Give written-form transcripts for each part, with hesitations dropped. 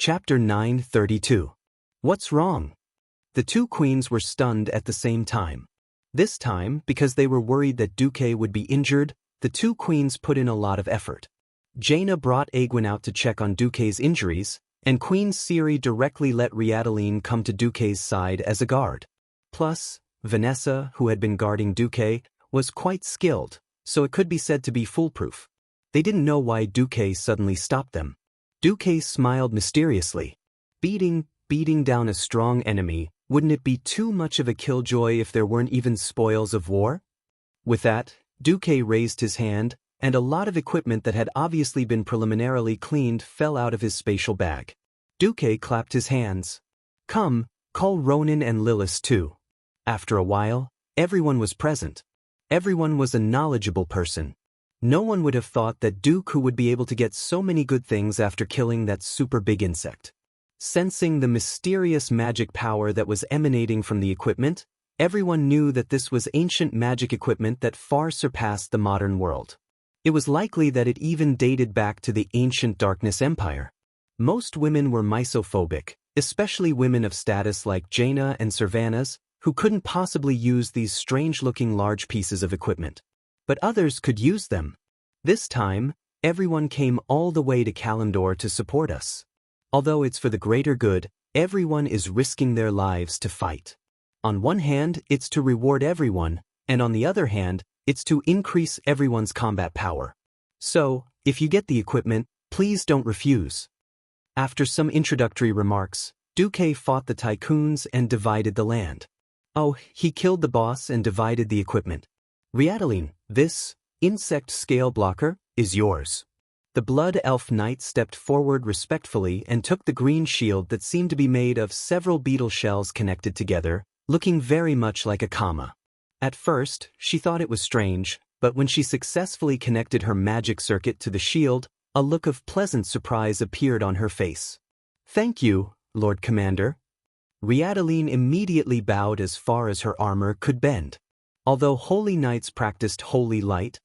Chapter 932. What's wrong? The two queens were stunned at the same time. This time, because they were worried that Duque would be injured, the two queens put in a lot of effort. Jaina brought Egwene out to check on Duque's injuries, and Queen Ciri directly let Riataline come to Duque's side as a guard. Plus, Vanessa, who had been guarding Duque, was quite skilled, so it could be said to be foolproof. They didn't know why Duque suddenly stopped them. Duque smiled mysteriously. Beating down a strong enemy, wouldn't it be too much of a killjoy if there weren't even spoils of war? With that, Duque raised his hand, and a lot of equipment that had obviously been preliminarily cleaned fell out of his spatial bag. Duque clapped his hands. Come, call Ronan and Lillis too. After a while, everyone was present. Everyone was a knowledgeable person. No one would have thought that Dooku would be able to get so many good things after killing that super big insect. Sensing the mysterious magic power that was emanating from the equipment, everyone knew that this was ancient magic equipment that far surpassed the modern world. It was likely that it even dated back to the ancient Darkness Empire. Most women were misophobic, especially women of status like Jaina and Servanas, who couldn't possibly use these strange-looking large pieces of equipment. But others could use them. This time, everyone came all the way to Kalimdor to support us. Although it's for the greater good, everyone is risking their lives to fight. On one hand, it's to reward everyone, and on the other hand, it's to increase everyone's combat power. So, if you get the equipment, please don't refuse. After some introductory remarks, Duque fought the tycoons and divided the land. Oh, he killed the boss and divided the equipment. Riataline, this insect scale blocker is yours. The Blood Elf Knight stepped forward respectfully and took the green shield that seemed to be made of several beetle shells connected together, looking very much like a comma. At first, she thought it was strange, but when she successfully connected her magic circuit to the shield, a look of pleasant surprise appeared on her face. Thank you, Lord Commander. Riataline immediately bowed as far as her armor could bend. Although Holy Knights practiced Holy Light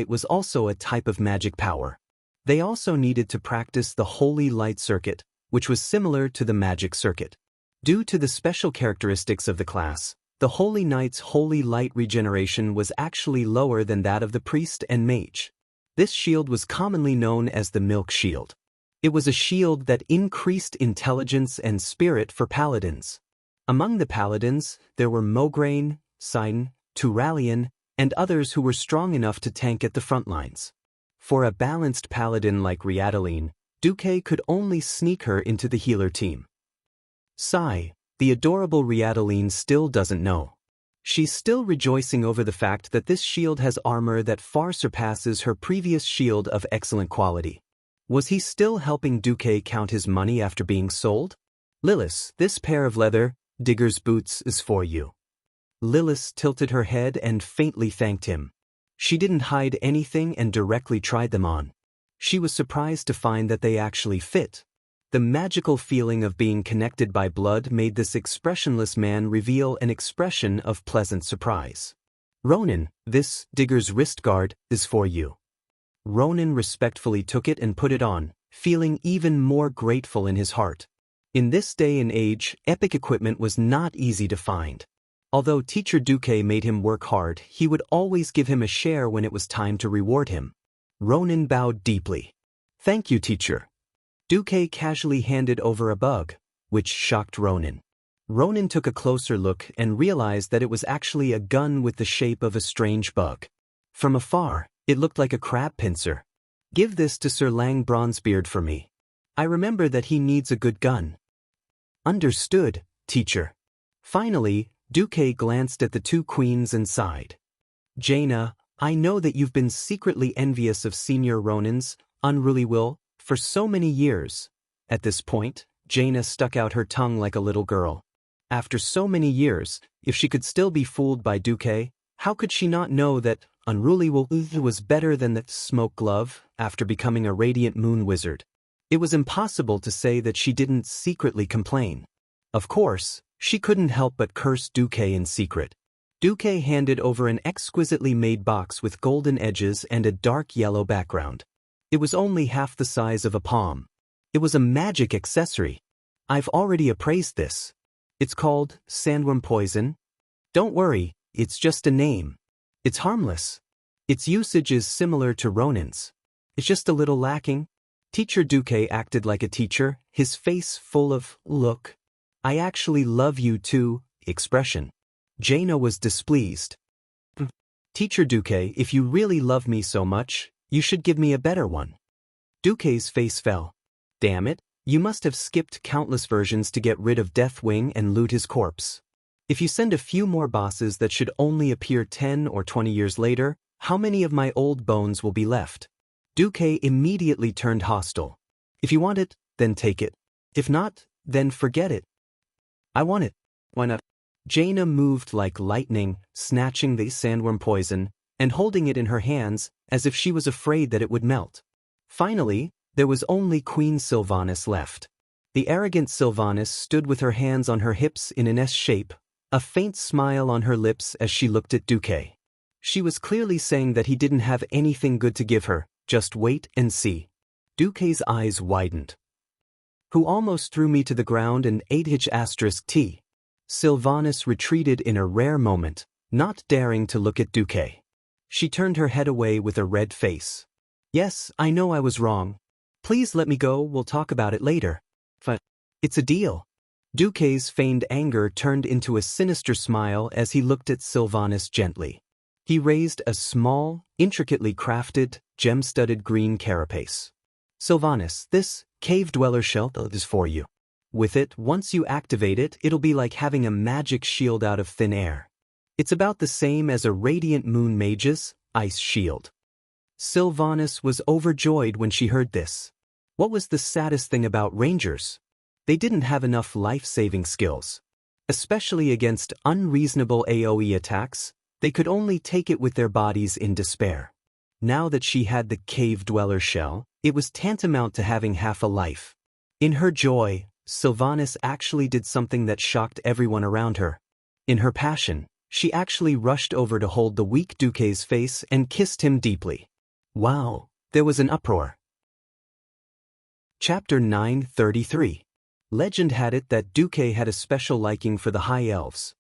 was also a type of magic power. They also needed to practice the Holy Light Circuit, which was similar to the Magic Circuit. Due to the special characteristics of the class, the Holy Knight's Holy Light regeneration was actually lower than that of the Priest and Mage. This shield was commonly known as the Milk Shield. It was a shield that increased intelligence and spirit for paladins. Among the paladins, there were Mograine, Sidon, Turalian, and others who were strong enough to tank at the front lines. For a balanced paladin like Riataline, Duque could only sneak her into the healer team. Sigh, the adorable Riataline still doesn't know. She's still rejoicing over the fact that this shield has armor that far surpasses her previous shield of excellent quality. Was he still helping Duque count his money after being sold? Lillis, this pair of leather digger's boots is for you. Lillis tilted her head and faintly thanked him. She didn't hide anything and directly tried them on. She was surprised to find that they actually fit. The magical feeling of being connected by blood made this expressionless man reveal an expression of pleasant surprise. Ronan, this digger's wrist guard is for you. Ronan respectfully took it and put it on, feeling even more grateful in his heart. In this day and age, epic equipment was not easy to find. Although Teacher Duque made him work hard, he would always give him a share when it was time to reward him. Ronan bowed deeply. Thank you, teacher. Duque casually handed over a bug, which shocked Ronan. Ronan took a closer look and realized that it was actually a gun with the shape of a strange bug. From afar, it looked like a crab pincer. Give this to Sir Lang Bronzebeard for me. I remember that he needs a good gun. Understood, teacher. Finally, Duque glanced at the two queens and sighed. Jaina, I know that you've been secretly envious of Senior Ronan's unruly will for so many years. At this point, Jaina stuck out her tongue like a little girl. After so many years, if she could still be fooled by Duque, how could she not know that unruly will was better than the smoke glove after becoming a radiant moon wizard? It was impossible to say that she didn't secretly complain. Of course, she couldn't help but curse Duque in secret. Duque handed over an exquisitely made box with golden edges and a dark yellow background. It was only half the size of a palm. It was a magic accessory. I've already appraised this. It's called sandworm poison. Don't worry, it's just a name. It's harmless. Its usage is similar to Ronin's. It's just a little lacking. Teacher Duque acted like a teacher, his face full of, "Look, I actually love you too," expression. Jaina was displeased. "Teacher Duque, if you really love me so much, you should give me a better one." Duque's face fell. "Damn it, you must have skipped countless versions to get rid of Deathwing and loot his corpse. If you send a few more bosses that should only appear 10 or 20 years later, how many of my old bones will be left?" Duque immediately turned hostile. "If you want it, then take it. If not, then forget it." "I want it." "Why not?" Jaina moved like lightning, snatching the sandworm poison and holding it in her hands as if she was afraid that it would melt. Finally, there was only Queen Sylvanas left. The arrogant Sylvanas stood with her hands on her hips in an S shape, a faint smile on her lips as she looked at Duque. She was clearly saying that he didn't have anything good to give her, just wait and see. Duque's eyes widened. "Who almost threw me to the ground and ate *T. Sylvanas retreated in a rare moment, not daring to look at Duque. She turned her head away with a red face. "Yes, I know I was wrong. Please let me go, we'll talk about it later." "It's a deal." Duque's feigned anger turned into a sinister smile as he looked at Sylvanas gently. He raised a small, intricately crafted, gem-studded green carapace. "Sylvanas, this cave dweller shell is for you. With it, once you activate it, it'll be like having a magic shield out of thin air. It's about the same as a radiant moon mage's ice shield." Sylvanas was overjoyed when she heard this. What was the saddest thing about rangers? They didn't have enough life-saving skills. Especially against unreasonable AoE attacks, they could only take it with their bodies in despair. Now that she had the cave dweller shell, it was tantamount to having half a life. In her joy, Sylvanas actually did something that shocked everyone around her. In her passion, she actually rushed over to hold the weak Duque's face and kissed him deeply. Wow, there was an uproar. Chapter 933. Legend had it that Duque had a special liking for the High Elves.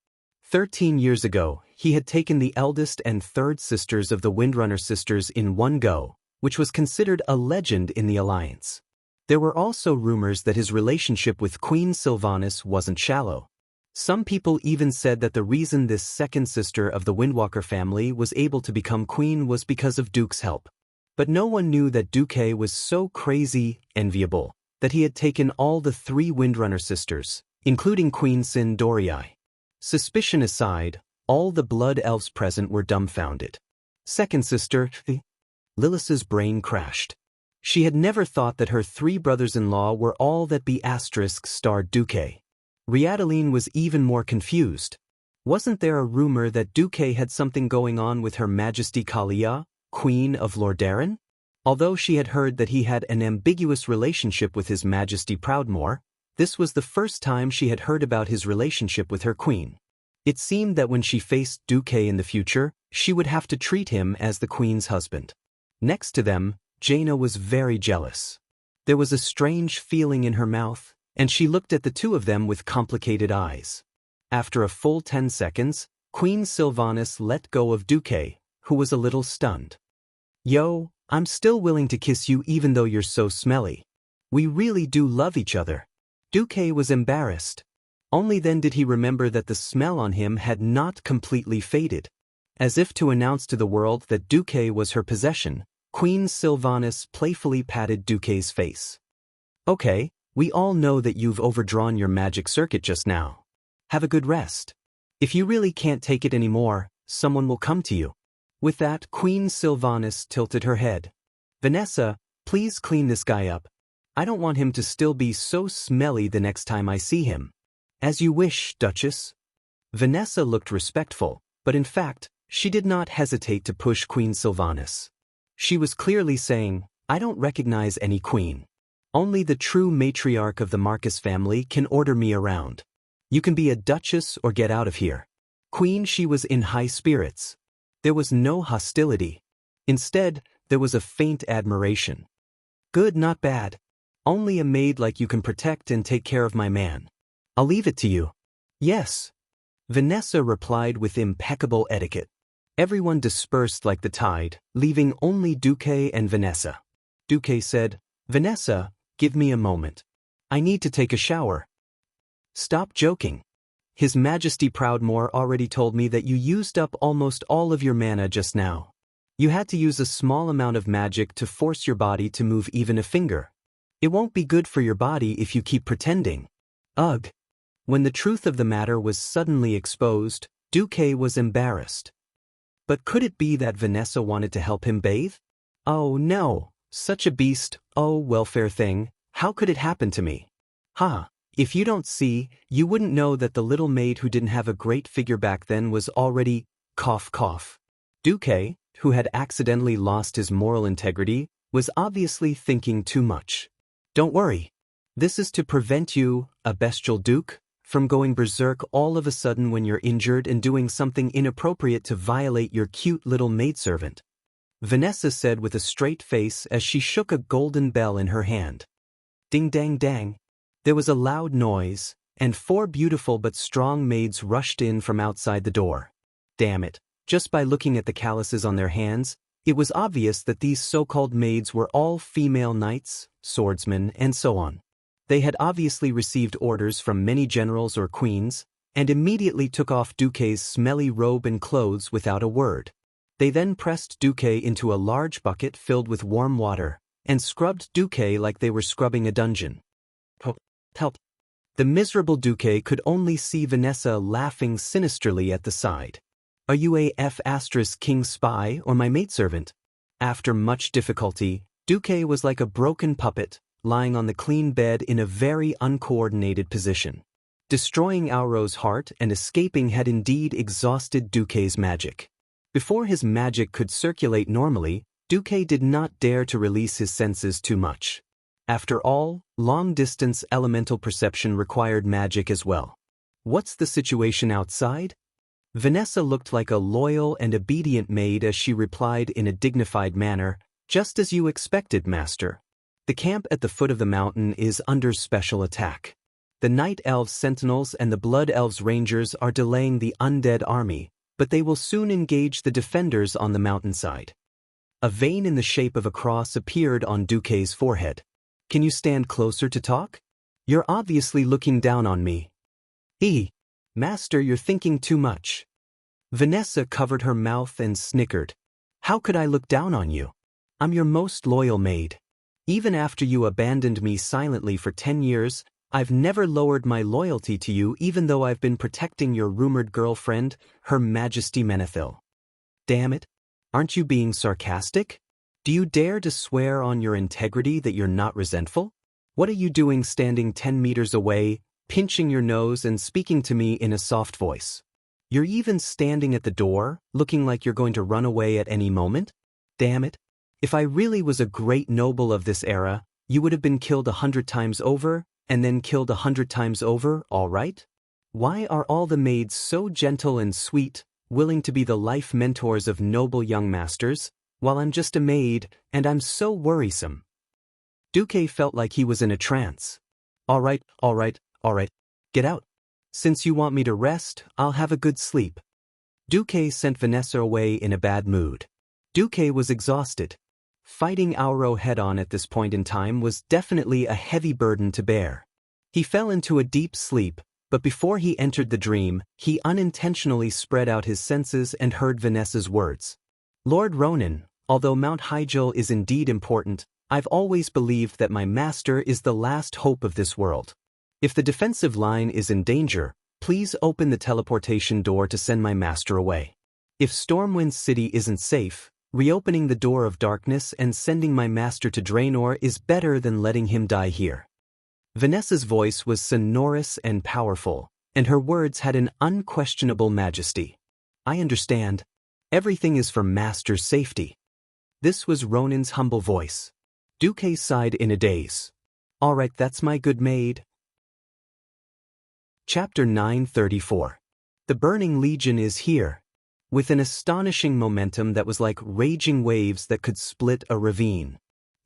13 years ago, he had taken the eldest and third sisters of the Windrunner sisters in one go, which was considered a legend in the Alliance. There were also rumors that his relationship with Queen Sylvanas wasn't shallow. Some people even said that the reason this second sister of the Windwalker family was able to become queen was because of Duke's help. But no one knew that Duque was so crazy, enviable, that he had taken all the 3 Windrunner sisters, including Queen Sin Dorii. Suspicion aside, all the blood elves present were dumbfounded. Second sister, Lilith's brain crashed. She had never thought that her 3 brothers-in-law were all that ***starred Duque. Riadeline was even more confused. Wasn't there a rumor that Duque had something going on with Her Majesty Kalia, Queen of Lordaeron? Although she had heard that he had an ambiguous relationship with His Majesty Proudmoore, this was the first time she had heard about his relationship with her queen. It seemed that when she faced Duque in the future, she would have to treat him as the queen's husband. Next to them, Jaina was very jealous. There was a strange feeling in her mouth, and she looked at the two of them with complicated eyes. After a full 10 seconds, Queen Sylvanas let go of Duque, who was a little stunned. "Yo, I'm still willing to kiss you even though you're so smelly. We really do love each other." Duque was embarrassed. Only then did he remember that the smell on him had not completely faded. As if to announce to the world that Duque was her possession, Queen Sylvanas playfully patted Duque's face. "Okay, we all know that you've overdrawn your magic circuit just now. Have a good rest. If you really can't take it anymore, someone will come to you." With that, Queen Sylvanas tilted her head. "Vanessa, please clean this guy up. I don't want him to still be so smelly the next time I see him." "As you wish, Duchess." Vanessa looked respectful, but in fact, she did not hesitate to push Queen Sylvanas. She was clearly saying, "I don't recognize any queen. Only the true matriarch of the Marcus family can order me around. You can be a duchess or get out of here." Queen she was in high spirits. There was no hostility. Instead, there was a faint admiration. "Good, not bad. Only a maid like you can protect and take care of my man. I'll leave it to you. Yes. Vanessa replied with impeccable etiquette. Everyone dispersed like the tide, leaving only Duque and Vanessa. Duque said, Vanessa, give me a moment. I need to take a shower. Stop joking. His Majesty Proudmoore already told me that you used up almost all of your mana just now. You had to use a small amount of magic to force your body to move even a finger. It won't be good for your body if you keep pretending. Ugh. When the truth of the matter was suddenly exposed, Duque was embarrassed. But could it be that Vanessa wanted to help him bathe? Oh no, such a beast, oh welfare thing, how could it happen to me? Ha, if you don't see, you wouldn't know that the little maid who didn't have a great figure back then was already, cough cough. Duque, who had accidentally lost his moral integrity, was obviously thinking too much. Don't worry. This is to prevent you, a bestial duke, from going berserk all of a sudden when you're injured and doing something inappropriate to violate your cute little maidservant. Vanessa said with a straight face as she shook a golden bell in her hand. Ding dang dang. There was a loud noise, and 4 beautiful but strong maids rushed in from outside the door. Damn it, just by looking at the calluses on their hands, it was obvious that these so-called maids were all female knights, swordsmen, and so on. They had obviously received orders from many generals or queens, and immediately took off Duque's smelly robe and clothes without a word. They then pressed Duque into a large bucket filled with warm water, and scrubbed Duque like they were scrubbing a dungeon. Help. The miserable Duque could only see Vanessa laughing sinisterly at the side. Are you a F***king spy or my maidservant? After much difficulty, Duque was like a broken puppet, lying on the clean bed in a very uncoordinated position. Destroying Auro's heart and escaping had indeed exhausted Duque's magic. Before his magic could circulate normally, Duque did not dare to release his senses too much. After all, long-distance elemental perception required magic as well. What's the situation outside? Vanessa looked like a loyal and obedient maid as she replied in a dignified manner, just as you expected, master. The camp at the foot of the mountain is under special attack. The Night Elves Sentinels and the Blood Elves Rangers are delaying the undead army, but they will soon engage the defenders on the mountainside. A vein in the shape of a cross appeared on Duque's forehead. Can you stand closer to talk? You're obviously looking down on me. Master, you're thinking too much. Vanessa covered her mouth and snickered. How could I look down on you? I'm your most loyal maid. Even after you abandoned me silently for 10 years, I've never lowered my loyalty to you even though I've been protecting your rumored girlfriend, Her Majesty Menethil. Damn it. Aren't you being sarcastic? Do you dare to swear on your integrity that you're not resentful? What are you doing standing 10 meters away, pinching your nose and speaking to me in a soft voice? You're even standing at the door, looking like you're going to run away at any moment? Damn it. If I really was a great noble of this era, you would have been killed 100 times over, and then killed 100 times over, all right? Why are all the maids so gentle and sweet, willing to be the life mentors of noble young masters, while I'm just a maid, and I'm so worrisome? Duque felt like he was in a trance. All right. Get out. Since you want me to rest, I'll have a good sleep. Duque sent Vanessa away in a bad mood. Duque was exhausted. Fighting Auro head-on at this point in time was definitely a heavy burden to bear. He fell into a deep sleep, but before he entered the dream, he unintentionally spread out his senses and heard Vanessa's words. Lord Ronan, although Mount Hyjal is indeed important, I've always believed that my master is the last hope of this world. If the defensive line is in danger, please open the teleportation door to send my master away. If Stormwind City isn't safe, reopening the door of darkness and sending my master to Draenor is better than letting him die here. Vanessa's voice was sonorous and powerful, and her words had an unquestionable majesty. I understand. Everything is for master's safety. This was Ronan's humble voice. Duque sighed in a daze. All right, that's my good maid. Chapter 934. The Burning Legion is here. With an astonishing momentum that was like raging waves that could split a ravine.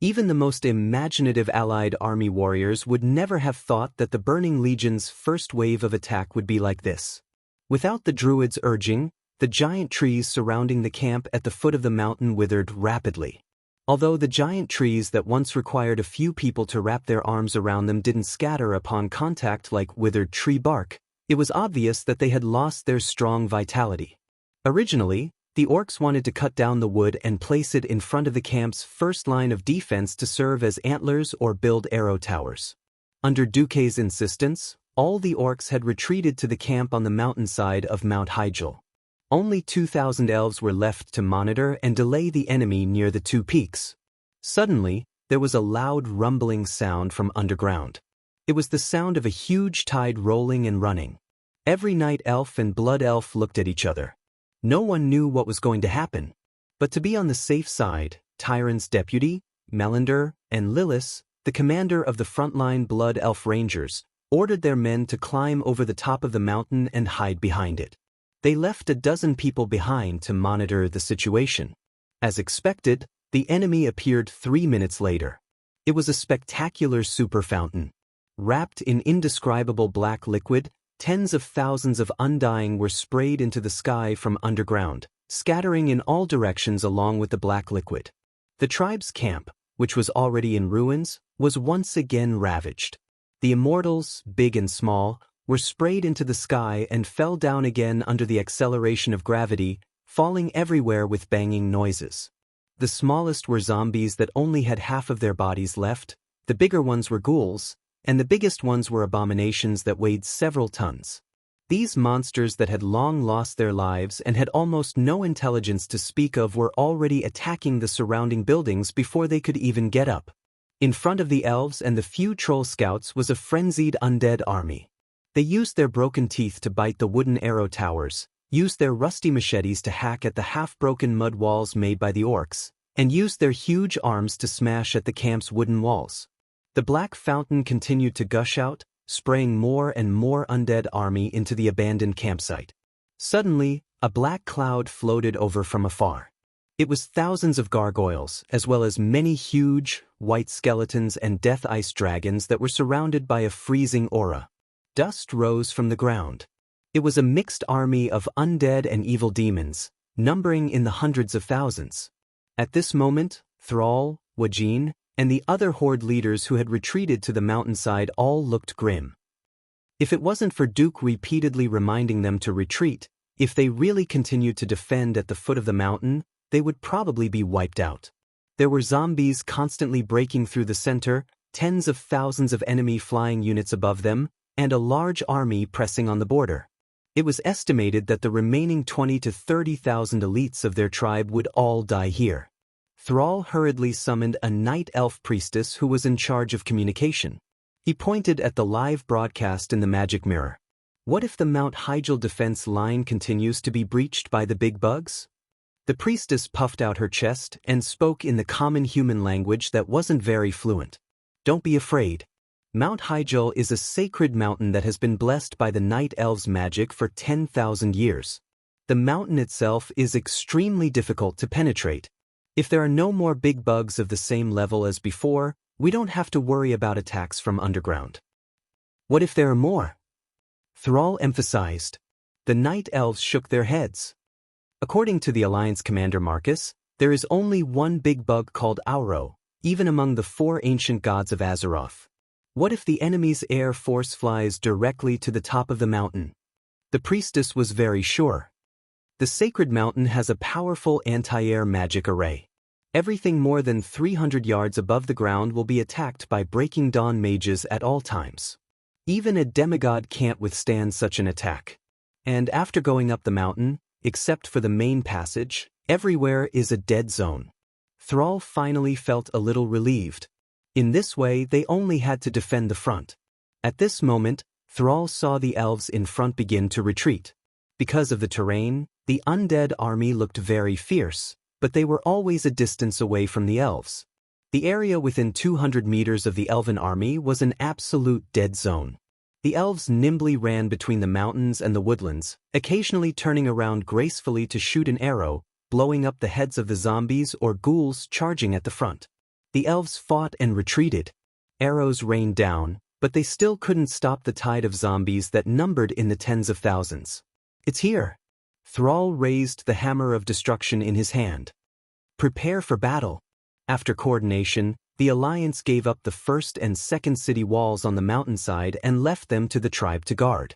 Even the most imaginative allied army warriors would never have thought that the Burning Legion's first wave of attack would be like this. Without the druids urging, the giant trees surrounding the camp at the foot of the mountain withered rapidly. Although the giant trees that once required a few people to wrap their arms around them didn't scatter upon contact like withered tree bark, it was obvious that they had lost their strong vitality. Originally, the orcs wanted to cut down the wood and place it in front of the camp's first line of defense to serve as antlers or build arrow towers. Under Duke's insistence, all the orcs had retreated to the camp on the mountainside of Mount Hyjal. Only 2,000 elves were left to monitor and delay the enemy near the two peaks. Suddenly, there was a loud rumbling sound from underground. It was the sound of a huge tide rolling and running. Every night elf and blood elf looked at each other. No one knew what was going to happen. But to be on the safe side, Tyrant's deputy, Melander, and Lilith, the commander of the frontline blood elf rangers, ordered their men to climb over the top of the mountain and hide behind it. They left a dozen people behind to monitor the situation. As expected, the enemy appeared 3 minutes later. It was a spectacular super fountain. Wrapped in indescribable black liquid, tens of thousands of undying were sprayed into the sky from underground, scattering in all directions along with the black liquid. The tribe's camp, which was already in ruins, was once again ravaged. The immortals, big and small, were sprayed into the sky and fell down again under the acceleration of gravity, falling everywhere with banging noises. The smallest were zombies that only had half of their bodies left, the bigger ones were ghouls, and the biggest ones were abominations that weighed several tons. These monsters that had long lost their lives and had almost no intelligence to speak of were already attacking the surrounding buildings before they could even get up. In front of the elves and the few troll scouts was a frenzied undead army. They used their broken teeth to bite the wooden arrow towers, used their rusty machetes to hack at the half-broken mud walls made by the orcs, and used their huge arms to smash at the camp's wooden walls. The black fountain continued to gush out, spraying more and more undead army into the abandoned campsite. Suddenly, a black cloud floated over from afar. It was thousands of gargoyles, as well as many huge, white skeletons and death ice dragons that were surrounded by a freezing aura. Dust rose from the ground. It was a mixed army of undead and evil demons, numbering in the hundreds of thousands. At this moment, Thrall, Wajin, and the other horde leaders who had retreated to the mountainside all looked grim. If it wasn't for Duke repeatedly reminding them to retreat, if they really continued to defend at the foot of the mountain, they would probably be wiped out. There were zombies constantly breaking through the center, tens of thousands of enemy flying units above them, and a large army pressing on the border. It was estimated that the remaining 20 to 30,000 elites of their tribe would all die here. Thrall hurriedly summoned a night elf priestess who was in charge of communication. He pointed at the live broadcast in the magic mirror. What if the Mount Hyjal defense line continues to be breached by the big bugs? The priestess puffed out her chest and spoke in the common human language that wasn't very fluent. Don't be afraid. Mount Hyjal is a sacred mountain that has been blessed by the night elves' magic for 10,000 years. The mountain itself is extremely difficult to penetrate. If there are no more big bugs of the same level as before, we don't have to worry about attacks from underground. What if there are more? Thrall emphasized. The night elves shook their heads. According to the Alliance commander Marcus, there is only one big bug called Auro, even among the 4 ancient gods of Azeroth. What if the enemy's air force flies directly to the top of the mountain? The priestess was very sure. The sacred mountain has a powerful anti-air magic array. Everything more than 300 yards above the ground will be attacked by Breaking Dawn mages at all times. Even a demigod can't withstand such an attack. And after going up the mountain, except for the main passage, everywhere is a dead zone. Thrall finally felt a little relieved. In this way, they only had to defend the front. At this moment, Thrall saw the elves in front begin to retreat. Because of the terrain, the undead army looked very fierce, but they were always a distance away from the elves. The area within 200 meters of the elven army was an absolute dead zone. The elves nimbly ran between the mountains and the woodlands, occasionally turning around gracefully to shoot an arrow, blowing up the heads of the zombies or ghouls charging at the front. The elves fought and retreated. Arrows rained down, but they still couldn't stop the tide of zombies that numbered in the tens of thousands. It's here. Thrall raised the hammer of destruction in his hand. Prepare for battle. After coordination, the Alliance gave up the first and second city walls on the mountainside and left them to the tribe to guard.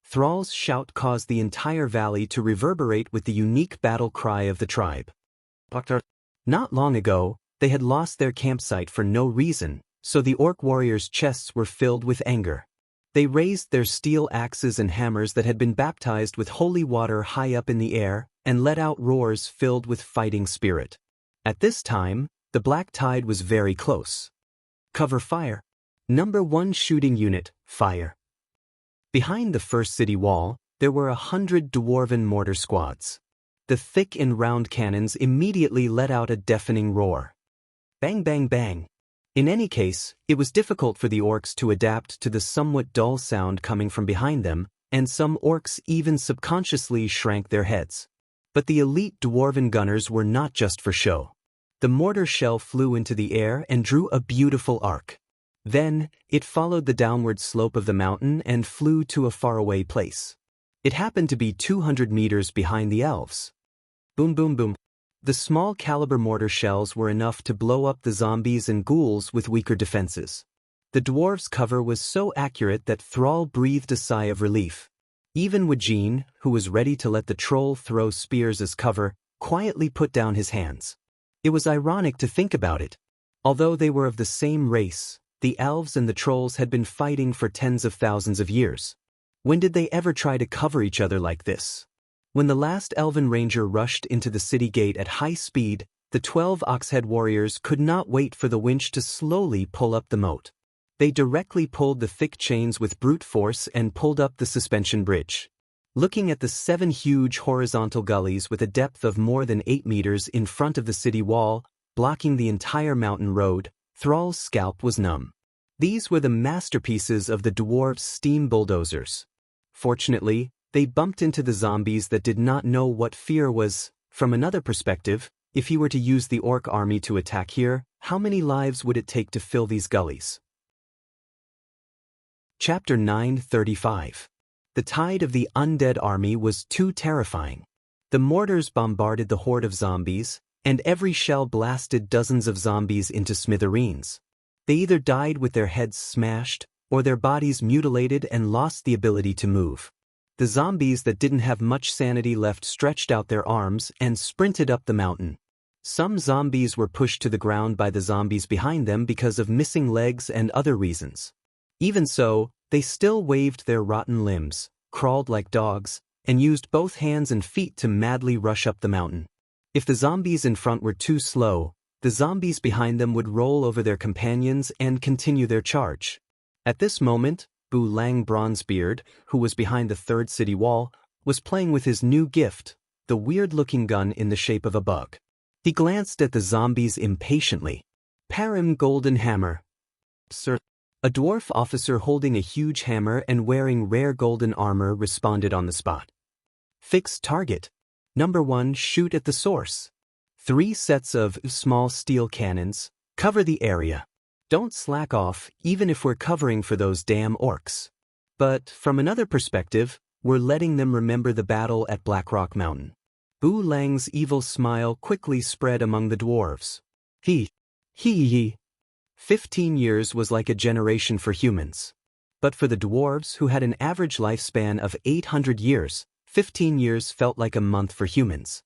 Thrall's shout caused the entire valley to reverberate with the unique battle cry of the tribe. Not long ago, they had lost their campsite for no reason, so the orc warriors' chests were filled with anger. They raised their steel axes and hammers that had been baptized with holy water high up in the air and let out roars filled with fighting spirit. At this time, the black tide was very close. Cover fire. Number 1 shooting unit, fire. Behind the first city wall, there were 100 dwarven mortar squads. The thick and round cannons immediately let out a deafening roar. Bang bang bang. In any case, it was difficult for the orcs to adapt to the somewhat dull sound coming from behind them, and some orcs even subconsciously shrank their heads. But the elite dwarven gunners were not just for show. The mortar shell flew into the air and drew a beautiful arc. Then, it followed the downward slope of the mountain and flew to a faraway place. It happened to be 200 meters behind the elves. Boom boom boom. The small caliber mortar shells were enough to blow up the zombies and ghouls with weaker defenses. The dwarves' cover was so accurate that Thrall breathed a sigh of relief. Even Wajin, who was ready to let the troll throw spears as cover, quietly put down his hands. It was ironic to think about it. Although they were of the same race, the elves and the trolls had been fighting for tens of thousands of years. When did they ever try to cover each other like this? When the last elven ranger rushed into the city gate at high speed, the 12 Oxhead warriors could not wait for the winch to slowly pull up the moat. They directly pulled the thick chains with brute force and pulled up the suspension bridge. Looking at the 7 huge horizontal gullies with a depth of more than 8 meters in front of the city wall, blocking the entire mountain road, Thrall's scalp was numb. These were the masterpieces of the dwarves' steam bulldozers. Fortunately, they bumped into the zombies that did not know what fear was. From another perspective, if he were to use the orc army to attack here, how many lives would it take to fill these gullies? Chapter 9:35. The tide of the undead army was too terrifying. The mortars bombarded the horde of zombies, and every shell blasted dozens of zombies into smithereens. They either died with their heads smashed, or their bodies mutilated and lost the ability to move. The zombies that didn't have much sanity left stretched out their arms and sprinted up the mountain. Some zombies were pushed to the ground by the zombies behind them because of missing legs and other reasons. Even so, they still waved their rotten limbs, crawled like dogs, and used both hands and feet to madly rush up the mountain. If the zombies in front were too slow, the zombies behind them would roll over their companions and continue their charge. At this moment, Bu Lang Bronzebeard, who was behind the third city wall, was playing with his new gift, the weird-looking gun in the shape of a bug. He glanced at the zombies impatiently. Parim Golden Hammer. Sir. A dwarf officer holding a huge hammer and wearing rare golden armor responded on the spot. Fix target. Number 1, shoot at the source. 3 sets of small steel cannons. Cover the area. Don't slack off, even if we're covering for those damn orcs. But, from another perspective, we're letting them remember the battle at Blackrock Mountain. Bu Lang's evil smile quickly spread among the dwarves. He. 15 years was like a generation for humans. But for the dwarves who had an average lifespan of 800 years, 15 years felt like a month for humans.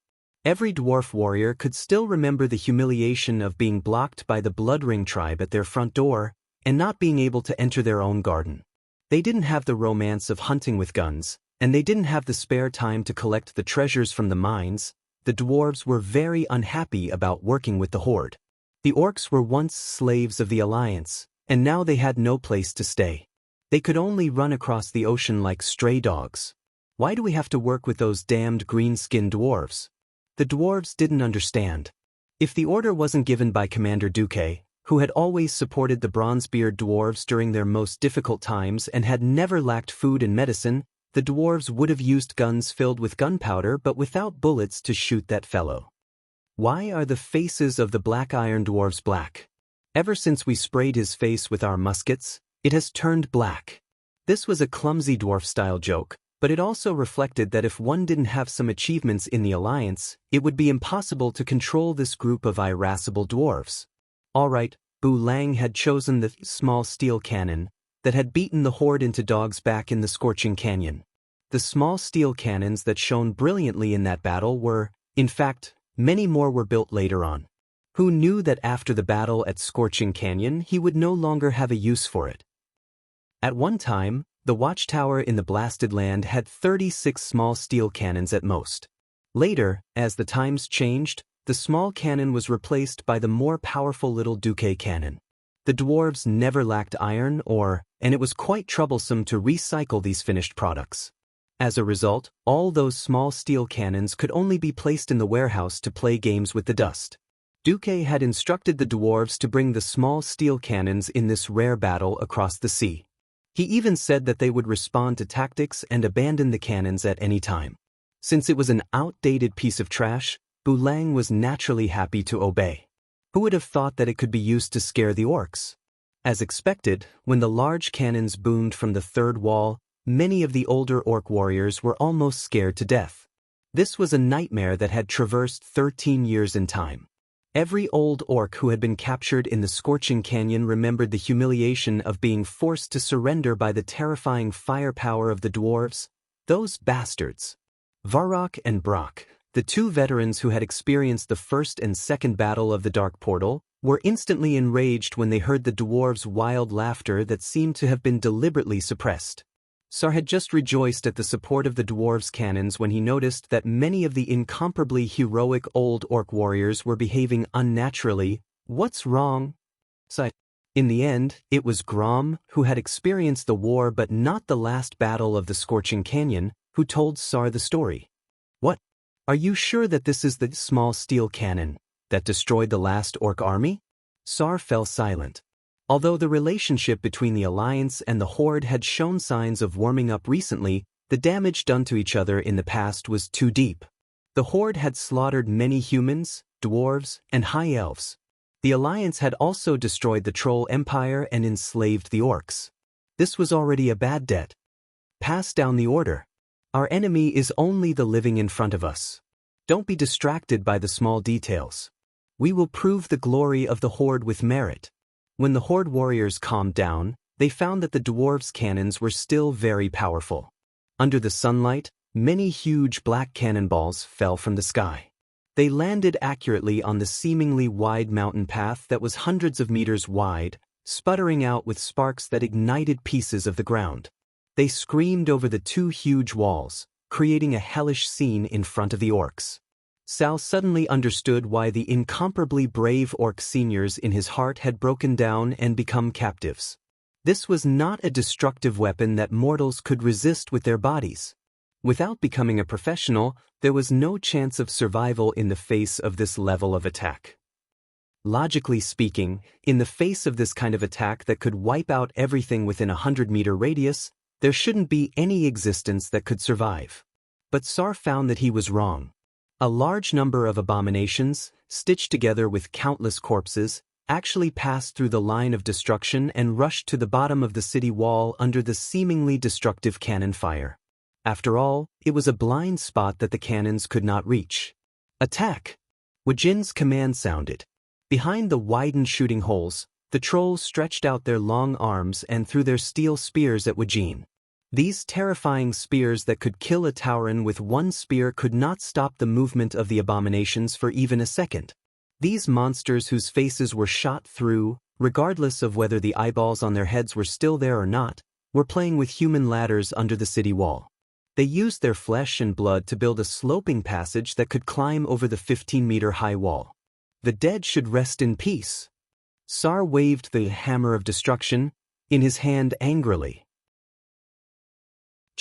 Every dwarf warrior could still remember the humiliation of being blocked by the Bloodring tribe at their front door and not being able to enter their own garden. They didn't have the romance of hunting with guns, and they didn't have the spare time to collect the treasures from the mines. The dwarves were very unhappy about working with the horde. The orcs were once slaves of the Alliance, and now they had no place to stay. They could only run across the ocean like stray dogs. Why do we have to work with those damned green-skinned dwarves? The dwarves didn't understand. If the order wasn't given by Commander Duque, who had always supported the Bronzebeard dwarves during their most difficult times and had never lacked food and medicine, the dwarves would have used guns filled with gunpowder but without bullets to shoot that fellow. Why are the faces of the black iron dwarves black? Ever since we sprayed his face with our muskets, it has turned black. This was a clumsy dwarf-style joke, but it also reflected that if one didn't have some achievements in the alliance, it would be impossible to control this group of irascible dwarves. Alright, Bu Lang had chosen the small steel cannon that had beaten the horde into dogs back in the scorching canyon. The small steel cannons that shone brilliantly in that battle were, in fact, many more were built later on. Who knew that after the battle at Scorching Canyon he would no longer have a use for it? At one time, the watchtower in the blasted land had 36 small steel cannons at most. Later, as the times changed, the small cannon was replaced by the more powerful little Duque cannon. The dwarves never lacked iron and it was quite troublesome to recycle these finished products. As a result, all those small steel cannons could only be placed in the warehouse to play games with the dust. Duque had instructed the dwarves to bring the small steel cannons in this rare battle across the sea. He even said that they would respond to tactics and abandon the cannons at any time. Since it was an outdated piece of trash, Bu Lang was naturally happy to obey. Who would have thought that it could be used to scare the orcs? As expected, when the large cannons boomed from the third wall, many of the older orc warriors were almost scared to death. This was a nightmare that had traversed 13 years in time. Every old orc who had been captured in the Scorching Canyon remembered the humiliation of being forced to surrender by the terrifying firepower of the dwarves. Those bastards. Varrock and Brock, the two veterans who had experienced the first and second battle of the Dark Portal, were instantly enraged when they heard the dwarves' wild laughter that seemed to have been deliberately suppressed. Sar had just rejoiced at the support of the dwarves' cannons when he noticed that many of the incomparably heroic old orc warriors were behaving unnaturally. What's wrong? In the end, it was Grom, who had experienced the war but not the last battle of the Scorching Canyon, who told Sar the story. What? Are you sure that this is the small steel cannon that destroyed the last orc army? Sar fell silent. Although the relationship between the Alliance and the Horde had shown signs of warming up recently, the damage done to each other in the past was too deep. The Horde had slaughtered many humans, dwarves, and high elves. The Alliance had also destroyed the Troll Empire and enslaved the orcs. This was already a bad debt. Pass down the order. Our enemy is only the living in front of us. Don't be distracted by the small details. We will prove the glory of the Horde with merit. When the Horde warriors calmed down, they found that the dwarves' cannons were still very powerful. Under the sunlight, many huge black cannonballs fell from the sky. They landed accurately on the seemingly wide mountain path that was hundreds of meters wide, sputtering out with sparks that ignited pieces of the ground. They screamed over the two huge walls, creating a hellish scene in front of the orcs. Sal suddenly understood why the incomparably brave orc seniors in his heart had broken down and become captives. This was not a destructive weapon that mortals could resist with their bodies. Without becoming a professional, there was no chance of survival in the face of this level of attack. Logically speaking, in the face of this kind of attack that could wipe out everything within a 100-meter radius, there shouldn't be any existence that could survive. But Sar found that he was wrong. A large number of abominations, stitched together with countless corpses, actually passed through the line of destruction and rushed to the bottom of the city wall under the seemingly destructive cannon fire. After all, it was a blind spot that the cannons could not reach. Attack! Wajin's command sounded. Behind the widened shooting holes, the trolls stretched out their long arms and threw their steel spears at Wajin. These terrifying spears that could kill a Tauren with one spear could not stop the movement of the abominations for even a second. These monsters whose faces were shot through, regardless of whether the eyeballs on their heads were still there or not, were playing with human ladders under the city wall. They used their flesh and blood to build a sloping passage that could climb over the 15-meter-high wall. The dead should rest in peace. Sar waved the hammer of destruction in his hand angrily.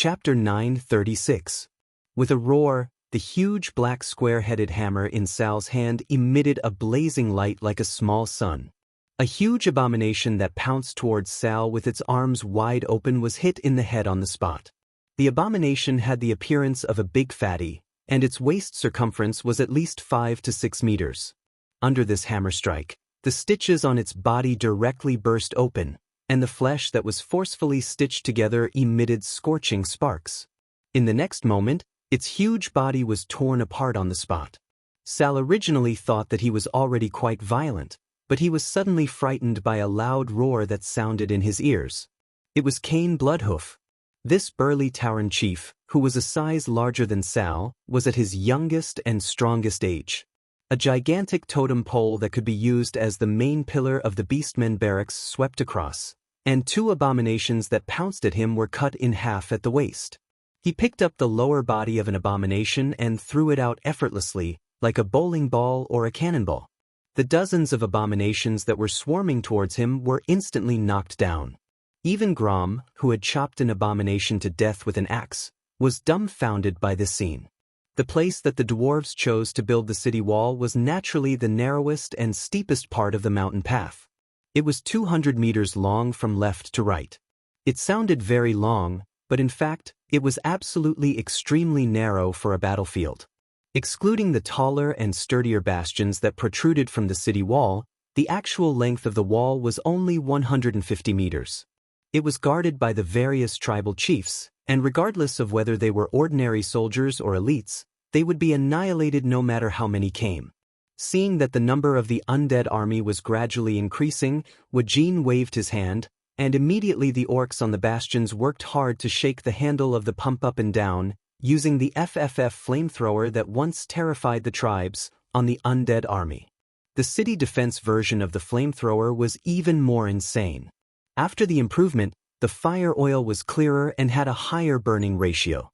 Chapter 936. With a roar, the huge black square-headed hammer in Sal's hand emitted a blazing light like a small sun. A huge abomination that pounced towards Sal with its arms wide open was hit in the head on the spot. The abomination had the appearance of a big fatty, and its waist circumference was at least 5 to 6 meters. Under this hammer strike, The stitches on its body directly burst open, and the flesh that was forcefully stitched together emitted scorching sparks. In the next moment, its huge body was torn apart on the spot. Sal originally thought that he was already quite violent, but he was suddenly frightened by a loud roar that sounded in his ears. It was Cain Bloodhoof. This burly Tauren chief, who was a size larger than Sal, was at his youngest and strongest age. A gigantic totem pole that could be used as the main pillar of the beastmen barracks swept across, and two abominations that pounced at him were cut in half at the waist. He picked up the lower body of an abomination and threw it out effortlessly, like a bowling ball or a cannonball. The dozens of abominations that were swarming towards him were instantly knocked down. Even Grom, who had chopped an abomination to death with an axe, was dumbfounded by this scene. The place that the dwarves chose to build the city wall was naturally the narrowest and steepest part of the mountain path. It was 200 meters long from left to right. It sounded very long, but in fact, it was absolutely extremely narrow for a battlefield. Excluding the taller and sturdier bastions that protruded from the city wall, the actual length of the wall was only 150 meters. It was guarded by the various tribal chiefs, and regardless of whether they were ordinary soldiers or elites, they would be annihilated no matter how many came. Seeing that the number of the undead army was gradually increasing, Wajin waved his hand, and immediately the orcs on the bastions worked hard to shake the handle of the pump up and down, using the FFF flamethrower that once terrified the tribes, on the undead army. The city defense version of the flamethrower was even more insane. After the improvement, the fire oil was clearer and had a higher burning ratio.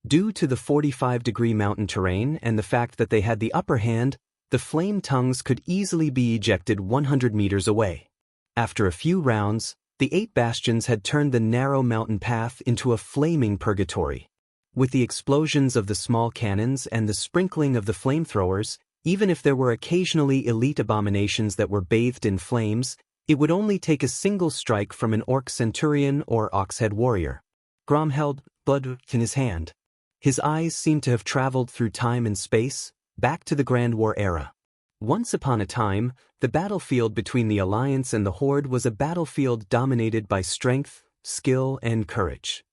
Due to the 45-degree mountain terrain and the fact that they had the upper hand, the flame tongues could easily be ejected 100 meters away. After a few rounds, the 8 bastions had turned the narrow mountain path into a flaming purgatory. With the explosions of the small cannons and the sprinkling of the flamethrowers, even if there were occasionally elite abominations that were bathed in flames, it would only take a single strike from an orc centurion or oxhead warrior. Grom held blood in his hand. His eyes seemed to have traveled through time and space, back to the Grand War era. Once upon a time, the battlefield between the Alliance and the Horde was a battlefield dominated by strength, skill, and courage.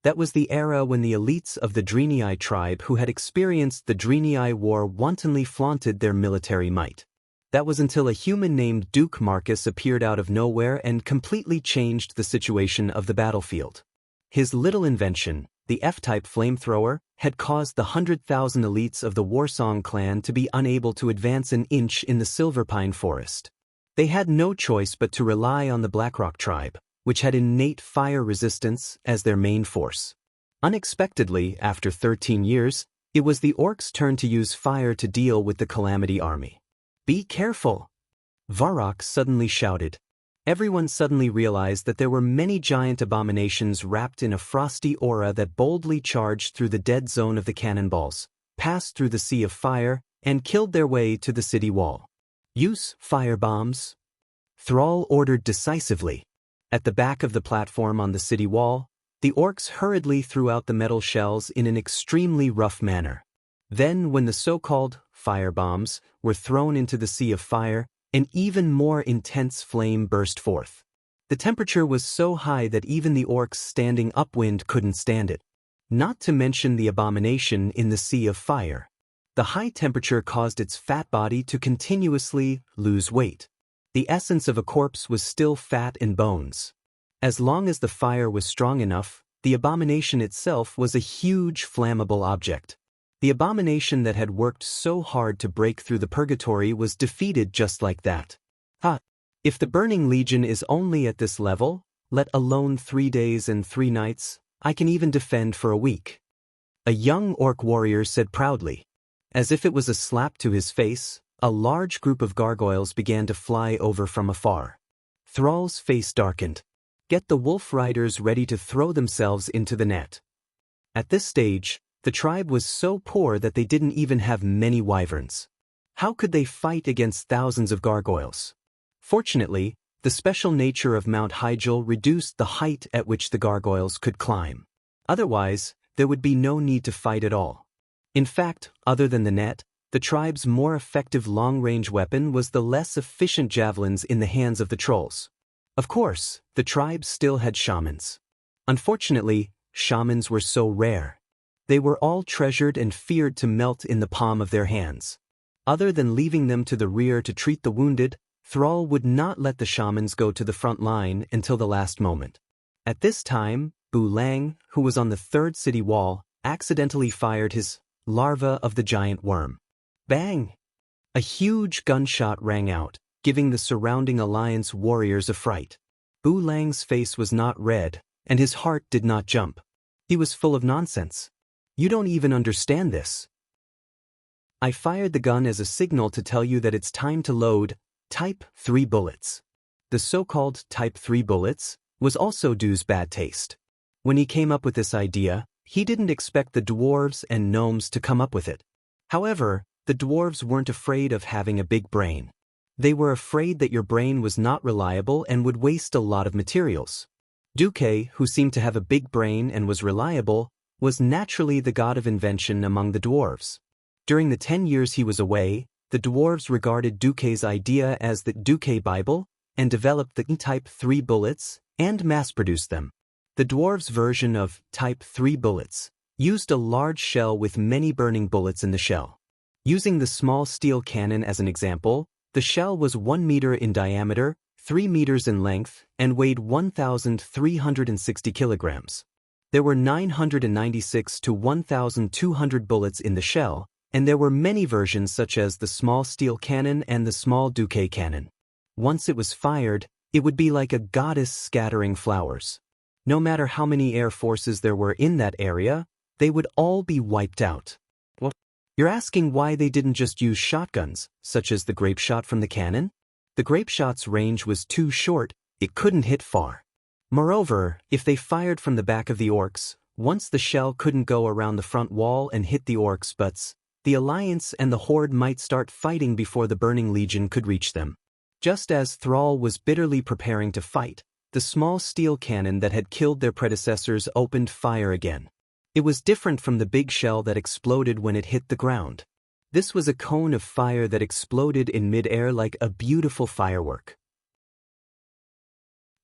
That was the era when the elites of the Draenei tribe who had experienced the Draenei War wantonly flaunted their military might. That was until a human named Duke Marcus appeared out of nowhere and completely changed the situation of the battlefield. His little invention, the F-type flamethrower, had caused the 100,000 elites of the Warsong clan to be unable to advance an inch in the Silverpine forest. They had no choice but to rely on the Blackrock tribe, which had innate fire resistance as their main force. Unexpectedly, after 13 years, it was the orcs' turn to use fire to deal with the Calamity army. "Be careful!" Varrock suddenly shouted. Everyone suddenly realized that there were many giant abominations wrapped in a frosty aura that boldly charged through the dead zone of the cannonballs, passed through the sea of fire, and killed their way to the city wall. "Use fire bombs," Thrall ordered decisively. At the back of the platform on the city wall, the orcs hurriedly threw out the metal shells in an extremely rough manner. Then, when the so-called fire bombs were thrown into the sea of fire, an even more intense flame burst forth. The temperature was so high that even the orcs standing upwind couldn't stand it. Not to mention the abomination in the sea of fire. The high temperature caused its fat body to continuously lose weight. The essence of a corpse was still fat and bones. As long as the fire was strong enough, the abomination itself was a huge flammable object. The abomination that had worked so hard to break through the purgatory was defeated just like that. If the Burning Legion is only at this level, let alone 3 days and 3 nights, I can even defend for a week. A young orc warrior said proudly. As if it was a slap to his face, a large group of gargoyles began to fly over from afar. Thrall's face darkened. Get the wolf riders ready to throw themselves into the net. At this stage, the tribe was so poor that they didn't even have many wyverns. How could they fight against thousands of gargoyles? Fortunately, the special nature of Mount Hyjal reduced the height at which the gargoyles could climb. Otherwise, there would be no need to fight at all. In fact, other than the net, The tribe's more effective long-range weapon was the less efficient javelins in the hands of the trolls. Of course, the tribe still had shamans. Unfortunately, shamans were so rare. They were all treasured and feared to melt in the palm of their hands. Other than leaving them to the rear to treat the wounded, Thrall would not let the shamans go to the front line until the last moment. At this time, Bu Lang, who was on the third city wall, accidentally fired his larva of the giant worm. Bang! A huge gunshot rang out, giving the surrounding alliance warriors a fright. Bu Lang's face was not red, and his heart did not jump. He was full of nonsense. You don't even understand this. I fired the gun as a signal to tell you that it's time to load Type 3 bullets. The so-called Type 3 bullets was also Du's bad taste. When he came up with this idea, he didn't expect the dwarves and gnomes to come up with it. However, the dwarves weren't afraid of having a big brain. They were afraid that your brain was not reliable and would waste a lot of materials. Duque, who seemed to have a big brain and was reliable, was naturally the god of invention among the dwarves. During the 10 years he was away, the dwarves regarded Duque's idea as the Duque Bible and developed the Type 3 bullets and mass-produced them. The dwarves' version of Type 3 bullets used a large shell with many burning bullets in the shell. Using the small steel cannon as an example, the shell was 1 meter in diameter, 3 meters in length, and weighed 1,360 kilograms. There were 996 to 1,200 bullets in the shell, and there were many versions such as the small steel cannon and the small Duque cannon. Once it was fired, it would be like a goddess scattering flowers. No matter how many air forces there were in that area, they would all be wiped out. What? You're asking why they didn't just use shotguns, such as the grape shot from the cannon? The grape shot's range was too short, it couldn't hit far. Moreover, if they fired from the back of the orcs, once the shell couldn't go around the front wall and hit the orcs' butts, the Alliance and the Horde might start fighting before the Burning Legion could reach them. Just as Thrall was bitterly preparing to fight, the small steel cannon that had killed their predecessors opened fire again. It was different from the big shell that exploded when it hit the ground. This was a cone of fire that exploded in mid-air like a beautiful firework.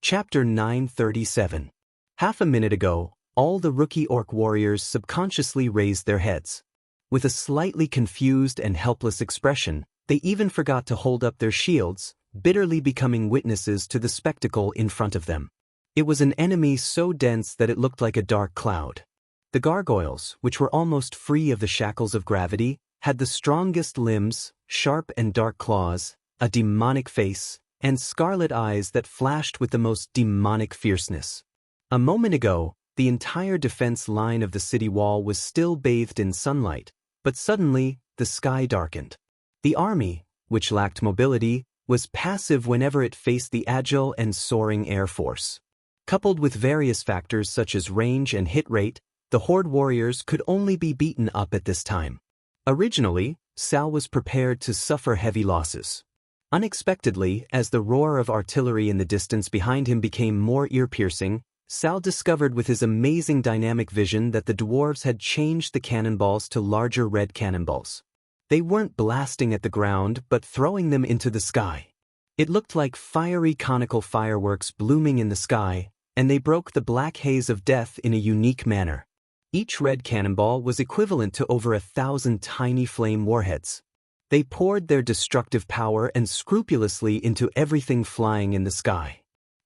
Chapter 937. Half a minute ago, all the rookie orc warriors subconsciously raised their heads. With a slightly confused and helpless expression, they even forgot to hold up their shields, bitterly becoming witnesses to the spectacle in front of them. It was an enemy so dense that it looked like a dark cloud. The gargoyles, which were almost free of the shackles of gravity, had the strongest limbs, sharp and dark claws, a demonic face, and scarlet eyes that flashed with the most demonic fierceness. A moment ago, the entire defense line of the city wall was still bathed in sunlight, but suddenly, the sky darkened. The army, which lacked mobility, was passive whenever it faced the agile and soaring air force. Coupled with various factors such as range and hit rate, the Horde warriors could only be beaten up at this time. Originally, Sal was prepared to suffer heavy losses. Unexpectedly, as the roar of artillery in the distance behind him became more ear-piercing, Sal discovered with his amazing dynamic vision that the dwarves had changed the cannonballs to larger red cannonballs. They weren't blasting at the ground but throwing them into the sky. It looked like fiery conical fireworks blooming in the sky, and they broke the black haze of death in a unique manner. Each red cannonball was equivalent to over 1,000 tiny flame warheads. They poured their destructive power and scrupulously into everything flying in the sky.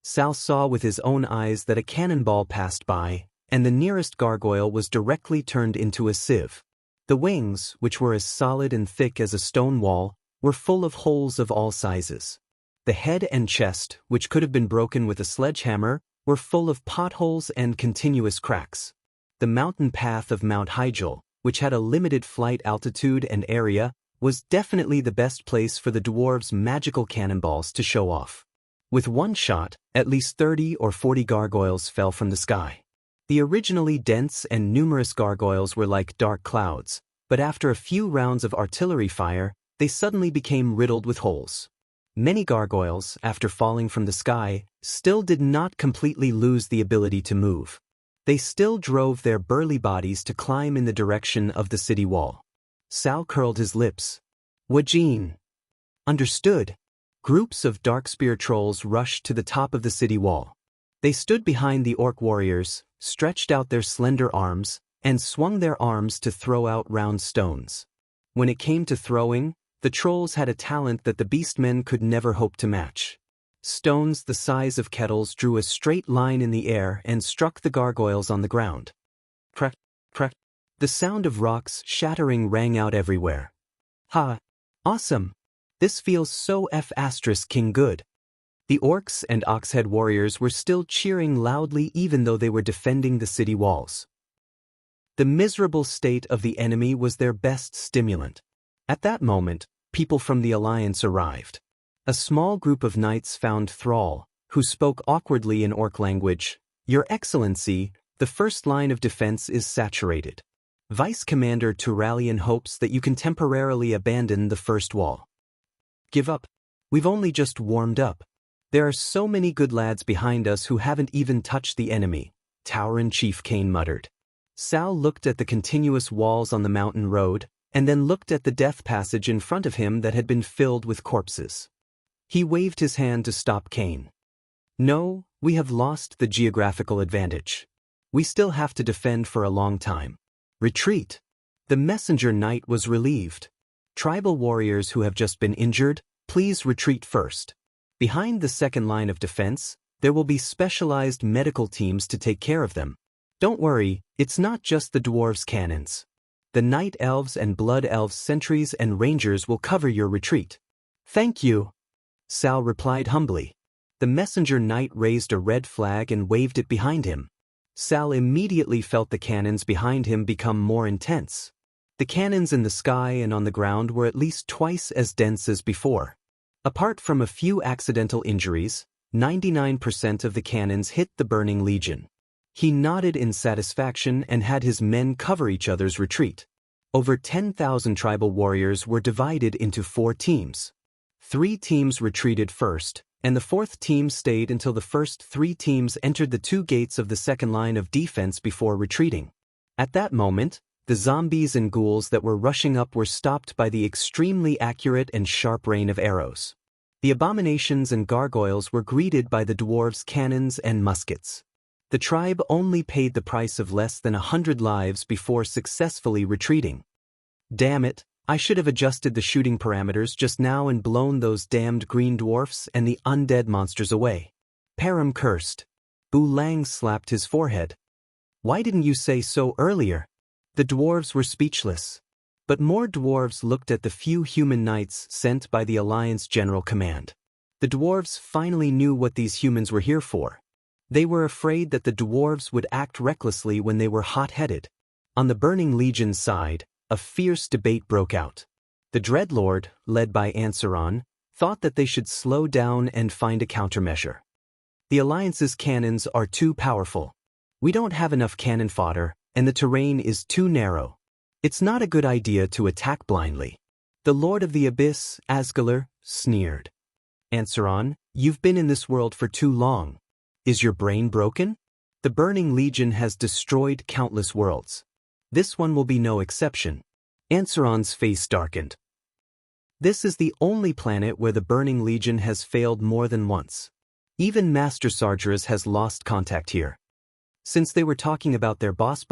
Sal saw with his own eyes that a cannonball passed by, and the nearest gargoyle was directly turned into a sieve. The wings, which were as solid and thick as a stone wall, were full of holes of all sizes. The head and chest, which could have been broken with a sledgehammer, were full of potholes and continuous cracks. The mountain path of Mount Hyjal, which had a limited flight altitude and area, was definitely the best place for the dwarves' magical cannonballs to show off. With one shot, at least 30 or 40 gargoyles fell from the sky. The originally dense and numerous gargoyles were like dark clouds, but after a few rounds of artillery fire, they suddenly became riddled with holes. Many gargoyles, after falling from the sky, still did not completely lose the ability to move. They still drove their burly bodies to climb in the direction of the city wall. Sal curled his lips. Wajin. Understood. Groups of darkspear trolls rushed to the top of the city wall. They stood behind the orc warriors, stretched out their slender arms, and swung their arms to throw out round stones. When it came to throwing, the trolls had a talent that the beastmen could never hope to match. Stones the size of kettles drew a straight line in the air and struck the gargoyles on the ground. Crack, crack. The sound of rocks shattering rang out everywhere. Ha! Awesome! This feels so F***ing good. The orcs and oxhead warriors were still cheering loudly even though they were defending the city walls. The miserable state of the enemy was their best stimulant. At that moment, people from the Alliance arrived. A small group of knights found Thrall, who spoke awkwardly in orc language. Your Excellency, the first line of defense is saturated. Vice Commander Turalian hopes that you can temporarily abandon the first wall. Give up. We've only just warmed up. There are so many good lads behind us who haven't even touched the enemy, Tauren Chief Kane muttered. Sal looked at the continuous walls on the mountain road, and then looked at the death passage in front of him that had been filled with corpses. He waved his hand to stop Kane. No, we have lost the geographical advantage. We still have to defend for a long time. Retreat. The messenger knight was relieved. Tribal warriors who have just been injured, please retreat first. Behind the second line of defense, there will be specialized medical teams to take care of them. Don't worry, it's not just the dwarves' cannons. The night elves and blood elves sentries and rangers will cover your retreat. Thank you. Sal replied humbly. The messenger knight raised a red flag and waved it behind him. Sal immediately felt the cannons behind him become more intense. The cannons in the sky and on the ground were at least twice as dense as before. Apart from a few accidental injuries, 99% of the cannons hit the Burning Legion. He nodded in satisfaction and had his men cover each other's retreat. Over 10,000 tribal warriors were divided into 4 teams. 3 teams retreated first, and the 4th team stayed until the first 3 teams entered the 2 gates of the second line of defense before retreating. At that moment, the zombies and ghouls that were rushing up were stopped by the extremely accurate and sharp rain of arrows. The abominations and gargoyles were greeted by the dwarves' cannons and muskets. The tribe only paid the price of less than 100 lives before successfully retreating. Damn it, I should have adjusted the shooting parameters just now and blown those damned green dwarfs and the undead monsters away. Param cursed. Lang slapped his forehead. Why didn't you say so earlier? The dwarves were speechless. But more dwarves looked at the few human knights sent by the Alliance General Command. The dwarves finally knew what these humans were here for. They were afraid that the dwarves would act recklessly when they were hot-headed. On the Burning Legion side, a fierce debate broke out. The Dreadlord, led by Ansaron, thought that they should slow down and find a countermeasure. The Alliance's cannons are too powerful. We don't have enough cannon fodder, and the terrain is too narrow. It's not a good idea to attack blindly. The Lord of the Abyss, Asgalar, sneered. Ansaron, you've been in this world for too long. Is your brain broken? The Burning Legion has destroyed countless worlds. This one will be no exception. Ansaron's face darkened. This is the only planet where the Burning Legion has failed more than once. Even Master Sargeras has lost contact here. Since they were talking about their boss,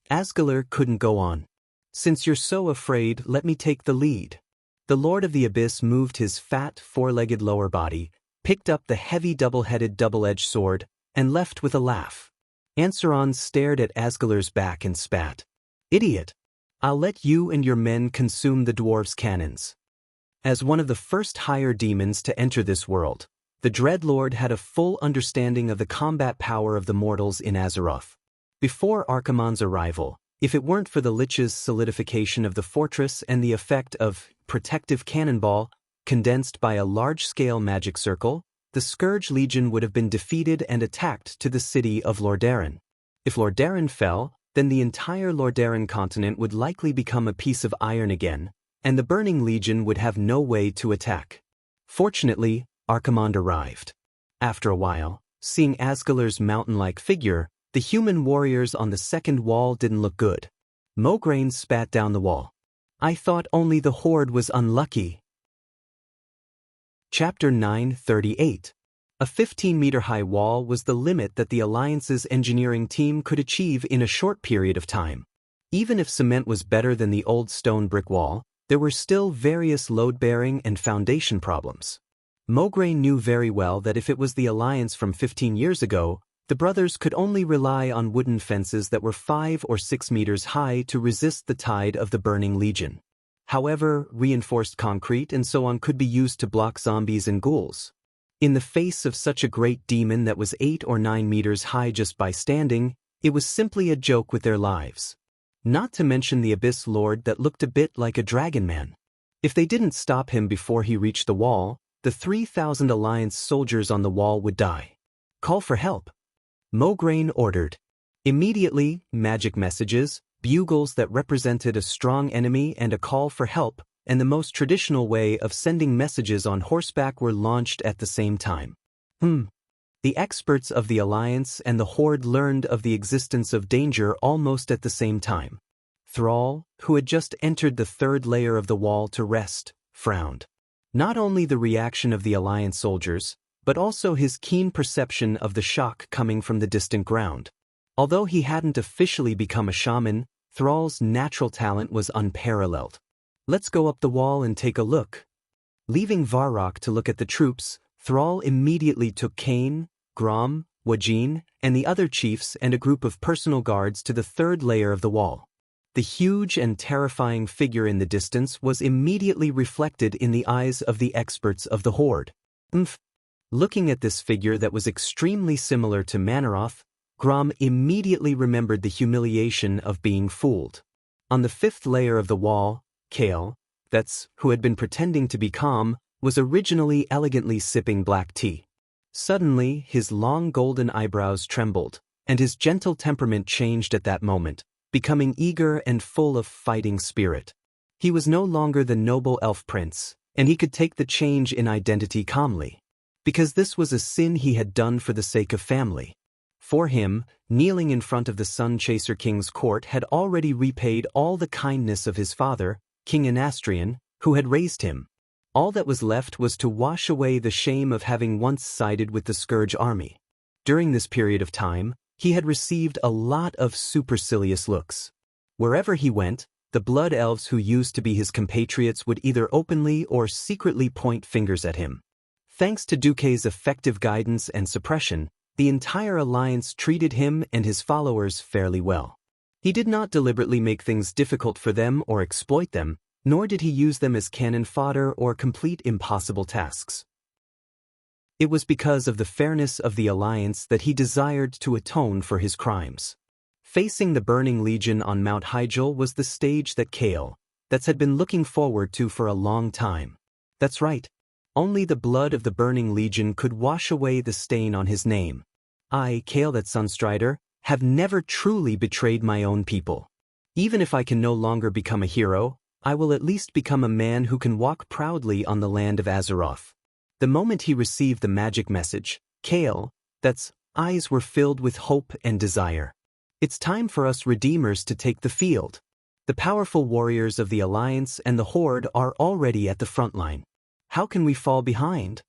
Asgalar couldn't go on. Since you're so afraid, let me take the lead. The Lord of the Abyss moved his fat, 4-legged lower body, picked up the heavy double-headed double-edged sword, and left with a laugh. Ansaron stared at Asgalar's back and spat. Idiot! I'll let you and your men consume the dwarves' cannons. As one of the first higher demons to enter this world, the Dreadlord had a full understanding of the combat power of the mortals in Azeroth. Before Archimonde's arrival, if it weren't for the Lich's solidification of the fortress and the effect of protective cannonball, condensed by a large-scale magic circle, the Scourge Legion would have been defeated and attacked to the city of Lordaeron. If Lordaeron fell, then the entire Lordaeron continent would likely become a piece of iron again, and the Burning Legion would have no way to attack. Fortunately, Archimonde arrived. After a while, seeing Asgalar's mountain-like figure, the human warriors on the second wall didn't look good. Mograine spat down the wall. I thought only the Horde was unlucky. Chapter 938. A 15-meter-high wall was the limit that the Alliance's engineering team could achieve in a short period of time. Even if cement was better than the old stone brick wall, there were still various load-bearing and foundation problems. Mowgray knew very well that if it was the Alliance from 15 years ago, the brothers could only rely on wooden fences that were 5 or 6 meters high to resist the tide of the Burning Legion. However, reinforced concrete and so on could be used to block zombies and ghouls. In the face of such a great demon that was 8 or 9 meters high just by standing, it was simply a joke with their lives. Not to mention the Abyss Lord that looked a bit like a dragon man. If they didn't stop him before he reached the wall, the 3,000 Alliance soldiers on the wall would die. Call for help. Mowgray ordered. Immediately, magic messages, bugles that represented a strong enemy and a call for help, and the most traditional way of sending messages on horseback were launched at the same time. The experts of the Alliance and the Horde learned of the existence of danger almost at the same time. Thrall, who had just entered the third layer of the wall to rest, frowned. Not only the reaction of the Alliance soldiers, but also his keen perception of the shock coming from the distant ground. Although he hadn't officially become a shaman, Thrall's natural talent was unparalleled. Let's go up the wall and take a look. Leaving Varrock to look at the troops, Thrall immediately took Kane, Grom, Wajin, and the other chiefs and a group of personal guards to the third layer of the wall. The huge and terrifying figure in the distance was immediately reflected in the eyes of the experts of the Horde. Looking at this figure that was extremely similar to Manaroth, Grom immediately remembered the humiliation of being fooled. On the fifth layer of the wall, Kale, who had been pretending to be calm, was originally elegantly sipping black tea. Suddenly, his long golden eyebrows trembled, and his gentle temperament changed at that moment, becoming eager and full of fighting spirit. He was no longer the noble elf prince, and he could take the change in identity calmly. Because this was a sin he had done for the sake of family. For him, kneeling in front of the Sun Chaser King's court had already repaid all the kindness of his father, King Anastrian, who had raised him. All that was left was to wash away the shame of having once sided with the Scourge army. During this period of time, he had received a lot of supercilious looks. Wherever he went, the blood elves who used to be his compatriots would either openly or secretly point fingers at him. Thanks to Duque's effective guidance and suppression, the entire Alliance treated him and his followers fairly well. He did not deliberately make things difficult for them or exploit them, nor did he use them as cannon fodder or complete impossible tasks. It was because of the fairness of the Alliance that he desired to atone for his crimes. Facing the Burning Legion on Mount Hyjal was the stage that Kale, had been looking forward to for a long time. That's right. Only the blood of the Burning Legion could wash away the stain on his name. I, Kale Sunstrider, have never truly betrayed my own people. Even if I can no longer become a hero, I will at least become a man who can walk proudly on the land of Azeroth. The moment he received the magic message, Kale, eyes were filled with hope and desire. It's time for us Redeemers to take the field. The powerful warriors of the Alliance and the Horde are already at the front line. How can we fall behind?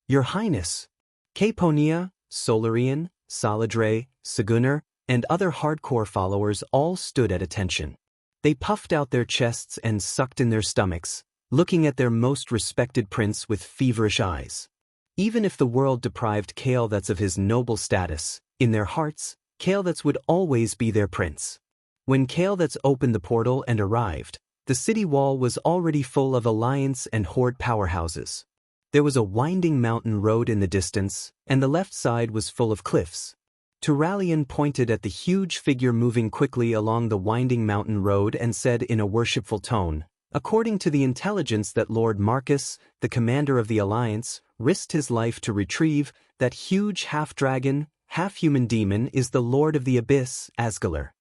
Your Highness. Caponia, Solarian, Saladre, Segunar, and other hardcore followers all stood at attention. They puffed out their chests and sucked in their stomachs, looking at their most respected prince with feverish eyes. Even if the world deprived Kael'thas of his noble status, in their hearts, Kael'thas would always be their prince. When Kael'thas opened the portal and arrived, the city wall was already full of Alliance and Horde powerhouses. There was a winding mountain road in the distance, and the left side was full of cliffs. Turalian pointed at the huge figure moving quickly along the winding mountain road and said in a worshipful tone, "According to the intelligence that Lord Marcus, the commander of the Alliance, risked his life to retrieve, that huge half-dragon, half-human demon is the Lord of the Abyss, Asgalar.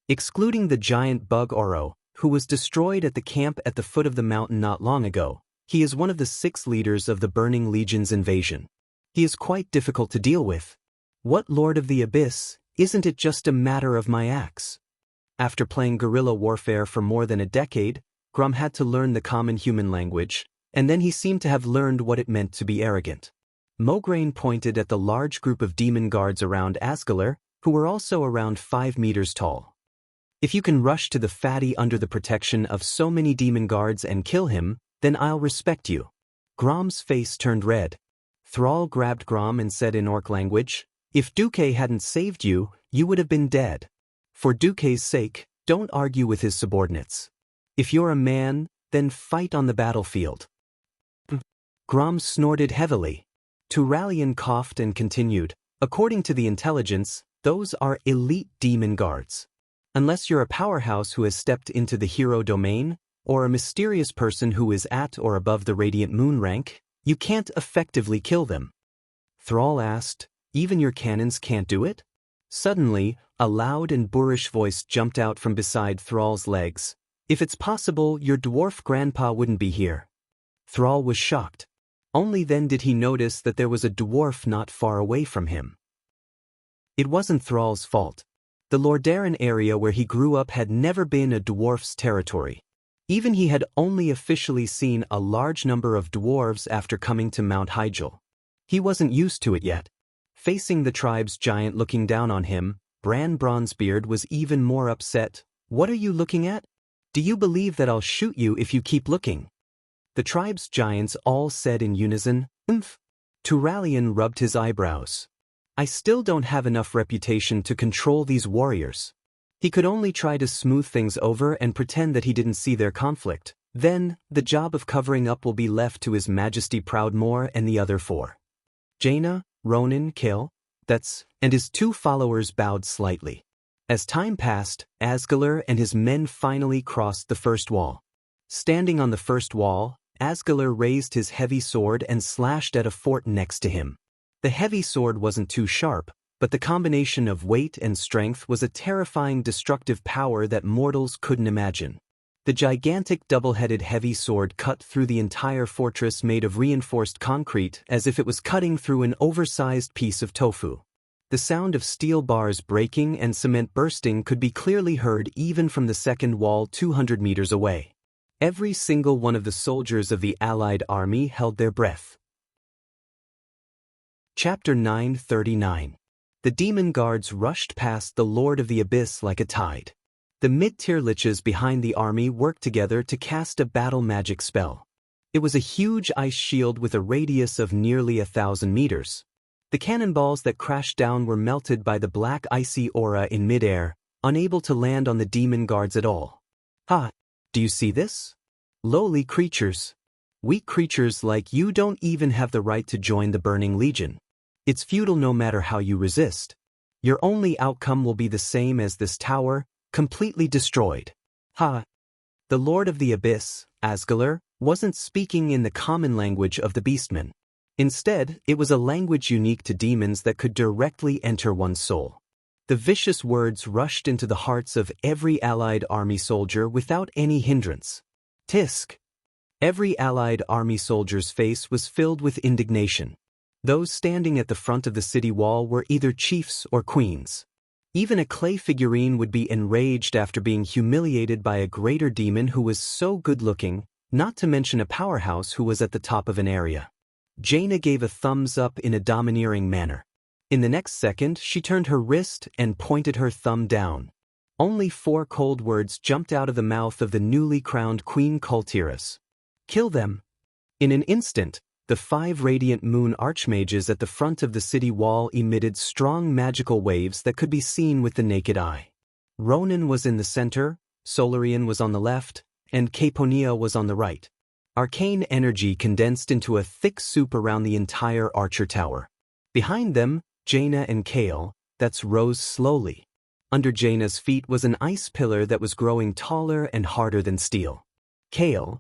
Excluding the giant bug Oro, who was destroyed at the camp at the foot of the mountain not long ago, he is one of the 6 leaders of the Burning Legion's invasion. He is quite difficult to deal with. What Lord of the Abyss? Isn't it just a matter of my axe?" After playing guerrilla warfare for more than a decade, Grom had to learn the common human language, and then he seemed to have learned what it meant to be arrogant. Mograine pointed at the large group of demon guards around Asgalar, who were also around 5 meters tall. If you can rush to the fatty under the protection of so many demon guards and kill him, then I'll respect you. Grom's face turned red. Thrall grabbed Grom and said in orc language, "If Duque hadn't saved you, you would have been dead. For Duque's sake, don't argue with his subordinates. If you're a man, then fight on the battlefield." Grom snorted heavily. Turalian coughed and continued, "According to the intelligence, those are elite demon guards. Unless you're a powerhouse who has stepped into the hero domain, or a mysterious person who is at or above the Radiant Moon rank, you can't effectively kill them." Thrall asked, "Even your cannons can't do it?" Suddenly, a loud and boorish voice jumped out from beside Thrall's legs. "If it's possible, your dwarf grandpa wouldn't be here." Thrall was shocked. Only then did he notice that there was a dwarf not far away from him. It wasn't Thrall's fault. The Lordaeron area where he grew up had never been a dwarf's territory. Even he had only officially seen a large number of dwarves after coming to Mount Hyjal. He wasn't used to it yet. Facing the tribe's giant looking down on him, Bran Bronzebeard was even more upset. "What are you looking at? Do you believe that I'll shoot you if you keep looking?" The tribe's giants all said in unison, "Umph." Turalian rubbed his eyebrows. "I still don't have enough reputation to control these warriors." He could only try to smooth things over and pretend that he didn't see their conflict. Then, the job of covering up will be left to His Majesty Proudmoore and the other 4. Jaina, Ronan, Kael, and his 2 followers bowed slightly. As time passed, Asgalar and his men finally crossed the first wall. Standing on the first wall, Asgalar raised his heavy sword and slashed at a fort next to him. The heavy sword wasn't too sharp, but the combination of weight and strength was a terrifying destructive power that mortals couldn't imagine. The gigantic double-headed heavy sword cut through the entire fortress made of reinforced concrete as if it was cutting through an oversized piece of tofu. The sound of steel bars breaking and cement bursting could be clearly heard even from the second wall 200 meters away. Every single one of the soldiers of the Allied army held their breath. Chapter 939. The demon guards rushed past the Lord of the Abyss like a tide. The mid-tier liches behind the army worked together to cast a battle magic spell. It was a huge ice shield with a radius of nearly 1,000 meters. The cannonballs that crashed down were melted by the black icy aura in midair, unable to land on the demon guards at all. "Ha! Do you see this? Lowly creatures. Weak creatures like you don't even have the right to join the Burning Legion. It's futile no matter how you resist. Your only outcome will be the same as this tower, completely destroyed." Ha! The Lord of the Abyss, Asgalar, wasn't speaking in the common language of the beastmen. Instead, it was a language unique to demons that could directly enter one's soul. The vicious words rushed into the hearts of every Allied army soldier without any hindrance. Tisk! Every Allied army soldier's face was filled with indignation. Those standing at the front of the city wall were either chiefs or queens. Even a clay figurine would be enraged after being humiliated by a greater demon who was so good-looking, not to mention a powerhouse who was at the top of an area. Jaina gave a thumbs up in a domineering manner. In the next second, she turned her wrist and pointed her thumb down. Only 4 cold words jumped out of the mouth of the newly crowned Queen Kultiras. "Kill them." In an instant, the 5 radiant moon archmages at the front of the city wall emitted strong magical waves that could be seen with the naked eye. Ronan was in the center, Solarian was on the left, and Caponia was on the right. Arcane energy condensed into a thick soup around the entire Archer Tower. Behind them, Jaina and Kael, rose slowly. Under Jaina's feet was an ice pillar that was growing taller and harder than steel. Kael,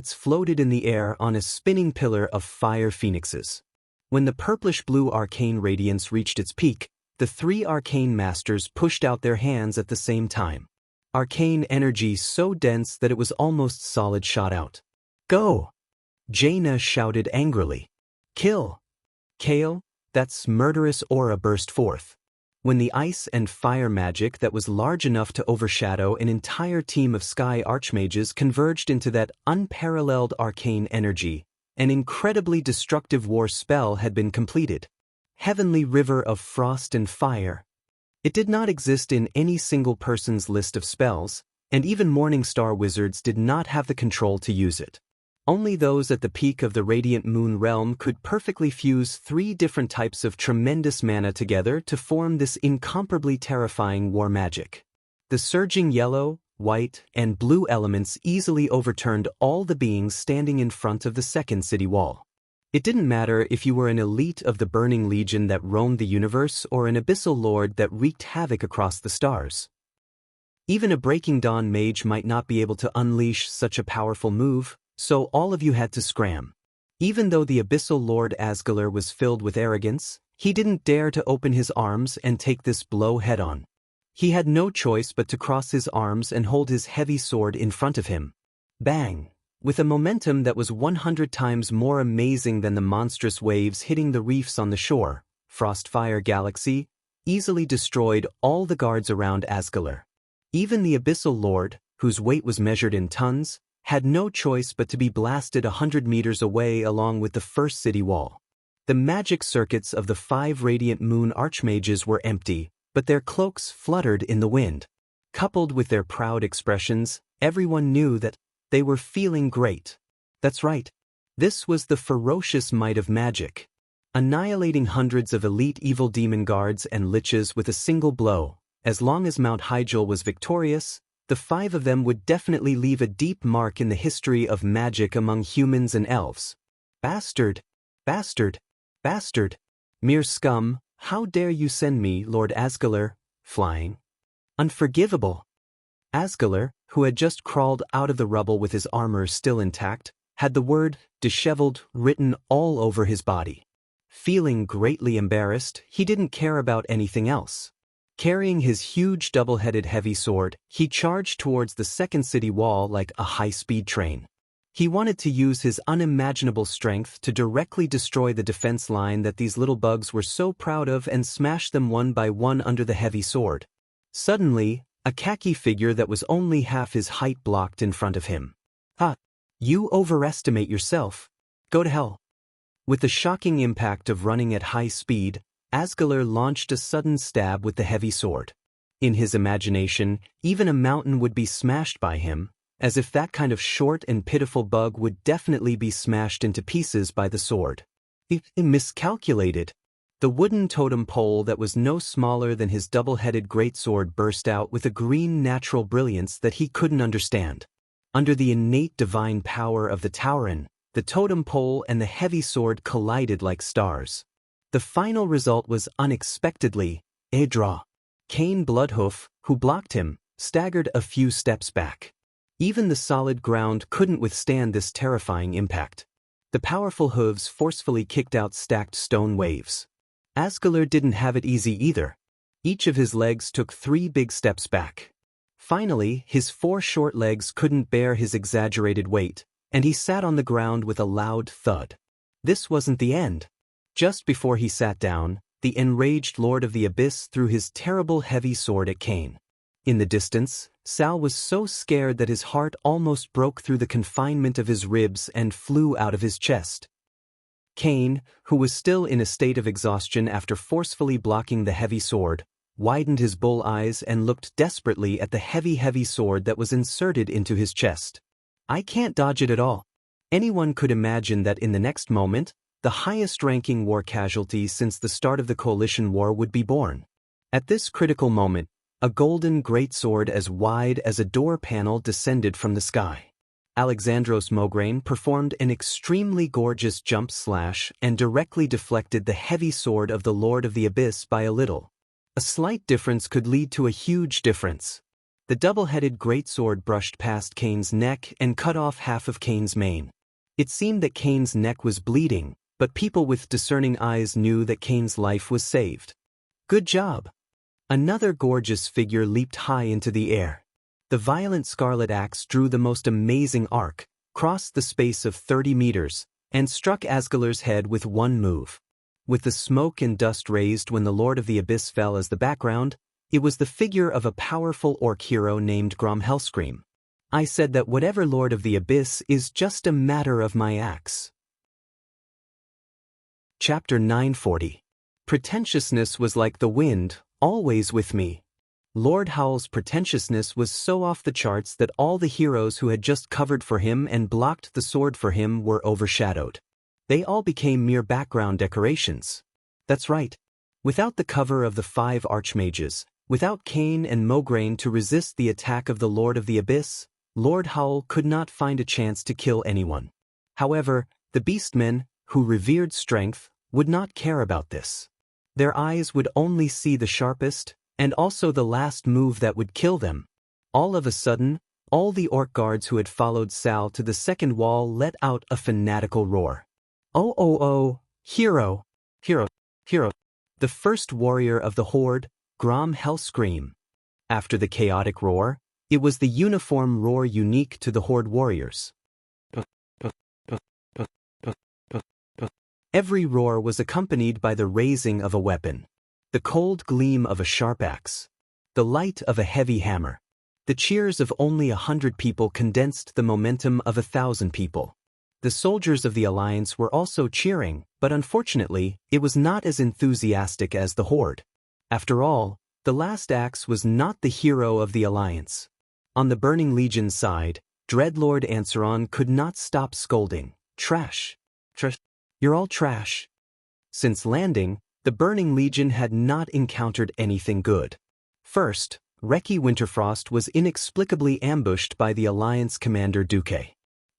floated in the air on a spinning pillar of fire phoenixes. When the purplish-blue arcane radiance reached its peak, the 3 arcane masters pushed out their hands at the same time. Arcane energy so dense that it was almost solid shot out. "Go!" Jaina shouted angrily. "Kill!" Kael, murderous aura burst forth. when the ice and fire magic that was large enough to overshadow an entire team of sky archmages converged into that unparalleled arcane energy, an incredibly destructive war spell had been completed. Heavenly River of Frost and Fire. It did not exist in any single person's list of spells, and even Morningstar wizards did not have the control to use it. Only those at the peak of the Radiant Moon realm could perfectly fuse 3 different types of tremendous mana together to form this incomparably terrifying war magic. The surging yellow, white, and blue elements easily overturned all the beings standing in front of the second city wall. It didn't matter if you were an elite of the Burning Legion that roamed the universe or an abyssal lord that wreaked havoc across the stars. Even a Breaking Dawn mage might not be able to unleash such a powerful move, so all of you had to scram. Even though the abyssal lord Asgalar was filled with arrogance, he didn't dare to open his arms and take this blow head-on. He had no choice but to cross his arms and hold his heavy sword in front of him. Bang! With a momentum that was 100 times more amazing than the monstrous waves hitting the reefs on the shore, Frostfire Galaxy easily destroyed all the guards around Asgalar. Even the abyssal lord, whose weight was measured in tons, had no choice but to be blasted 100 meters away along with the first city wall. The magic circuits of the 5 Radiant Moon archmages were empty, but their cloaks fluttered in the wind. Coupled with their proud expressions, everyone knew that they were feeling great. That's right. This was the ferocious might of magic. Annihilating hundreds of elite evil demon guards and liches with a single blow. As long as Mount Hyjal was victorious, the 5 of them would definitely leave a deep mark in the history of magic among humans and elves. Bastard! Bastard! Bastard! Mere scum, how dare you send me, Lord Asgalar, flying? Unforgivable! Asgalar, who had just crawled out of the rubble with his armor still intact, had the word disheveled written all over his body. Feeling greatly embarrassed, he didn't care about anything else. Carrying his huge double-headed heavy sword, he charged towards the second city wall like a high-speed train. He wanted to use his unimaginable strength to directly destroy the defense line that these little bugs were so proud of and smash them one by one under the heavy sword. Suddenly, a khaki figure that was only half his height blocked in front of him. Ha! You overestimate yourself. Go to hell. With the shocking impact of running at high speed, Asgalar launched a sudden stab with the heavy sword. In his imagination, even a mountain would be smashed by him, as if that kind of short and pitiful bug would definitely be smashed into pieces by the sword. He miscalculated. The wooden totem pole that was no smaller than his double-headed greatsword burst out with a green natural brilliance that he couldn't understand. Under the innate divine power of the Tauren, the totem pole and the heavy sword collided like stars. The final result was unexpectedly a draw. Cain Bloodhoof, who blocked him, staggered a few steps back. Even the solid ground couldn't withstand this terrifying impact. The powerful hooves forcefully kicked out stacked stone waves. Asgalar didn't have it easy either. Each of his legs took 3 big steps back. Finally, his 4 short legs couldn't bear his exaggerated weight, and he sat on the ground with a loud thud. This wasn't the end. Just before he sat down, the enraged Lord of the Abyss threw his terrible heavy sword at Cain. In the distance, Sal was so scared that his heart almost broke through the confinement of his ribs and flew out of his chest. Cain, who was still in a state of exhaustion after forcefully blocking the heavy sword, widened his bull eyes and looked desperately at the heavy sword that was inserted into his chest. I can't dodge it at all. Anyone could imagine that in the next moment, the highest-ranking war casualty since the start of the Coalition War would be born. At this critical moment, a golden greatsword as wide as a door panel descended from the sky. Alexandros Mograine performed an extremely gorgeous jump slash and directly deflected the heavy sword of the Lord of the Abyss by a little. A slight difference could lead to a huge difference. The double-headed greatsword brushed past Cain's neck and cut off half of Cain's mane. It seemed that Cain's neck was bleeding, but people with discerning eyes knew that Cain's life was saved. Good job! Another gorgeous figure leaped high into the air. The violent scarlet axe drew the most amazing arc, crossed the space of 30 meters, and struck Asgalar's head with one move. With the smoke and dust raised when the Lord of the Abyss fell as the background, it was the figure of a powerful orc hero named Grom Hellscream. I said that whatever Lord of the Abyss is just a matter of my axe. Chapter 940. Pretentiousness was like the wind, always with me. Lord Howl's pretentiousness was so off the charts that all the heroes who had just covered for him and blocked the sword for him were overshadowed. They all became mere background decorations. That's right. Without the cover of the 5 archmages, without Cain and Mograine to resist the attack of the Lord of the Abyss, Lord Howl could not find a chance to kill anyone. However, the beastmen, who revered strength, would not care about this. Their eyes would only see the sharpest, and also the last move that would kill them. All of a sudden, all the orc guards who had followed Sal to the second wall let out a fanatical roar. Oh oh oh, hero, hero, hero. The first warrior of the horde, Grom Hellscream. After the chaotic roar, it was the uniform roar unique to the horde warriors. Every roar was accompanied by the raising of a weapon. The cold gleam of a sharp axe. The light of a heavy hammer. The cheers of only 100 people condensed the momentum of 1,000 people. The soldiers of the Alliance were also cheering, but unfortunately, it was not as enthusiastic as the Horde. After all, the last axe was not the hero of the Alliance. On the Burning Legion's side, Dreadlord Anseron could not stop scolding. Trash. Trash. You're all trash. Since landing, the Burning Legion had not encountered anything good. First, Reki Winterfrost was inexplicably ambushed by the Alliance commander Duque.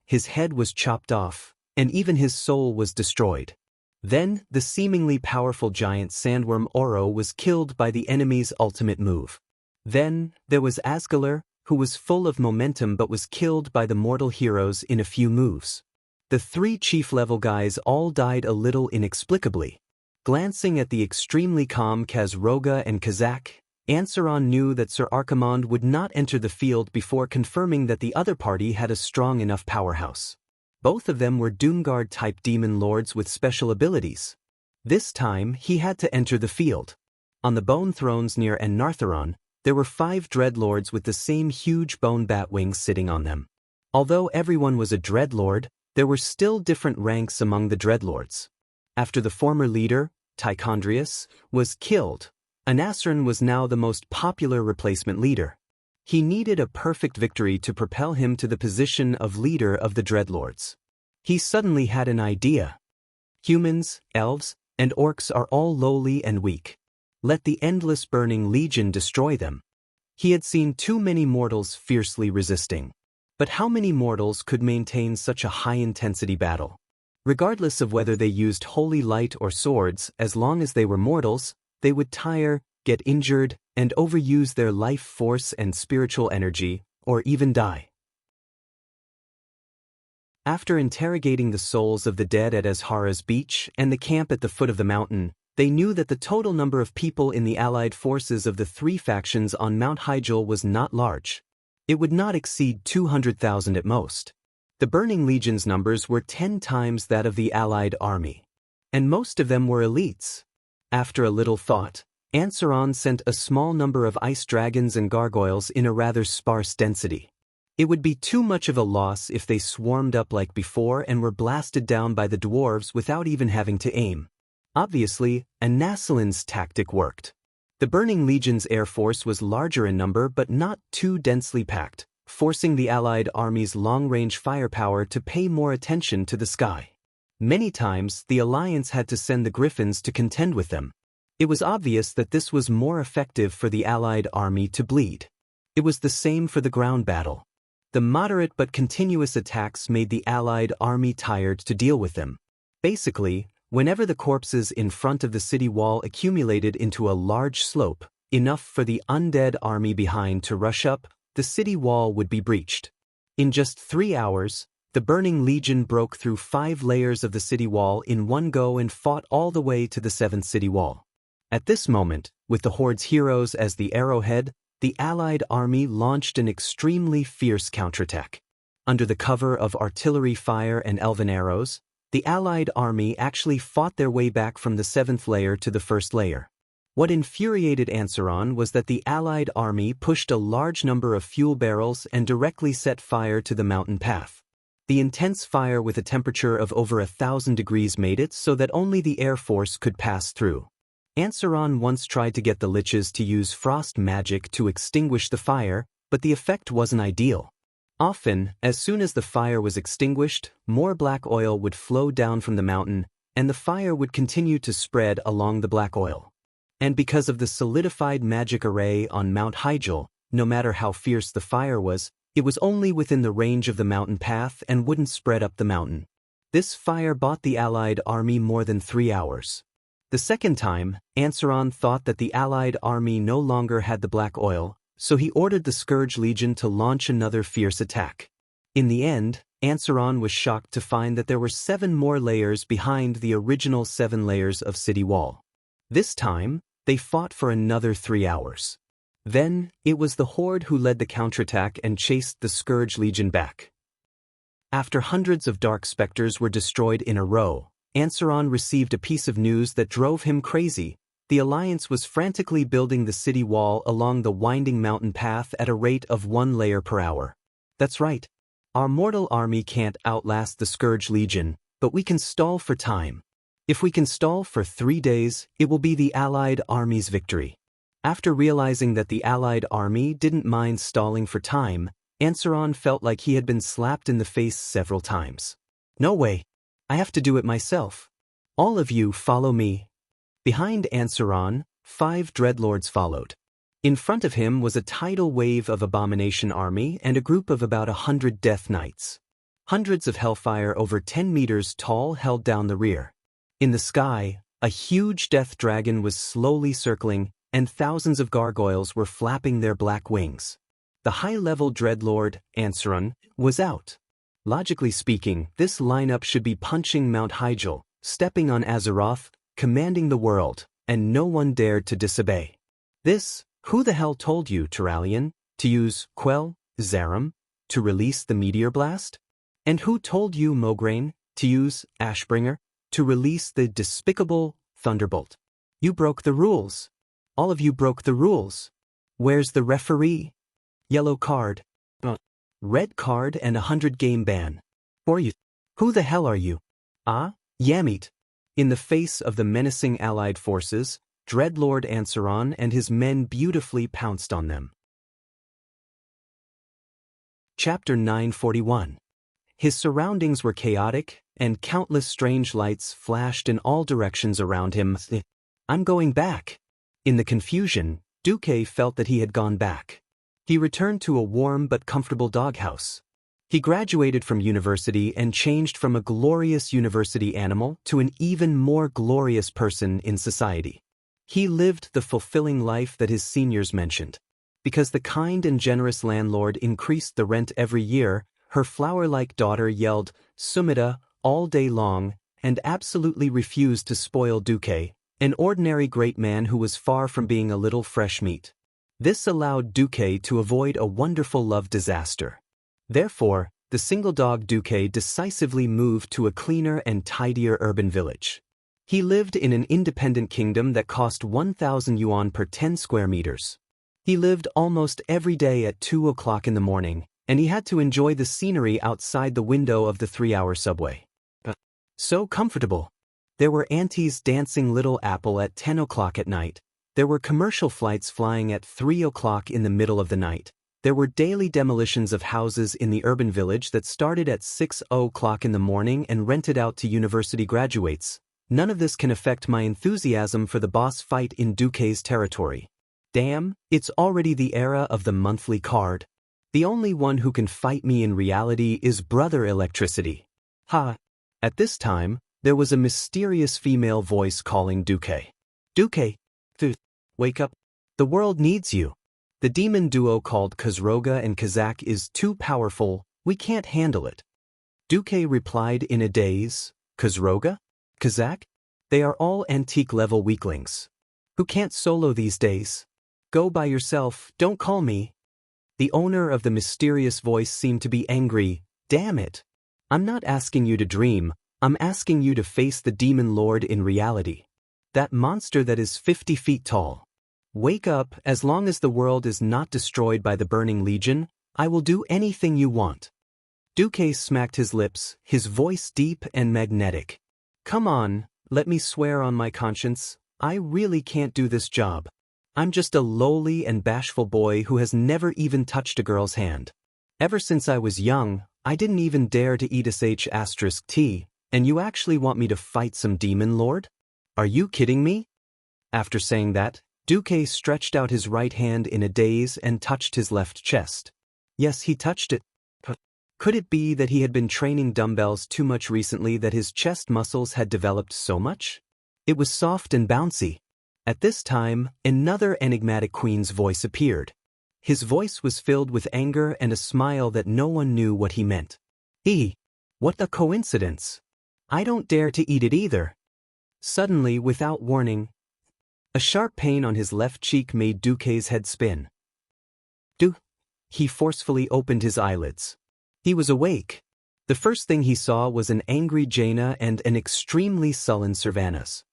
His head was chopped off, and even his soul was destroyed. Then, the seemingly powerful giant sandworm Oro was killed by the enemy's ultimate move. Then, there was Asgalar, who was full of momentum but was killed by the mortal heroes in a few moves. The 3 chief-level guys all died a little inexplicably. Glancing at the extremely calm Kazroga and Kazak, Anseron knew that Sir Archimond would not enter the field before confirming that the other party had a strong enough powerhouse. Both of them were Doomguard-type demon lords with special abilities. This time, he had to enter the field. On the bone thrones near Annartheron, there were 5 dreadlords with the same huge bone bat wings sitting on them. Although everyone was a dreadlord, there were still different ranks among the dreadlords. After the former leader, Tichondrius, was killed, Anasrin was now the most popular replacement leader. He needed a perfect victory to propel him to the position of leader of the Dreadlords. He suddenly had an idea. Humans, elves, and orcs are all lowly and weak. Let the endless Burning Legion destroy them. He had seen too many mortals fiercely resisting. But how many mortals could maintain such a high-intensity battle? Regardless of whether they used holy light or swords, as long as they were mortals, they would tire, get injured, and overuse their life force and spiritual energy, or even die. After interrogating the souls of the dead at Azhara's beach and the camp at the foot of the mountain, they knew that the total number of people in the allied forces of the 3 factions on Mount Hyjal was not large. It would not exceed 200,000 at most. The Burning Legion's numbers were 10 times that of the allied army. And most of them were elites. After a little thought, Anseron sent a small number of ice dragons and gargoyles in a rather sparse density. It would be too much of a loss if they swarmed up like before and were blasted down by the dwarves without even having to aim. Obviously, Anasalin's tactic worked. The Burning Legion's air force was larger in number but not too densely packed, forcing the Allied army's long-range firepower to pay more attention to the sky. Many times, the Alliance had to send the Griffins to contend with them. It was obvious that this was more effective for the Allied army to bleed. It was the same for the ground battle. The moderate but continuous attacks made the Allied army tired to deal with them. Basically, whenever the corpses in front of the city wall accumulated into a large slope, enough for the undead army behind to rush up, the city wall would be breached. In just 3 hours, the Burning Legion broke through 5 layers of the city wall in one go and fought all the way to the 7th city wall. At this moment, with the Horde's heroes as the arrowhead, the Allied army launched an extremely fierce counterattack. Under the cover of artillery fire and elven arrows, The allied army actually fought their way back from the 7th layer to the 1st layer. What infuriated Ansaron was that the allied army pushed a large number of fuel barrels and directly set fire to the mountain path. The intense fire with a temperature of over 1,000 degrees made it so that only the Air Force could pass through. Ansaron once tried to get the liches to use frost magic to extinguish the fire, but the effect wasn't ideal. Often, as soon as the fire was extinguished, more black oil would flow down from the mountain, and the fire would continue to spread along the black oil. And because of the solidified magic array on Mount Hyjal, no matter how fierce the fire was, it was only within the range of the mountain path and wouldn't spread up the mountain. This fire bought the allied army more than 3 hours. The second time, Ansaron thought that the allied army no longer had the black oil, so he ordered the Scourge Legion to launch another fierce attack. In the end, Ansaron was shocked to find that there were 7 more layers behind the original 7 layers of city wall. This time, they fought for another 3 hours. Then, it was the Horde who led the counterattack and chased the Scourge Legion back. After hundreds of Dark Spectres were destroyed in a row, Ansaron received a piece of news that drove him crazy. The Alliance was frantically building the city wall along the winding mountain path at a rate of 1 layer per hour. That's right. Our mortal army can't outlast the Scourge Legion, but we can stall for time. If we can stall for 3 days, it will be the Allied army's victory. After realizing that the Allied army didn't mind stalling for time, Ansaron felt like he had been slapped in the face several times. No way. I have to do it myself. All of you follow me. Behind Ansaron, 5 dreadlords followed. In front of him was a tidal wave of Abomination army and a group of about 100 Death Knights. Hundreds of hellfire over 10 meters tall held down the rear. In the sky, a huge death dragon was slowly circling, and thousands of gargoyles were flapping their black wings. The high-level dreadlord, Ansaron, was out. Logically speaking, this lineup should be punching Mount Hyjal, stepping on Azeroth, commanding the world, and no one dared to disobey. Who the hell told you, Turalian, to use Quell, Zarum, to release the meteor blast? And who told you, Mograine, to use Ashbringer, to release the despicable Thunderbolt? You broke the rules. All of you broke the rules. Where's the referee? Yellow card. Red card and 100-game ban. For you. Who the hell are you? Yamit. In the face of the menacing allied forces, Dreadlord Ansaron and his men beautifully pounced on them. Chapter 941. His surroundings were chaotic, and countless strange lights flashed in all directions around him. I'm going back. In the confusion, Duque felt that he had gone back. He returned to a warm but comfortable doghouse. He graduated from university and changed from a glorious university animal to an even more glorious person in society. He lived the fulfilling life that his seniors mentioned. Because the kind and generous landlord increased the rent every year, her flower-like daughter yelled "Sumida" all day long and absolutely refused to spoil Duque, an ordinary great man who was far from being a little fresh meat. This allowed Duque to avoid a wonderful love disaster. Therefore, the single dog Duque decisively moved to a cleaner and tidier urban village. He lived in an independent kingdom that cost 1,000 yuan per 10 square meters. He lived almost every day at 2 o'clock in the morning, and he had to enjoy the scenery outside the window of the 3-hour subway. So comfortable. There were aunties dancing Little Apple at 10 o'clock at night. There were commercial flights flying at 3 o'clock in the middle of the night. There were daily demolitions of houses in the urban village that started at 6 o'clock in the morning and rented out to university graduates. None of this can affect my enthusiasm for the boss fight in Duque's territory. Damn, it's already the era of the monthly card. The only one who can fight me in reality is Brother Electricity. Ha! At this time, there was a mysterious female voice calling Duque. Duque! Wake up. The world needs you. The demon duo called Kazroga and Kazak is too powerful, we can't handle it. Duque replied in a daze, Kazroga? Kazak? They are all antique-level weaklings. Who can't solo these days? Go by yourself, don't call me. The owner of the mysterious voice seemed to be angry. Damn it. I'm not asking you to dream, I'm asking you to face the demon lord in reality. That monster that is 50 feet tall. Wake up. As long as the world is not destroyed by the burning legion, I will do anything you want. Duque smacked his lips, his voice deep and magnetic. Come on, let me swear on my conscience, I really can't do this job. I'm just a lowly and bashful boy who has never even touched a girl's hand. Ever since I was young, I didn't even dare to eat sh*t, and you actually want me to fight some demon lord? Are you kidding me? After saying that, Duque stretched out his right hand in a daze and touched his left chest. Yes, he touched it. Could it be that he had been training dumbbells too much recently that his chest muscles had developed so much? It was soft and bouncy. At this time, another enigmatic queen's voice appeared. His voice was filled with anger and a smile that no one knew what he meant. What a coincidence. I don't dare to eat it either. Suddenly, without warning, a sharp pain on his left cheek made Duque's head spin. He forcefully opened his eyelids. He was awake. The first thing he saw was an angry Jaina and an extremely sullen Servanas.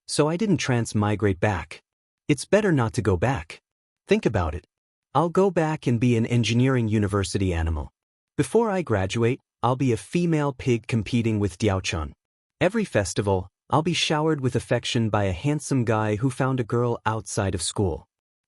So I didn't transmigrate back. It's better not to go back. Think about it. I'll go back and be an engineering university animal. Before I graduate, I'll be a female pig competing with Diaochun. Every festival, I'll be showered with affection by a handsome guy who found a girl outside of school.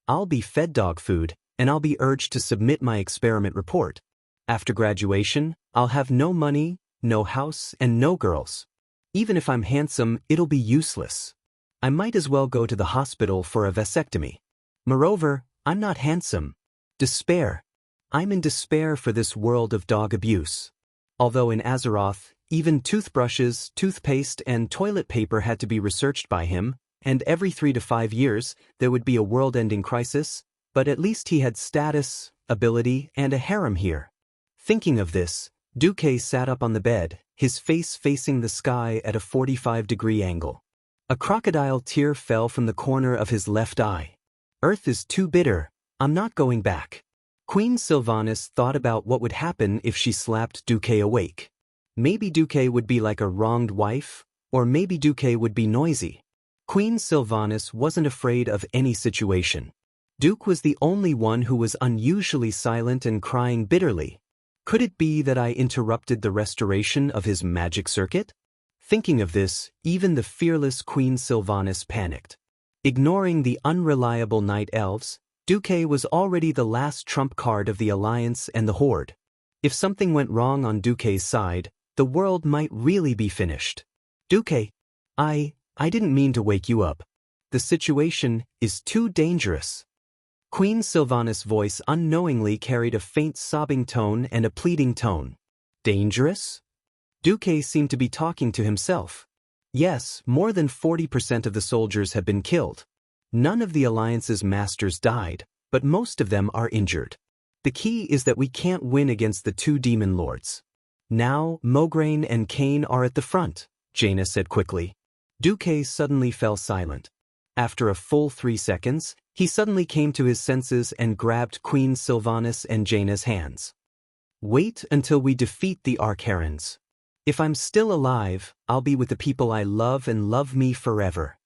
I'll be fed dog food, and I'll be urged to submit my experiment report. After graduation, I'll have no money, no house, and no girls. Even if I'm handsome, it'll be useless. I might as well go to the hospital for a vasectomy. Moreover, I'm not handsome. Despair. I'm in despair for this world of dog abuse. Although in Azeroth, even toothbrushes, toothpaste, and toilet paper had to be researched by him, and every 3 to 5 years, there would be a world-ending crisis, but at least he had status, ability, and a harem here. Thinking of this, Duque sat up on the bed, his face facing the sky at a 45-degree angle. A crocodile tear fell from the corner of his left eye. Earth is too bitter. I'm not going back. Queen Sylvanas thought about what would happen if she slapped Duque awake. Maybe Duque would be like a wronged wife, or maybe Duque would be noisy. Queen Sylvanas wasn't afraid of any situation. Duke was the only one who was unusually silent and crying bitterly. Could it be that I interrupted the restoration of his magic circuit? Thinking of this, even the fearless Queen Sylvanas panicked. Ignoring the unreliable night elves, Duque was already the last trump card of the Alliance and the Horde. If something went wrong on Duque's side, the world might really be finished. Duque, I didn't mean to wake you up. The situation is too dangerous. Queen Sylvanas' voice unknowingly carried a faint sobbing tone and a pleading tone. Dangerous? Duque seemed to be talking to himself. Yes, more than 40% of the soldiers have been killed. None of the Alliance's masters died, but most of them are injured. The key is that we can't win against the 2 demon lords. Now, Mograine and Cain are at the front, Jaina said quickly. Duque suddenly fell silent. After a full 3 seconds, he suddenly came to his senses and grabbed Queen Sylvanas and Jaina's hands. Wait until we defeat the Archerons. If I'm still alive, I'll be with the people I love and love me forever.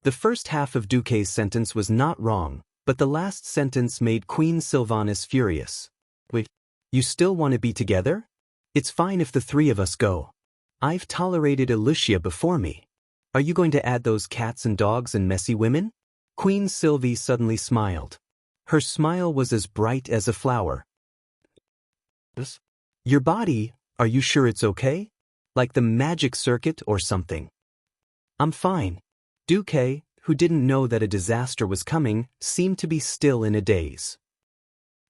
The first half of Duque's sentence was not wrong, but the last sentence made Queen Sylvanas furious. Wait, you still want to be together? It's fine if the 3 of us go. I've tolerated Alicia before me. Are you going to add those cats and dogs and messy women? Queen Sylvie suddenly smiled. Her smile was as bright as a flower. Your body, are you sure it's okay? Like the magic circuit or something? I'm fine. Duque, who didn't know that a disaster was coming, seemed to be still in a daze.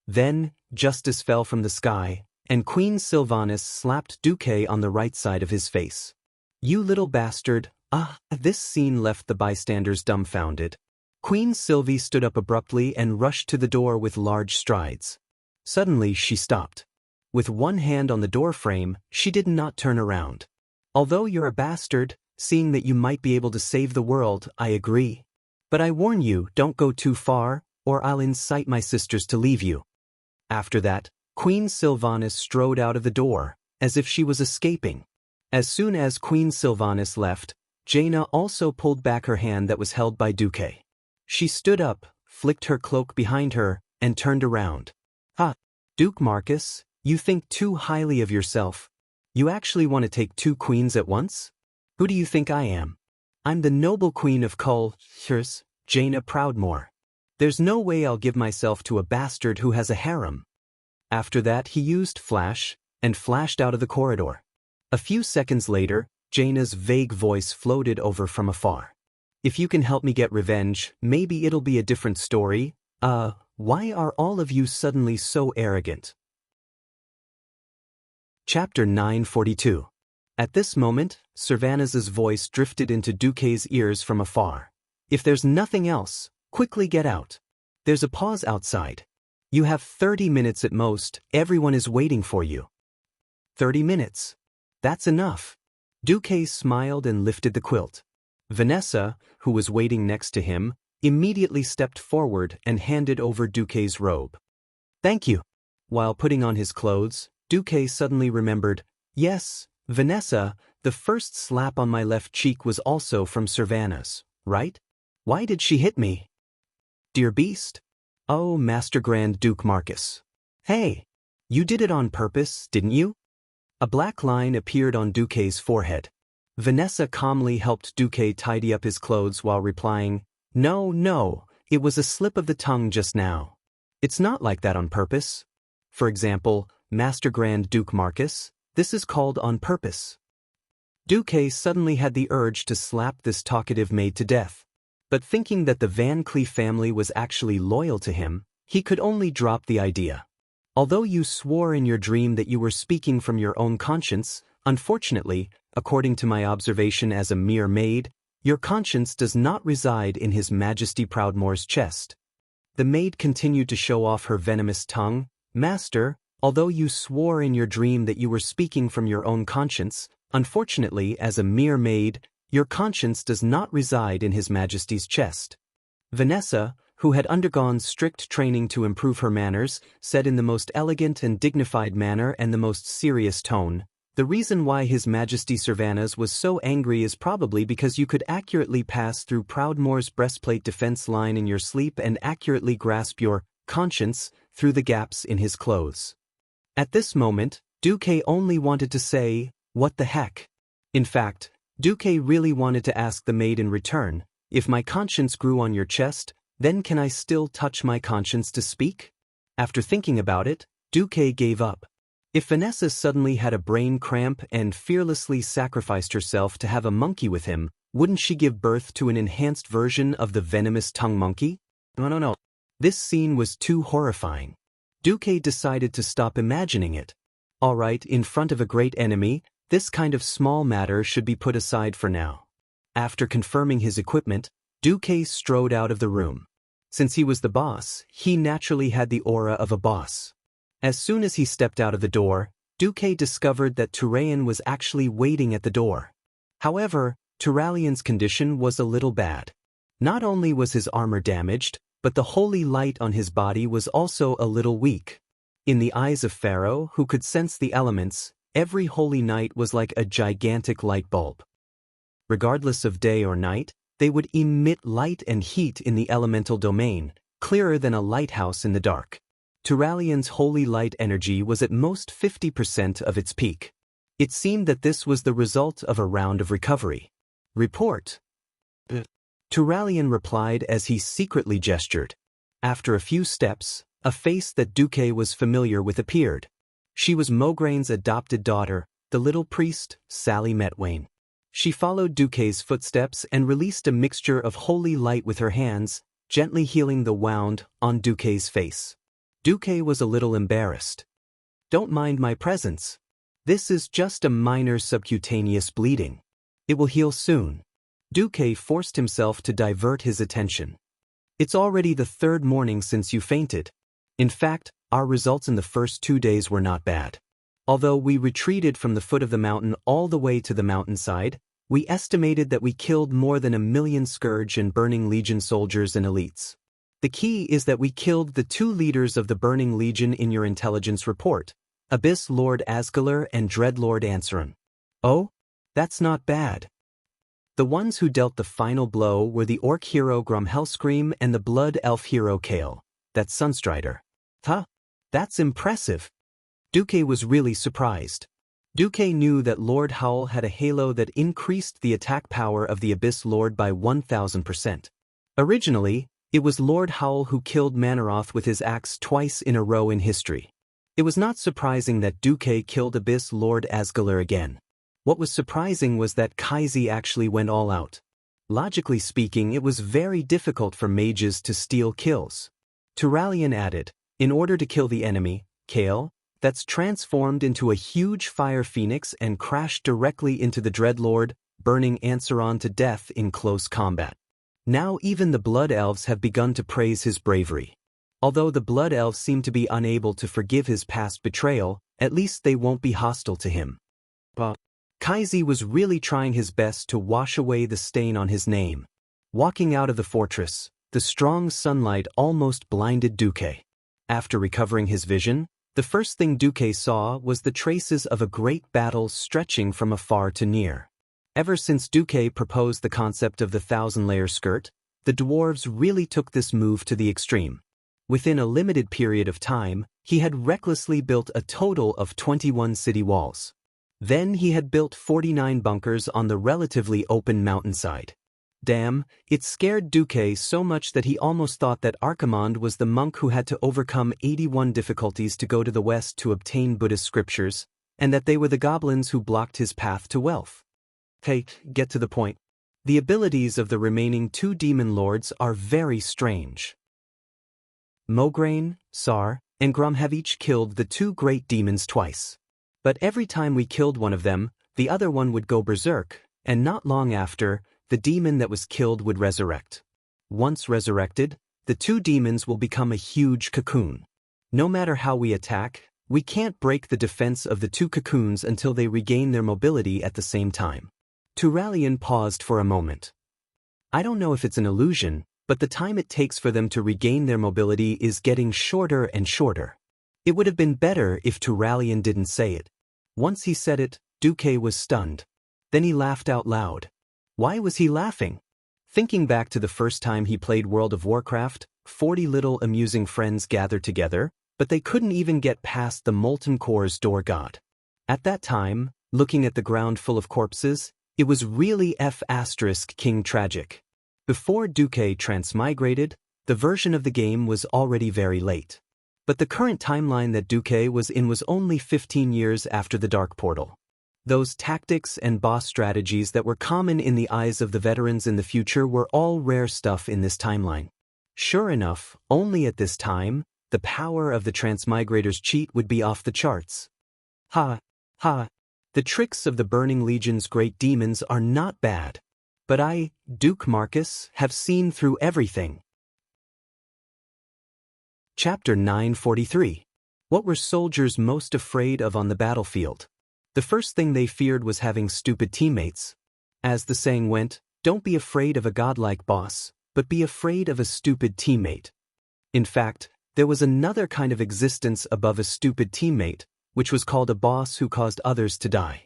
Then, justice fell from the sky, and Queen Sylvanas slapped Duque on the right side of his face. You little bastard. This scene left the bystanders dumbfounded. Queen Sylvie stood up abruptly and rushed to the door with large strides. Suddenly she stopped. With one hand on the doorframe, she did not turn around. Although you're a bastard, seeing that you might be able to save the world, I agree. But I warn you, don't go too far, or I'll incite my sisters to leave you. After that, Queen Sylvanas strode out of the door, as if she was escaping. As soon as Queen Sylvanas left, Jaina also pulled back her hand that was held by Duque. She stood up, flicked her cloak behind her, and turned around. "Ah, Duke Marcus, you think too highly of yourself. You actually want to take two queens at once? Who do you think I am? I'm the noble queen of Cultivation, Jaina Proudmoore. There's no way I'll give myself to a bastard who has a harem." After that he used Flash, and flashed out of the corridor. A few seconds later, Jaina's vague voice floated over from afar. "If you can help me get revenge, maybe it'll be a different story. Why are all of you suddenly so arrogant?" Chapter 942. At this moment, Sylvanas's voice drifted into Duque's ears from afar. "If there's nothing else, quickly get out. There's a pause outside. You have 30 minutes at most, everyone is waiting for you." 30 minutes. That's enough. Duque smiled and lifted the quilt. Vanessa, who was waiting next to him, immediately stepped forward and handed over Duque's robe. "Thank you." While putting on his clothes, Duque suddenly remembered, "Yes, Vanessa, the first slap on my left cheek was also from Sylvanas, right? Why did she hit me?" "Dear beast." "Oh, Master Grand Duke Marcus. Hey, you did it on purpose, didn't you?" A black line appeared on Duque's forehead. Vanessa calmly helped Duque tidy up his clothes while replying, No, it was a slip of the tongue just now. It's not like that on purpose. For example, Master Grand Duke Marcus, this is called on purpose." Duque suddenly had the urge to slap this talkative maid to death. But thinking that the Van Cleef family was actually loyal to him, he could only drop the idea. "Although you swore in your dream that you were speaking from your own conscience, unfortunately, according to my observation as a mere maid, your conscience does not reside in His Majesty Proudmoore's chest." The maid continued to show off her venomous tongue. "Master, although you swore in your dream that you were speaking from your own conscience, unfortunately, as a mere maid, your conscience does not reside in His Majesty's chest." Vanessa, who had undergone strict training to improve her manners, said in the most elegant and dignified manner and the most serious tone, "The reason why His Majesty Sylvanas was so angry is probably because you could accurately pass through Proudmoore's breastplate defense line in your sleep and accurately grasp your conscience through the gaps in his clothes." At this moment, Duque only wanted to say, "What the heck?" In fact, Duque really wanted to ask the maid in return, "If my conscience grew on your chest, then can I still touch my conscience to speak?" After thinking about it, Duque gave up. If Vanessa suddenly had a brain cramp and fearlessly sacrificed herself to have a monkey with him, wouldn't she give birth to an enhanced version of the venomous tongue monkey? No. This scene was too horrifying. Duque decided to stop imagining it. All right, in front of a great enemy, this kind of small matter should be put aside for now. After confirming his equipment, Duque strode out of the room. Since he was the boss, he naturally had the aura of a boss. As soon as he stepped out of the door, Duque discovered that Turayan was actually waiting at the door. However, Turalian's condition was a little bad. Not only was his armor damaged, but the holy light on his body was also a little weak. In the eyes of Pharaoh, who could sense the elements, every holy night was like a gigantic light bulb. Regardless of day or night, they would emit light and heat in the elemental domain, clearer than a lighthouse in the dark. Turalian's holy light energy was at most 50% of its peak. It seemed that this was the result of a round of recovery. "Report." Turalian replied as he secretly gestured. After a few steps, a face that Duque was familiar with appeared. She was Mograine's adopted daughter, the little priest, Sally Metwain. She followed Duque's footsteps and released a mixture of holy light with her hands, gently healing the wound on Duque's face. Duque was a little embarrassed. "Don't mind my presence. This is just a minor subcutaneous bleeding. It will heal soon." Duque forced himself to divert his attention. "It's already the third morning since you fainted. In fact, our results in the first 2 days were not bad. Although we retreated from the foot of the mountain all the way to the mountainside, we estimated that we killed more than 1 million Scourge and Burning Legion soldiers and elites. The key is that we killed the 2 leaders of the Burning Legion in your intelligence report, Abyss Lord Asgalar and Dreadlord Ansaran." "Oh, That's not bad. The ones who dealt the final blow were the orc hero Gromhelscream and the blood elf hero Kale, that Sunstrider. Huh? That's impressive. Duque was really surprised. Duque knew that Lord Howl had a halo that increased the attack power of the Abyss Lord by 1000%. Originally, it was Lord Howl who killed Manaroth with his axe twice in a row in history. It was not surprising that Duque killed Abyss Lord Asgalar again. What was surprising was that Kaisi actually went all out. Logically speaking, it was very difficult for mages to steal kills. Turalian added, in order to kill the enemy, Kale, that's transformed into a huge fire phoenix and crashed directly into the Dreadlord, burning Ansaron to death in close combat. Now even the Blood Elves have begun to praise his bravery. Although the Blood Elves seem to be unable to forgive his past betrayal, at least they won't be hostile to him. But Kaisi was really trying his best to wash away the stain on his name. Walking out of the fortress, the strong sunlight almost blinded Duque. After recovering his vision, the first thing Duque saw was the traces of a great battle stretching from afar to near. Ever since Duque proposed the concept of the thousand-layer skirt, the dwarves really took this move to the extreme. Within a limited period of time, he had recklessly built a total of 21 city walls. Then he had built 49 bunkers on the relatively open mountainside. Damn, it scared Duque so much that he almost thought that Archimond was the monk who had to overcome 81 difficulties to go to the west to obtain Buddhist scriptures, and that they were the goblins who blocked his path to wealth. Hey, get to the point. The abilities of the remaining 2 demon lords are very strange. Mograine, Sar, and Grom have each killed the 2 great demons twice. But every time we killed one of them, the other one would go berserk, and not long after, the demon that was killed would resurrect. Once resurrected, the 2 demons will become a huge cocoon. No matter how we attack, we can't break the defense of the 2 cocoons until they regain their mobility at the same time. Turalian paused for a moment. I don't know if it's an illusion, but the time it takes for them to regain their mobility is getting shorter and shorter. It would have been better if Turalian didn't say it. Once he said it, Duque was stunned. Then he laughed out loud. Why was he laughing? Thinking back to the first time he played World of Warcraft, 40 little amusing friends gathered together, but they couldn't even get past the Molten Core's door god. At that time, looking at the ground full of corpses, it was really King tragic. Before Duque transmigrated, the version of the game was already very late. But the current timeline that Duque was in was only 15 years after the Dark Portal. Those tactics and boss strategies that were common in the eyes of the veterans in the future were all rare stuff in this timeline. Sure enough, only at this time, the power of the Transmigrator's cheat would be off the charts. Ha! Ha! The tricks of the Burning Legion's great demons are not bad. But I, Duke Marcus, have seen through everything. Chapter 943. What were soldiers most afraid of on the battlefield? The first thing they feared was having stupid teammates. As the saying went, don't be afraid of a godlike boss, but be afraid of a stupid teammate. In fact, there was another kind of existence above a stupid teammate, which was called a boss who caused others to die.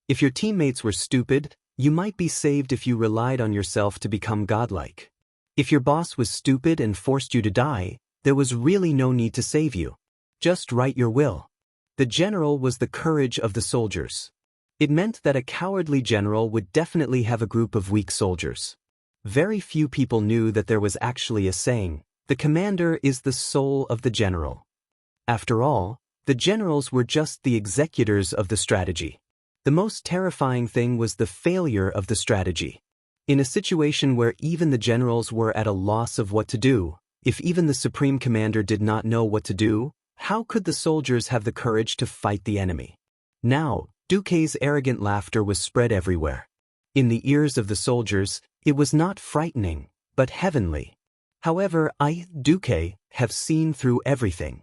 If your teammates were stupid, you might be saved if you relied on yourself to become godlike. If your boss was stupid and forced you to die, there was really no need to save you. Just write your will. The general was the courage of the soldiers. It meant that a cowardly general would definitely have a group of weak soldiers. Very few people knew that there was actually a saying, the commander is the soul of the general. After all, the generals were just the executors of the strategy. The most terrifying thing was the failure of the strategy. In a situation where even the generals were at a loss of what to do, if even the supreme commander did not know what to do, how could the soldiers have the courage to fight the enemy? Now, Duque's arrogant laughter was spread everywhere. In the ears of the soldiers, it was not frightening, but heavenly. However, I, Duque, have seen through everything.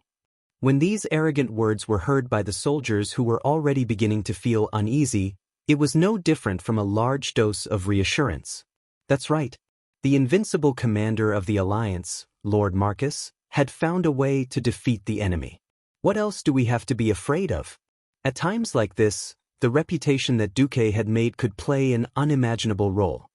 When these arrogant words were heard by the soldiers who were already beginning to feel uneasy, it was no different from a large dose of reassurance. That's right. The invincible commander of the Alliance, Lord Marcus, had found a way to defeat the enemy. What else do we have to be afraid of? At times like this, the reputation that Duque had made could play an unimaginable role.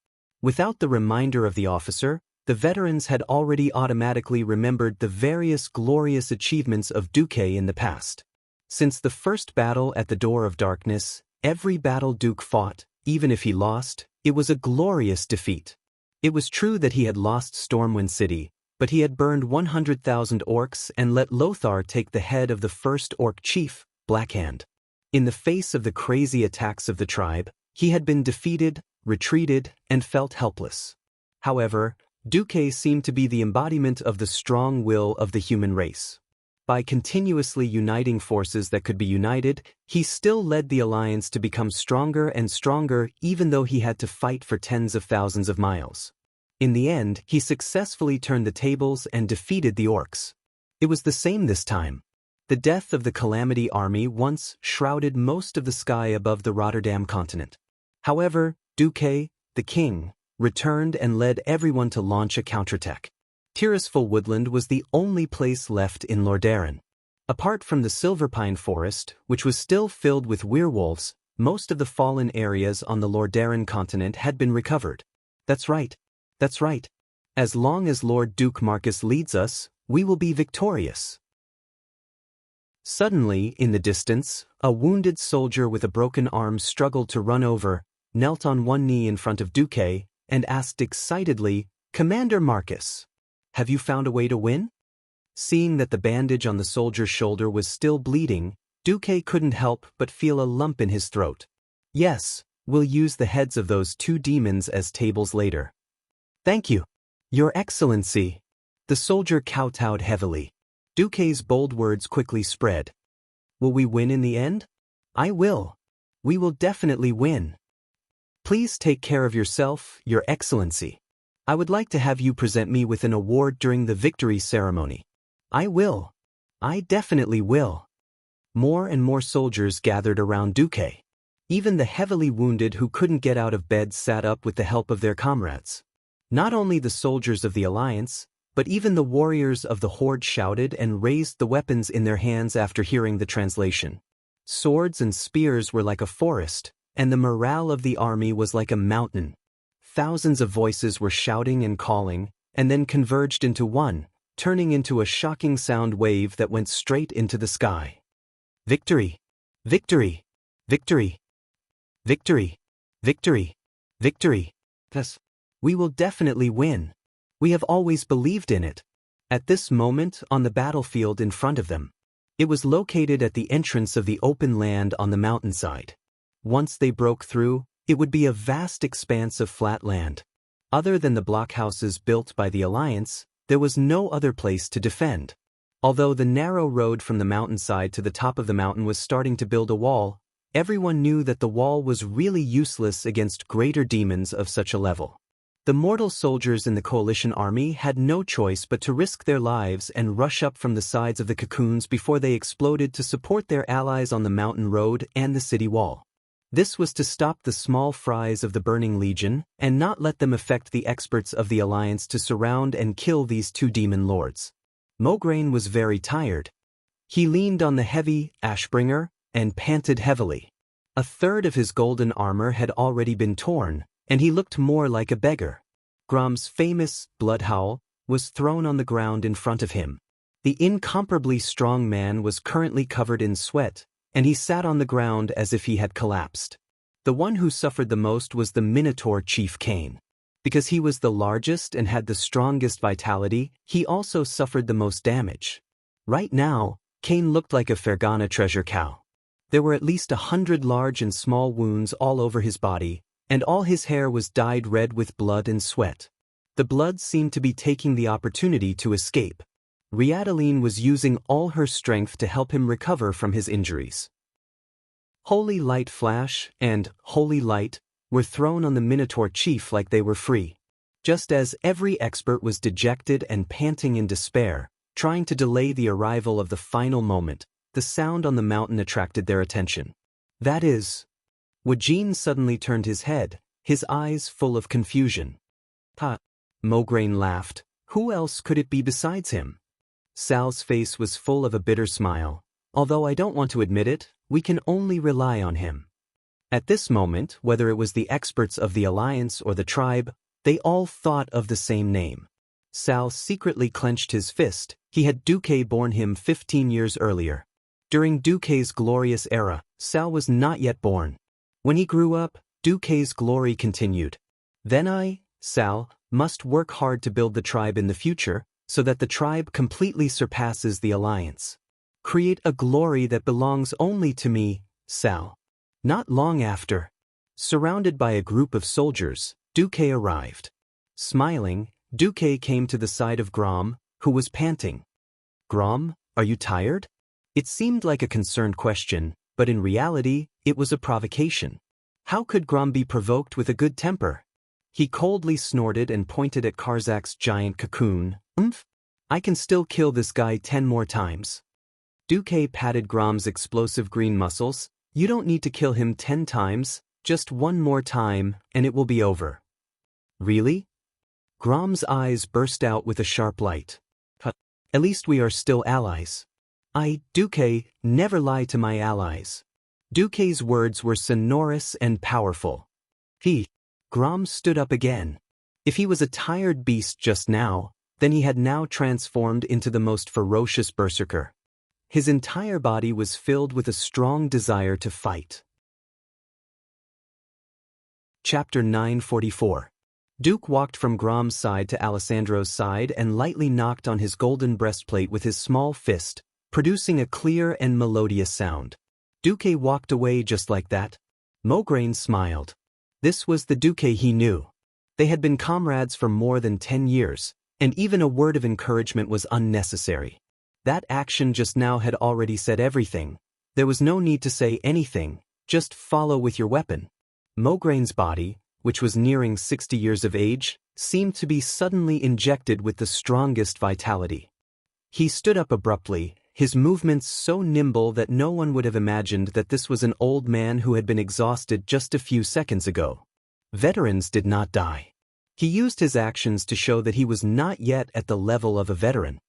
Without the reminder of the officer, the veterans had already automatically remembered the various glorious achievements of Duque in the past. Since the first battle at the Door of Darkness, every battle Duque fought, even if he lost, it was a glorious defeat. It was true that he had lost Stormwind City, but he had burned 100,000 orcs and let Lothar take the head of the first orc chief, Blackhand. In the face of the crazy attacks of the tribe, he had been defeated, retreated, and felt helpless. However, Duque seemed to be the embodiment of the strong will of the human race. By continuously uniting forces that could be united, he still led the alliance to become stronger and stronger even though he had to fight for tens of thousands of miles. In the end, he successfully turned the tables and defeated the orcs. It was the same this time. The death of the Calamity army once shrouded most of the sky above the Rotterdam continent. However, Duque, the king, returned and led everyone to launch a counterattack. Tirisful Woodland was the only place left in Lordaeron. Apart from the Silverpine Forest, which was still filled with werewolves, most of the fallen areas on the Lordaeron continent had been recovered. That's right. That's right. As long as Lord Duke Marcus leads us, we will be victorious. Suddenly, in the distance, a wounded soldier with a broken arm struggled to run over, knelt on one knee in front of Duque, and asked excitedly, "Commander Marcus, have you found a way to win?" Seeing that the bandage on the soldier's shoulder was still bleeding, Duque couldn't help but feel a lump in his throat. "Yes, we'll use the heads of those two demons as tables later." "Thank you, Your Excellency." The soldier kowtowed heavily. Duque's bold words quickly spread. "Will we win in the end?" "I will. We will definitely win. Please take care of yourself, Your Excellency. I would like to have you present me with an award during the victory ceremony." "I will. I definitely will." More and more soldiers gathered around Duque. Even the heavily wounded who couldn't get out of bed sat up with the help of their comrades. Not only the soldiers of the Alliance, but even the warriors of the Horde shouted and raised the weapons in their hands after hearing the translation. Swords and spears were like a forest, and the morale of the army was like a mountain. Thousands of voices were shouting and calling, and then converged into one, turning into a shocking sound wave that went straight into the sky. "Victory! Victory! Victory! Victory! Victory! Victory! Yes, we will definitely win. We have always believed in it." At this moment, on the battlefield in front of them, it was located at the entrance of the open land on the mountainside. Once they broke through, it would be a vast expanse of flat land. Other than the blockhouses built by the Alliance, there was no other place to defend. Although the narrow road from the mountainside to the top of the mountain was starting to build a wall, everyone knew that the wall was really useless against greater demons of such a level. The mortal soldiers in the coalition army had no choice but to risk their lives and rush up from the sides of the cocoons before they exploded to support their allies on the mountain road and the city wall. This was to stop the small fries of the Burning Legion and not let them affect the experts of the Alliance to surround and kill these two demon lords. Mograine was very tired. He leaned on the heavy Ashbringer and panted heavily. A third of his golden armor had already been torn, and he looked more like a beggar. Grom's famous Bloodhowl was thrown on the ground in front of him. The incomparably strong man was currently covered in sweat, and he sat on the ground as if he had collapsed. The one who suffered the most was the Minotaur chief Cain. Because he was the largest and had the strongest vitality, he also suffered the most damage. Right now, Cain looked like a Fergana treasure cow. There were at least 100 large and small wounds all over his body, and all his hair was dyed red with blood and sweat. The blood seemed to be taking the opportunity to escape. Riadaline was using all her strength to help him recover from his injuries. Holy Light Flash and Holy Light were thrown on the Minotaur chief like they were free. Just as every expert was dejected and panting in despair, trying to delay the arrival of the final moment, the sound on the mountain attracted their attention. That is, Wajin suddenly turned his head, his eyes full of confusion. "Ha!" Mograine laughed. "Who else could it be besides him?" Sal's face was full of a bitter smile. "Although I don't want to admit it, we can only rely on him." At this moment, whether it was the experts of the alliance or the tribe, they all thought of the same name. Sal secretly clenched his fist. He had Duque born him 15 years earlier. During Duque's glorious era, Sal was not yet born. When he grew up, Duque's glory continued. Then I, Sal, must work hard to build the tribe in the future, so that the tribe completely surpasses the alliance. Create a glory that belongs only to me, Sal. Not long after, surrounded by a group of soldiers, Duque arrived. Smiling, Duque came to the side of Grom, who was panting. Grom, are you tired? It seemed like a concerned question, but in reality, it was a provocation. How could Grom be provoked with a good temper? He coldly snorted and pointed at Karzak's giant cocoon. I can still kill this guy 10 more times. Duque patted Grom's explosive green muscles. You don't need to kill him 10 times, just one more time, and it will be over. Really? Grom's eyes burst out with a sharp light. At least we are still allies. Duque, never lie to my allies. Duque's words were sonorous and powerful. Grom stood up again. If he was a tired beast just now, then he had now transformed into the most ferocious berserker. His entire body was filled with a strong desire to fight. Chapter 944. Duke walked from Grom's side to Alessandro's side and lightly knocked on his golden breastplate with his small fist, producing a clear and melodious sound. Duque walked away just like that. Mograine smiled. This was the Duque he knew. They had been comrades for more than 10 years, and even a word of encouragement was unnecessary. That action just now had already said everything. There was no need to say anything, just follow with your weapon. Mograine's body, which was nearing 60 years of age, seemed to be suddenly injected with the strongest vitality. He stood up abruptly, his movements so nimble that no one would have imagined that this was an old man who had been exhausted just a few seconds ago. Veterans did not die. He used his actions to show that he was not yet at the level of a veteran.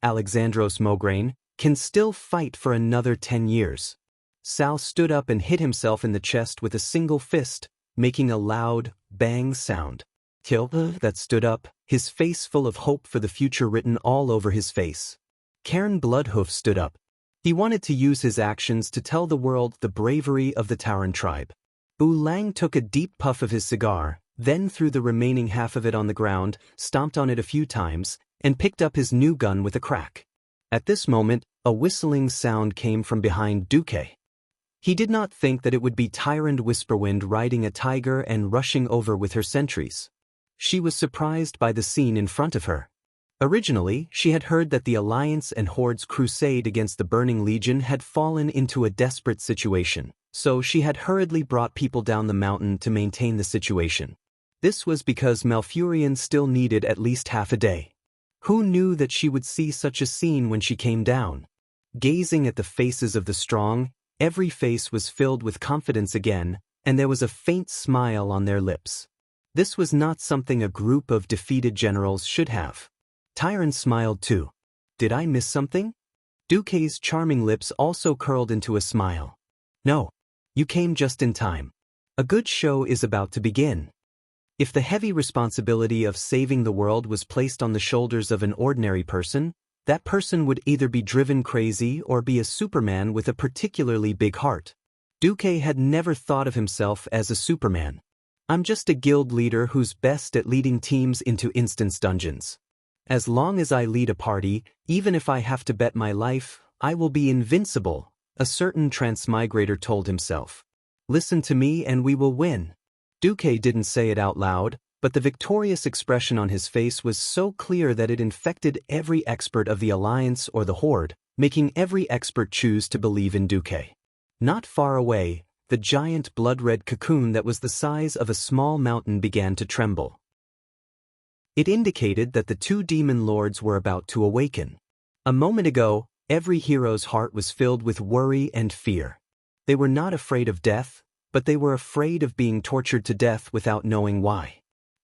Alexandros Mograine, can still fight for another 10 years. Sal stood up and hit himself in the chest with a single fist, making a loud, bang sound. Tilda that stood up, his face full of hope for the future written all over his face. Cairn Bloodhoof stood up. He wanted to use his actions to tell the world the bravery of the Tauren tribe. Lang took a deep puff of his cigar, then threw the remaining half of it on the ground, stomped on it a few times, and picked up his new gun with a crack. At this moment, a whistling sound came from behind Duque. He did not think that it would be Tyrant Whisperwind riding a tiger and rushing over with her sentries. She was surprised by the scene in front of her. Originally, she had heard that the Alliance and Horde's crusade against the Burning Legion had fallen into a desperate situation, so she had hurriedly brought people down the mountain to maintain the situation. This was because Malfurion still needed at least half a day. Who knew that she would see such a scene when she came down? Gazing at the faces of the strong, every face was filled with confidence again, and there was a faint smile on their lips. This was not something a group of defeated generals should have. Tyron smiled too. Did I miss something? Duque's charming lips also curled into a smile. No. You came just in time. A good show is about to begin. If the heavy responsibility of saving the world was placed on the shoulders of an ordinary person, that person would either be driven crazy or be a Superman with a particularly big heart. Duque had never thought of himself as a Superman. I'm just a guild leader who's best at leading teams into instance dungeons. As long as I lead a party, even if I have to bet my life, I will be invincible, a certain transmigrator told himself. Listen to me and we will win. Duque didn't say it out loud, but the victorious expression on his face was so clear that it infected every expert of the Alliance or the Horde, making every expert choose to believe in Duque. Not far away, the giant blood-red cocoon that was the size of a small mountain began to tremble. It indicated that the two demon lords were about to awaken. A moment ago, every hero's heart was filled with worry and fear. They were not afraid of death, but they were afraid of being tortured to death without knowing why.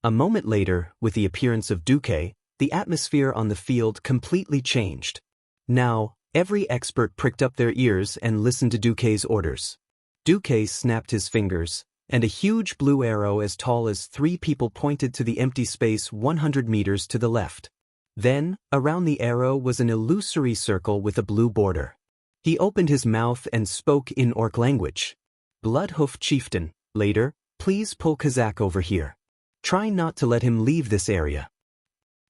A moment later, with the appearance of Duque, the atmosphere on the field completely changed. Now, every expert pricked up their ears and listened to Duque's orders. Duque snapped his fingers, and a huge blue arrow as tall as 3 people pointed to the empty space 100 meters to the left. Then, around the arrow was an illusory circle with a blue border. He opened his mouth and spoke in Orc language. Bloodhoof Chieftain, later, please pull Kazak over here. Try not to let him leave this area.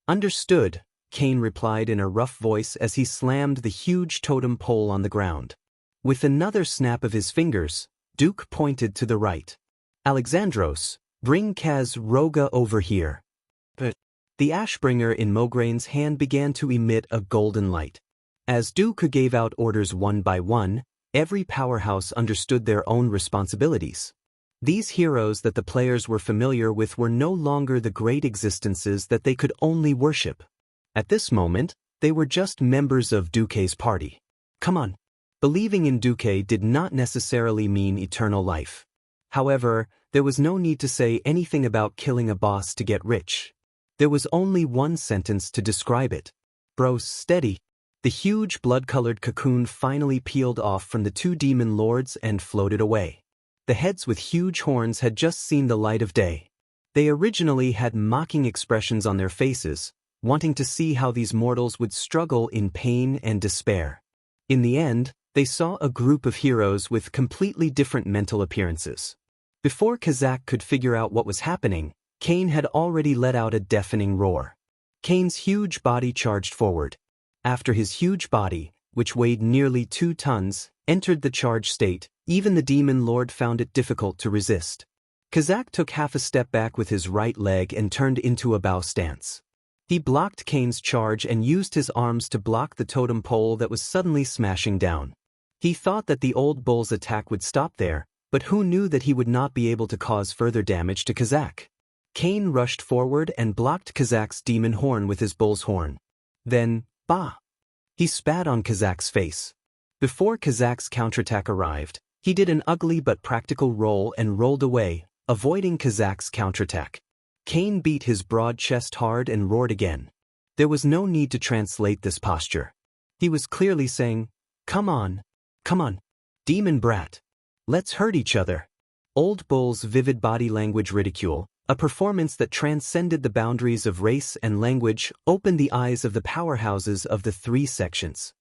Understood, Kane replied in a rough voice as he slammed the huge totem pole on the ground. With another snap of his fingers, Duke pointed to the right. Alexandros, bring Kaz Roga over here. But the Ashbringer in Mograin's hand began to emit a golden light. As Duke gave out orders one by one, every powerhouse understood their own responsibilities. These heroes that the players were familiar with were no longer the great existences that they could only worship. At this moment, they were just members of Duque's party. Come on. Believing in Duque did not necessarily mean eternal life. However, there was no need to say anything about killing a boss to get rich. There was only one sentence to describe it. Bro, steady. The huge blood-colored cocoon finally peeled off from the 2 demon lords and floated away. The heads with huge horns had just seen the light of day. They originally had mocking expressions on their faces, wanting to see how these mortals would struggle in pain and despair. In the end, they saw a group of heroes with completely different mental appearances. Before Kazak could figure out what was happening, Kane had already let out a deafening roar. Kane's huge body charged forward. After his huge body, which weighed nearly 2 tons, entered the charge state, even the demon lord found it difficult to resist. Kazak took half a step back with his right leg and turned into a bow stance. He blocked Kane's charge and used his arms to block the totem pole that was suddenly smashing down. He thought that the old bull's attack would stop there, but who knew that he would not be able to cause further damage to Kazak? Kane rushed forward and blocked Kazak's demon horn with his bull's horn. Then, bah! He spat on Kazak's face. Before Kazak's counterattack arrived, he did an ugly but practical roll and rolled away, avoiding Kazak's counterattack. Kane beat his broad chest hard and roared again. There was no need to translate this posture. He was clearly saying, "Come on. Come on. Demon brat. Let's hurt each other." Old Bull's vivid body language ridicule, a performance that transcended the boundaries of race and language, opened the eyes of the powerhouses of the 3 sections.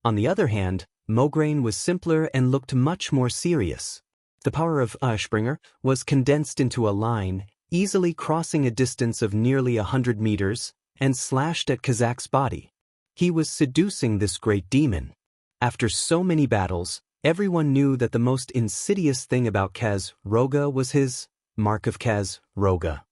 On the other hand, Mograine was simpler and looked much more serious. The power of Ashbringer was condensed into a line, easily crossing a distance of nearly 100 meters, and slashed at Kazak's body. He was seducing this great demon. After so many battles, everyone knew that the most insidious thing about Kaz Roga was his Mark of Kaz Roga.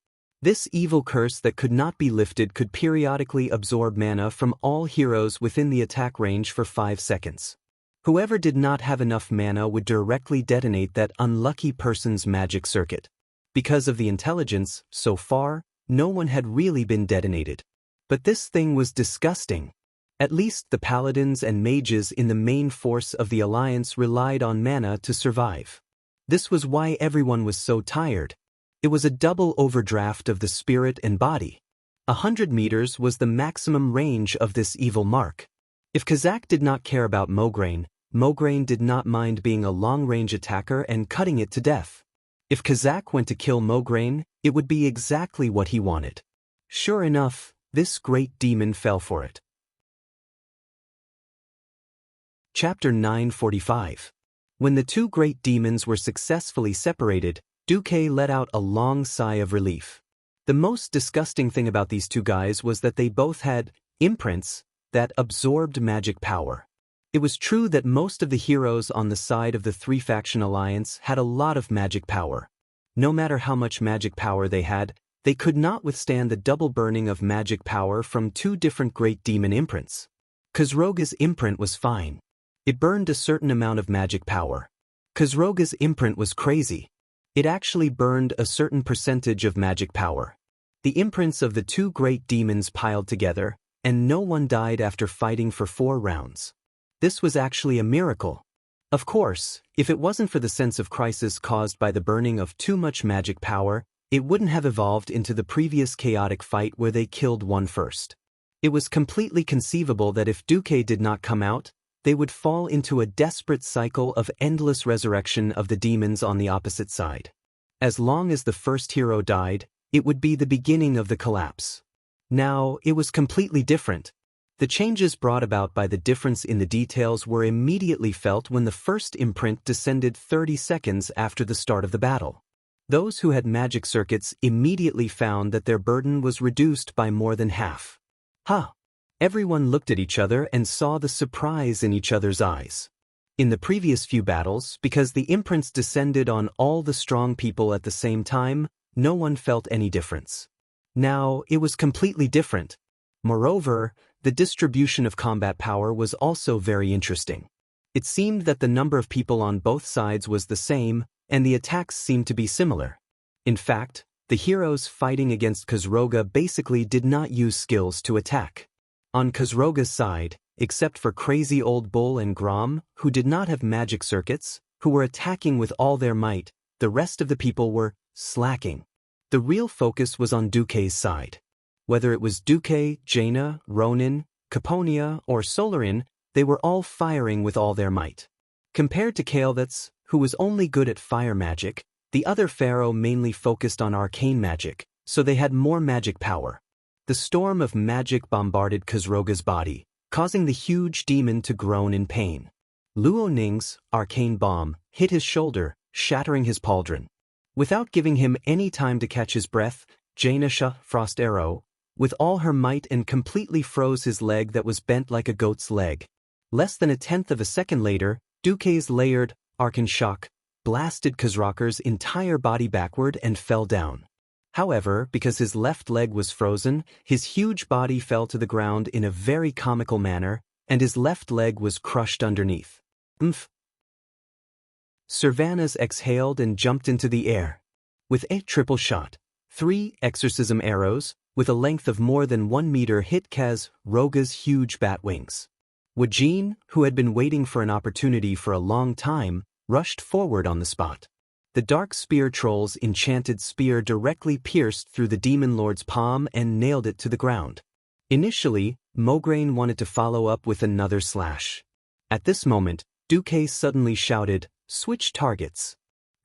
This evil curse that could not be lifted could periodically absorb mana from all heroes within the attack range for 5 seconds. Whoever did not have enough mana would directly detonate that unlucky person's magic circuit. Because of the intelligence, so far, no one had really been detonated. But this thing was disgusting. At least the paladins and mages in the main force of the Alliance relied on mana to survive. This was why everyone was so tired. It was a double overdraft of the spirit and body. 100 meters was the maximum range of this evil mark. If Kazak did not care about Mograine, Mograine did not mind being a long-range attacker and cutting it to death. If Kazak went to kill Mograine, it would be exactly what he wanted. Sure enough, this great demon fell for it. Chapter 945. When the 2 great demons were successfully separated, Duque let out a long sigh of relief. The most disgusting thing about these 2 guys was that they both had imprints that absorbed magic power. It was true that most of the heroes on the side of the 3-faction alliance had a lot of magic power. No matter how much magic power they had, they could not withstand the double burning of magic power from 2 different great demon imprints. Kazroga's imprint was fine. It burned a certain amount of magic power. Kazroga's imprint was crazy. It actually burned a certain percentage of magic power. The imprints of the 2 great demons piled together, and no one died after fighting for 4 rounds. This was actually a miracle. Of course, if it wasn't for the sense of crisis caused by the burning of too much magic power, it wouldn't have evolved into the previous chaotic fight where they killed one first. It was completely conceivable that if Duque did not come out, they would fall into a desperate cycle of endless resurrection of the demons on the opposite side. As long as the first hero died, it would be the beginning of the collapse. Now, it was completely different. The changes brought about by the difference in the details were immediately felt when the first imprint descended 30 seconds after the start of the battle. Those who had magic circuits immediately found that their burden was reduced by more than half. Everyone looked at each other and saw the surprise in each other's eyes. In the previous few battles, because the imprints descended on all the strong people at the same time, no one felt any difference. Now, it was completely different. Moreover, the distribution of combat power was also very interesting. It seemed that the number of people on both sides was the same, and the attacks seemed to be similar. In fact, the heroes fighting against Khosroga basically did not use skills to attack. On Khosroga's side, except for Crazy Old Bull and Grom, who did not have magic circuits, who were attacking with all their might, the rest of the people were slacking. The real focus was on Duke's side. Whether it was Duke, Jaina, Ronin, Caponia, or Solarin, they were all firing with all their might. Compared to Kael'thas, who was only good at fire magic, the other pharaoh mainly focused on arcane magic, so they had more magic power. The storm of magic bombarded Khosroga's body, causing the huge demon to groan in pain. Luo Ning's arcane bomb hit his shoulder, shattering his pauldron. Without giving him any time to catch his breath, Jaina shot Frost Arrow with all her might and completely froze his leg that was bent like a goat's leg. Less than a tenth of a second later, Duke's layered Arcane Shock blasted Khosroga's entire body backward and fell down. However, because his left leg was frozen, his huge body fell to the ground in a very comical manner, and his left leg was crushed underneath. Sylvanas exhaled and jumped into the air. With a triple shot, 3 exorcism arrows, with a length of more than 1 meter hit Khosroga's huge bat wings. Wajin, who had been waiting for an opportunity for a long time, rushed forward on the spot. The Dark Spear Troll's enchanted spear directly pierced through the Demon Lord's palm and nailed it to the ground. Initially, Mograine wanted to follow up with another slash. At this moment, Duke suddenly shouted, "Switch targets."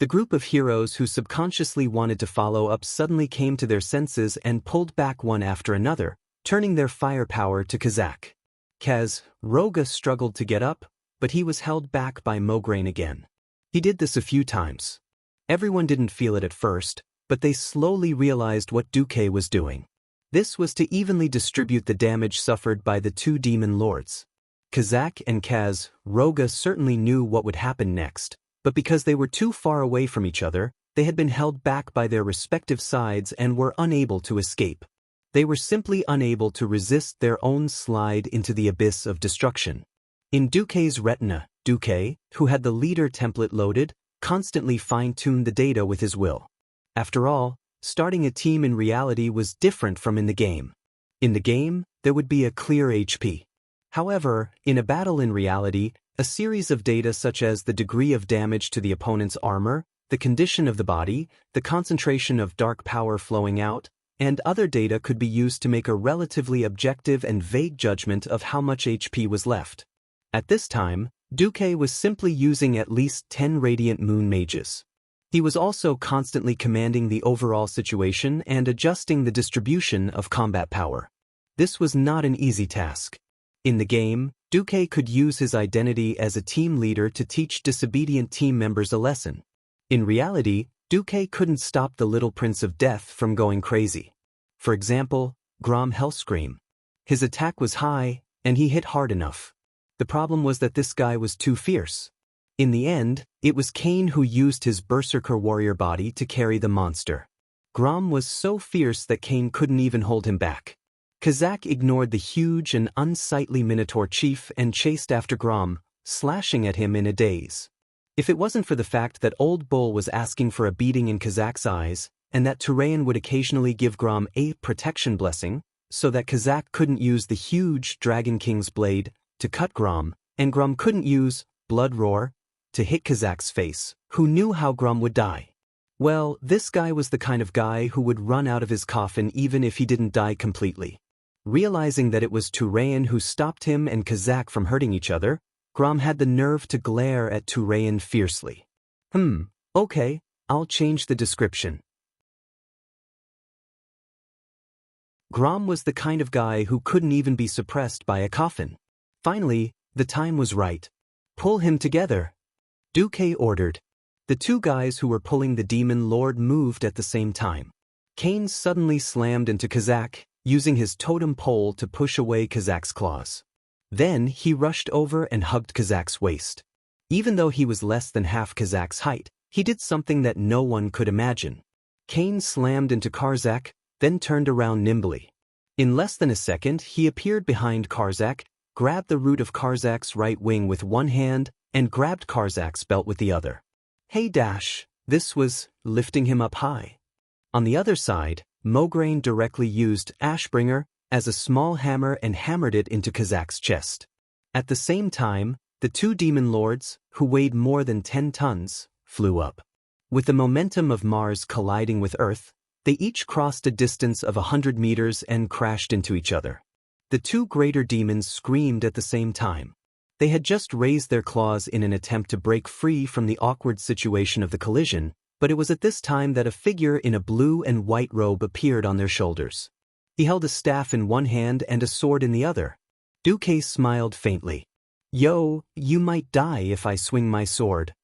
The group of heroes who subconsciously wanted to follow up suddenly came to their senses and pulled back one after another, turning their firepower to Khazak. Khosroga struggled to get up, but he was held back by Mograine again. He did this a few times. Everyone didn't feel it at first, but they slowly realized what Duke was doing. This was to evenly distribute the damage suffered by the 2 demon lords. Khazak and Khosroga certainly knew what would happen next, but because they were too far away from each other, they had been held back by their respective sides and were unable to escape. They were simply unable to resist their own slide into the abyss of destruction. In Duke's retina, Duke, who had the leader template loaded, constantly fine-tuned the data with his will. After all, starting a team in reality was different from in the game. In the game, there would be a clear HP. However, in a battle in reality, a series of data such as the degree of damage to the opponent's armor, the condition of the body, the concentration of dark power flowing out, and other data could be used to make a relatively objective and vague judgment of how much HP was left. At this time, Duke was simply using at least 10 Radiant Moon Mages. He was also constantly commanding the overall situation and adjusting the distribution of combat power. This was not an easy task. In the game, Duke could use his identity as a team leader to teach disobedient team members a lesson. In reality, Duke couldn't stop the Little Prince of Death from going crazy. For example, Grom Hellscream. His attack was high, and he hit hard enough. The problem was that this guy was too fierce. In the end, it was Cain who used his Berserker warrior body to carry the monster. Grom was so fierce that Cain couldn't even hold him back. Khazak ignored the huge and unsightly Minotaur chief and chased after Grom, slashing at him in a daze. If it wasn't for the fact that Old Bull was asking for a beating in Khazak's eyes, and that Turayan would occasionally give Grom a protection blessing, so that Khazak couldn't use the huge Dragon King's blade to cut Grom, and Grom couldn't use Blood Roar to hit Khazak's face, who knew how Grom would die. Well, this guy was the kind of guy who would run out of his coffin even if he didn't die completely. Realizing that it was Turayan who stopped him and Khazak from hurting each other, Grom had the nerve to glare at Turayan fiercely. Okay, I'll change the description. Grom was the kind of guy who couldn't even be suppressed by a coffin. Finally, the time was right. Pull him together, Duque ordered. The two guys who were pulling the demon lord moved at the same time. Kane suddenly slammed into Kazak, using his totem pole to push away Kazak's claws. Then he rushed over and hugged Kazak's waist. Even though he was less than half Kazak's height, he did something that no one could imagine. Kane slammed into Karzak, then turned around nimbly. In less than a second, he appeared behind Karzak, grabbed the root of Karzak's right wing with one hand, and grabbed Karzak's belt with the other. Hey Dash, this was lifting him up high. On the other side, Mograine directly used Ashbringer as a small hammer and hammered it into Kazak's chest. At the same time, the two demon lords, who weighed more than 10 tons, flew up. With the momentum of Mars colliding with Earth, they each crossed a distance of 100 meters and crashed into each other. The two greater demons screamed at the same time. They had just raised their claws in an attempt to break free from the awkward situation of the collision, but it was at this time that a figure in a blue and white robe appeared on their shoulders. He held a staff in one hand and a sword in the other. Duque smiled faintly. Yo, you might die if I swing my sword.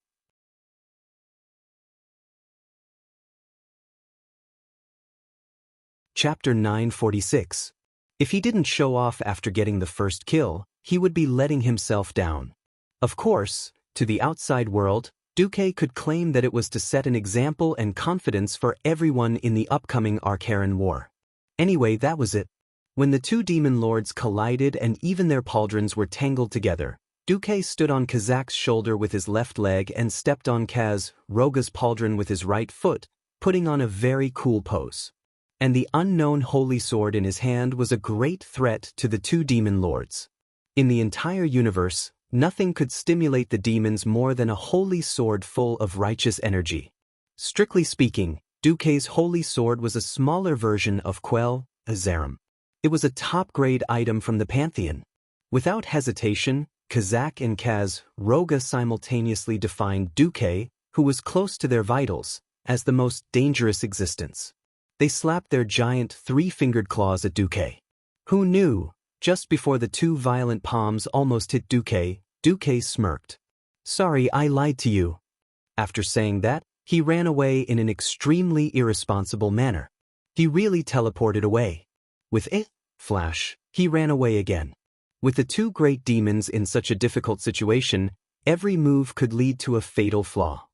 Chapter 946. If he didn't show off after getting the first kill, he would be letting himself down. Of course, to the outside world, Duque could claim that it was to set an example and confidence for everyone in the upcoming Archaran War. Anyway, that was it. When the two demon lords collided and even their pauldrons were tangled together, Duque stood on Kazak's shoulder with his left leg and stepped on Kaz Roga's pauldron with his right foot, putting on a very cool pose. And the unknown holy sword in his hand was a great threat to the two demon lords. In the entire universe, nothing could stimulate the demons more than a holy sword full of righteous energy. Strictly speaking, Duque's holy sword was a smaller version of Quell Azaram. It was a top-grade item from the Pantheon. Without hesitation, Kazak and Kaz Roga simultaneously defined Duque, who was close to their vitals, as the most dangerous existence. They slapped their giant three-fingered claws at Duque. Who knew? Just before the two violent palms almost hit Duque, Duque smirked. Sorry, I lied to you. After saying that, he ran away in an extremely irresponsible manner. He really teleported away. With a flash, he ran away again. With the two great demons in such a difficult situation, every move could lead to a fatal flaw.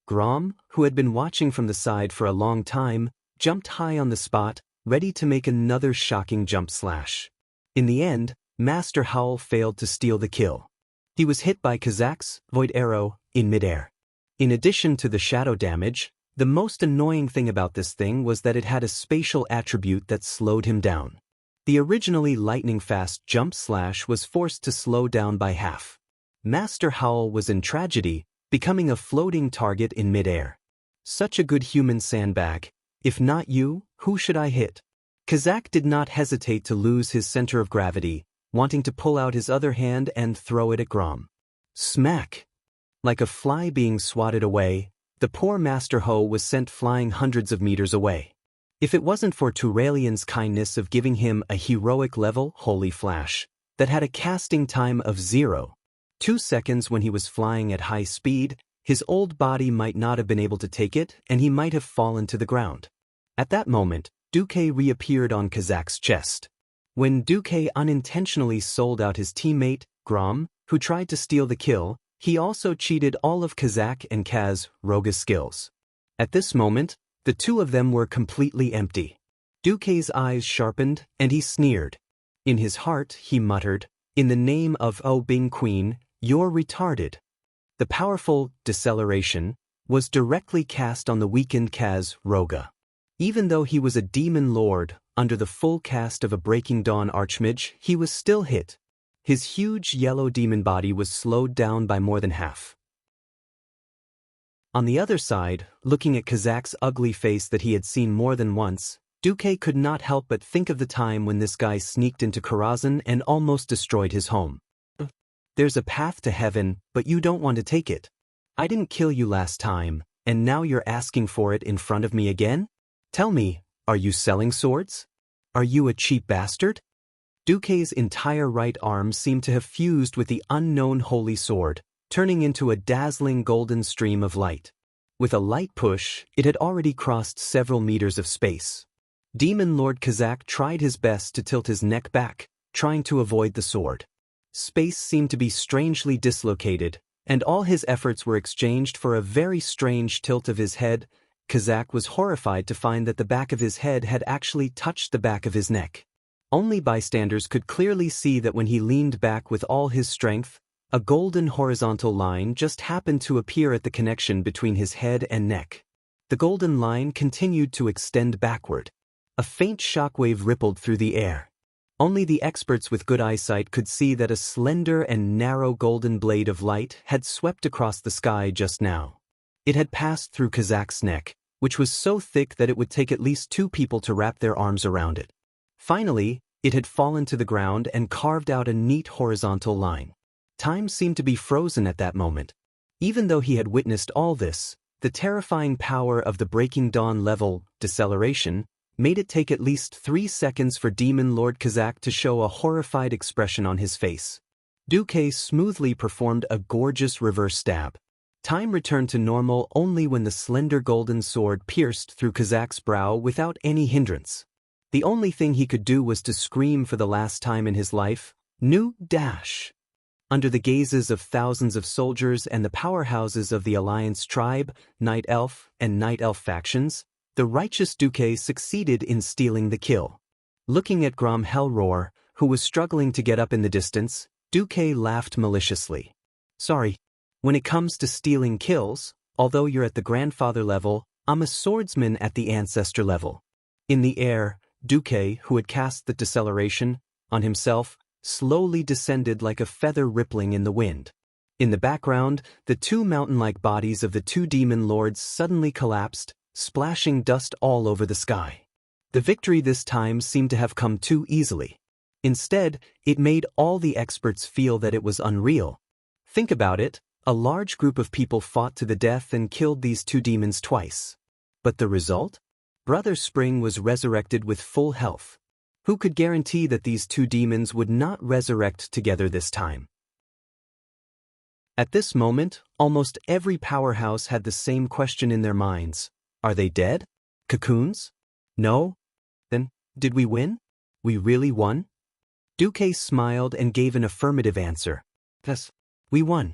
Grom, who had been watching from the side for a long time, jumped high on the spot, ready to make another shocking jump slash. In the end, Master Howl failed to steal the kill. He was hit by Kazak's void arrow in midair. In addition to the shadow damage, the most annoying thing about this thing was that it had a spatial attribute that slowed him down. The originally lightning-fast jump slash was forced to slow down by half. Master Howl was in tragedy, becoming a floating target in midair. Such a good human sandbag. If not you, who should I hit? Kazak did not hesitate to lose his center of gravity, wanting to pull out his other hand and throw it at Grom. Smack! Like a fly being swatted away, the poor Master Ho was sent flying hundreds of meters away. If it wasn't for Turalian's kindness of giving him a heroic level holy flash that had a casting time of 0.2 seconds when he was flying at high speed, his old body might not have been able to take it and he might have fallen to the ground. At that moment, Duque reappeared on Kazak's chest. When Duque unintentionally sold out his teammate, Grom, who tried to steal the kill, he also cheated all of Kazak and Kaz Roga's skills. At this moment, the two of them were completely empty. Duque's eyes sharpened, and he sneered. In his heart, he muttered, "In the name of O Bing Queen, you're retarded." The powerful deceleration was directly cast on the weakened Kaz Roga. Even though he was a demon lord, under the full cast of a Breaking Dawn Archmage, he was still hit. His huge yellow demon body was slowed down by more than half. On the other side, looking at Kazak's ugly face that he had seen more than once, Duque could not help but think of the time when this guy sneaked into Karazhan and almost destroyed his home. There's a path to heaven, but you don't want to take it. I didn't kill you last time, and now you're asking for it in front of me again? Tell me, are you selling swords? Are you a cheap bastard? Duque's entire right arm seemed to have fused with the unknown holy sword, turning into a dazzling golden stream of light. With a light push, it had already crossed several meters of space. Demon Lord Kazak tried his best to tilt his neck back, trying to avoid the sword. Space seemed to be strangely dislocated, and all his efforts were exchanged for a very strange tilt of his head. Kazak was horrified to find that the back of his head had actually touched the back of his neck. Only bystanders could clearly see that when he leaned back with all his strength, a golden horizontal line just happened to appear at the connection between his head and neck. The golden line continued to extend backward. A faint shockwave rippled through the air. Only the experts with good eyesight could see that a slender and narrow golden blade of light had swept across the sky just now. It had passed through Kazak's neck, which was so thick that it would take at least 2 people to wrap their arms around it. Finally, it had fallen to the ground and carved out a neat horizontal line. Time seemed to be frozen at that moment. Even though he had witnessed all this, the terrifying power of the Breaking Dawn level, deceleration, made it take at least 3 seconds for Demon Lord Kazak to show a horrified expression on his face. Duque smoothly performed a gorgeous reverse stab. Time returned to normal only when the slender golden sword pierced through Kazak's brow without any hindrance. The only thing he could do was to scream for the last time in his life, "New dash!" Under the gazes of thousands of soldiers and the powerhouses of the Alliance tribe, Night Elf, and Night Elf factions, the righteous Duque succeeded in stealing the kill. Looking at Grom Hellroar, who was struggling to get up in the distance, Duque laughed maliciously. "Sorry. When it comes to stealing kills, although you're at the grandfather level, I'm a swordsman at the ancestor level." In the air, Duque, who had cast the deceleration on himself, slowly descended like a feather rippling in the wind. In the background, the 2 mountain-like bodies of the 2 demon lords suddenly collapsed, splashing dust all over the sky. The victory this time seemed to have come too easily. Instead, it made all the experts feel that it was unreal. Think about it, a large group of people fought to the death and killed these 2 demons twice. But the result? Brother Spring was resurrected with full health. Who could guarantee that these 2 demons would not resurrect together this time? At this moment, almost every powerhouse had the same question in their minds. Are they dead? Cocoons? No? Then, did we win? We really won? Duque smiled and gave an affirmative answer. Yes, we won.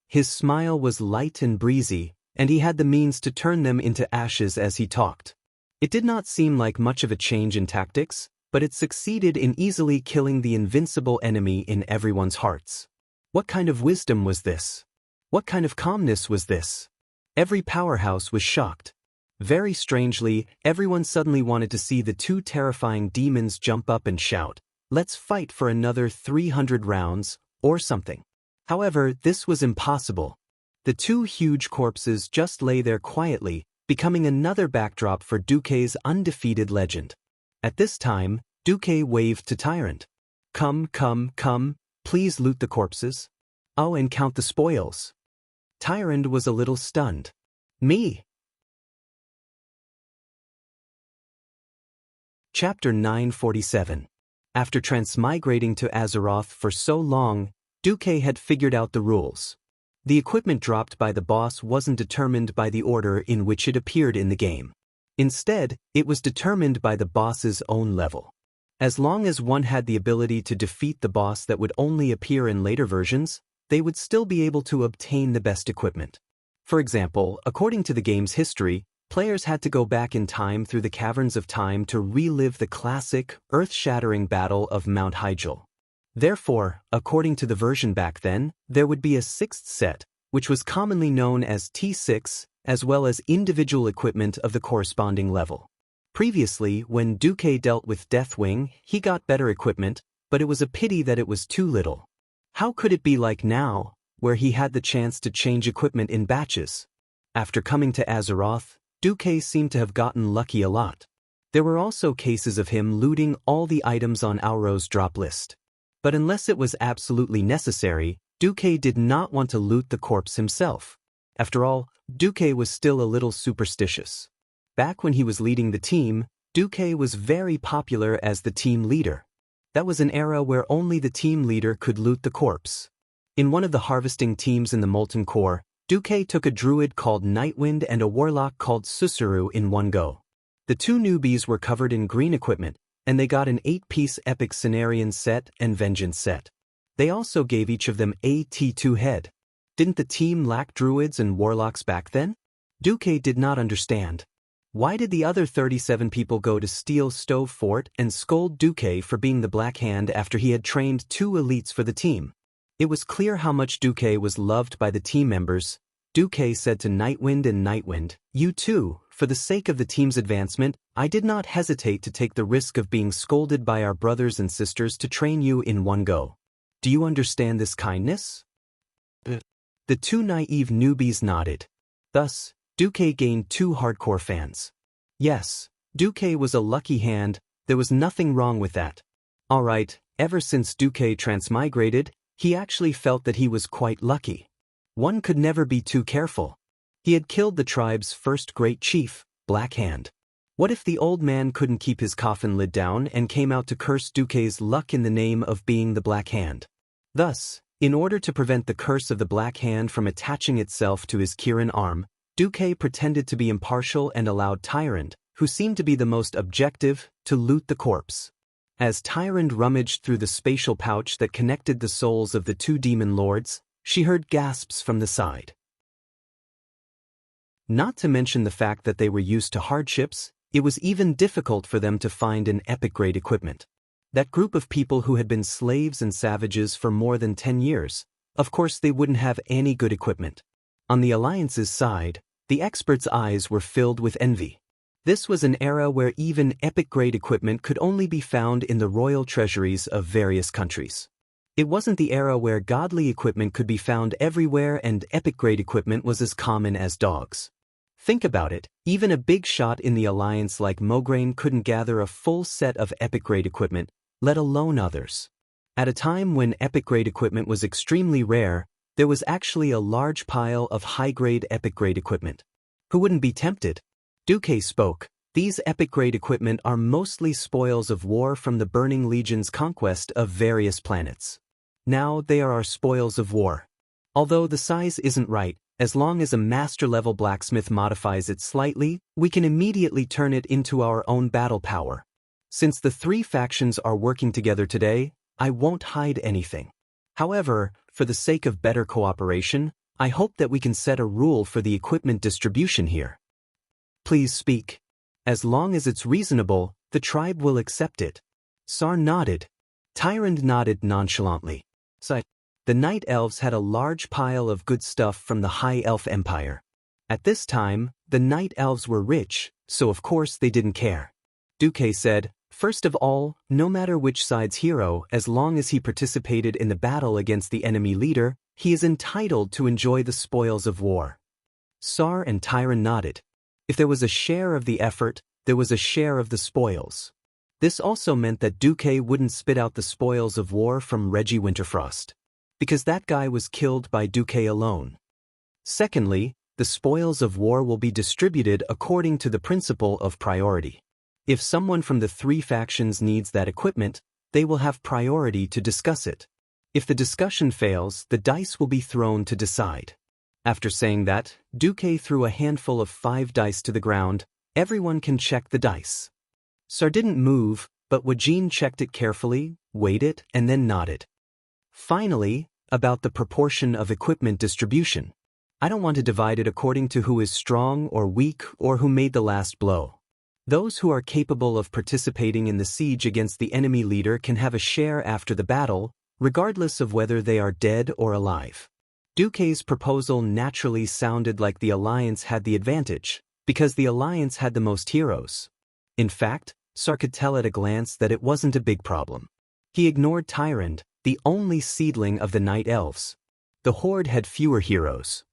His smile was light and breezy, and he had the means to turn them into ashes as he talked. It did not seem like much of a change in tactics, but it succeeded in easily killing the invincible enemy in everyone's hearts. What kind of wisdom was this? What kind of calmness was this? Every powerhouse was shocked. Very strangely, everyone suddenly wanted to see the 2 terrifying demons jump up and shout, "Let's fight for another 300 rounds, or something." However, this was impossible. The 2 huge corpses just lay there quietly, becoming another backdrop for Duque's undefeated legend. At this time, Duque waved to Tyrant. Come, please loot the corpses. Oh, and count the spoils." Tyrant was a little stunned. "Me?" Chapter 947. After transmigrating to Azeroth for so long, Duque had figured out the rules. The equipment dropped by the boss wasn't determined by the order in which it appeared in the game. Instead, it was determined by the boss's own level. As long as one had the ability to defeat the boss that would only appear in later versions, they would still be able to obtain the best equipment. For example, according to the game's history, players had to go back in time through the caverns of time to relive the classic, earth-shattering battle of Mount Hyjal. Therefore, according to the version back then, there would be a 6th set, which was commonly known as T6, as well as individual equipment of the corresponding level. Previously, when Duque dealt with Deathwing, he got better equipment, but it was a pity that it was too little. How could it be like now, where he had the chance to change equipment in batches? After coming to Azeroth, Duque seemed to have gotten lucky a lot. There were also cases of him looting all the items on Auro's drop list. But unless it was absolutely necessary, Duque did not want to loot the corpse himself. After all, Duque was still a little superstitious. Back when he was leading the team, Duque was very popular as the team leader. That was an era where only the team leader could loot the corpse. In one of the harvesting teams in the Molten Core, Duque took a druid called Nightwind and a warlock called Susuru in one go. The two newbies were covered in green equipment, and they got an 8-piece epic Cenarian set and Vengeance set. They also gave each of them a T2 head. Didn't the team lack druids and warlocks back then? Duque did not understand. Why did the other 37 people go to steal Stove Fort and scold Duque for being the Black Hand after he had trained 2 elites for the team? It was clear how much Duque was loved by the team members. Duque said to Nightwind and Nightwind, "You too, for the sake of the team's advancement, I did not hesitate to take the risk of being scolded by our brothers and sisters to train you in one go. Do you understand this kindness?" The 2 naive newbies nodded. Thus, Duque gained 2 hardcore fans. Yes, Duque was a lucky hand, there was nothing wrong with that. Alright, ever since Duque transmigrated, he actually felt that he was quite lucky. One could never be too careful. He had killed the tribe's first great chief, Black Hand. What if the old man couldn't keep his coffin lid down and came out to curse Duque's luck in the name of being the Black Hand? Thus, in order to prevent the curse of the Black Hand from attaching itself to his Kirin arm, Duque pretended to be impartial and allowed Tyrant, who seemed to be the most objective, to loot the corpse. As Tyrant rummaged through the spatial pouch that connected the souls of the 2 demon lords, she heard gasps from the side. Not to mention the fact that they were used to hardships, it was even difficult for them to find an epic-grade equipment. That group of people who had been slaves and savages for more than 10 years, of course they wouldn't have any good equipment. On the Alliance's side, the experts' eyes were filled with envy. This was an era where even epic-grade equipment could only be found in the royal treasuries of various countries. It wasn't the era where godly equipment could be found everywhere and epic-grade equipment was as common as dogs. Think about it, even a big shot in the Alliance like Mograine couldn't gather a full set of epic-grade equipment, let alone others. At a time when epic-grade equipment was extremely rare, there was actually a large pile of high-grade epic-grade equipment. Who wouldn't be tempted? Duque spoke. These epic-grade equipment are mostly spoils of war from the Burning Legion's conquest of various planets. Now they are our spoils of war. Although the size isn't right, as long as a master-level blacksmith modifies it slightly, we can immediately turn it into our own battle power. Since the 3 factions are working together today, I won't hide anything. However, for the sake of better cooperation, I hope that we can set a rule for the equipment distribution here. Please speak. As long as it's reasonable, the tribe will accept it. Sar nodded. Tyrant nodded nonchalantly. The Night Elves had a large pile of good stuff from the High Elf Empire. At this time, the Night Elves were rich, so of course they didn't care. Duque said, "First of all, no matter which side's hero, as long as he participated in the battle against the enemy leader, he is entitled to enjoy the spoils of war." Sar and Tyrant nodded. If there was a share of the effort, there was a share of the spoils. This also meant that Duque wouldn't spit out the spoils of war from Reggie Winterfrost, because that guy was killed by Duque alone. Secondly, the spoils of war will be distributed according to the principle of priority. If someone from the 3 factions needs that equipment, they will have priority to discuss it. If the discussion fails, the dice will be thrown to decide. After saying that, Duque threw a handful of 5 dice to the ground. Everyone can check the dice. Sar didn't move, but Wajin checked it carefully, weighed it, and then nodded. Finally, about the proportion of equipment distribution. I don't want to divide it according to who is strong or weak or who made the last blow. Those who are capable of participating in the siege against the enemy leader can have a share after the battle, regardless of whether they are dead or alive. Duque's proposal naturally sounded like the Alliance had the advantage, because the Alliance had the most heroes. In fact, Sar could tell at a glance that it wasn't a big problem. He ignored Tyrant, the only seedling of the Night Elves. The Horde had fewer heroes.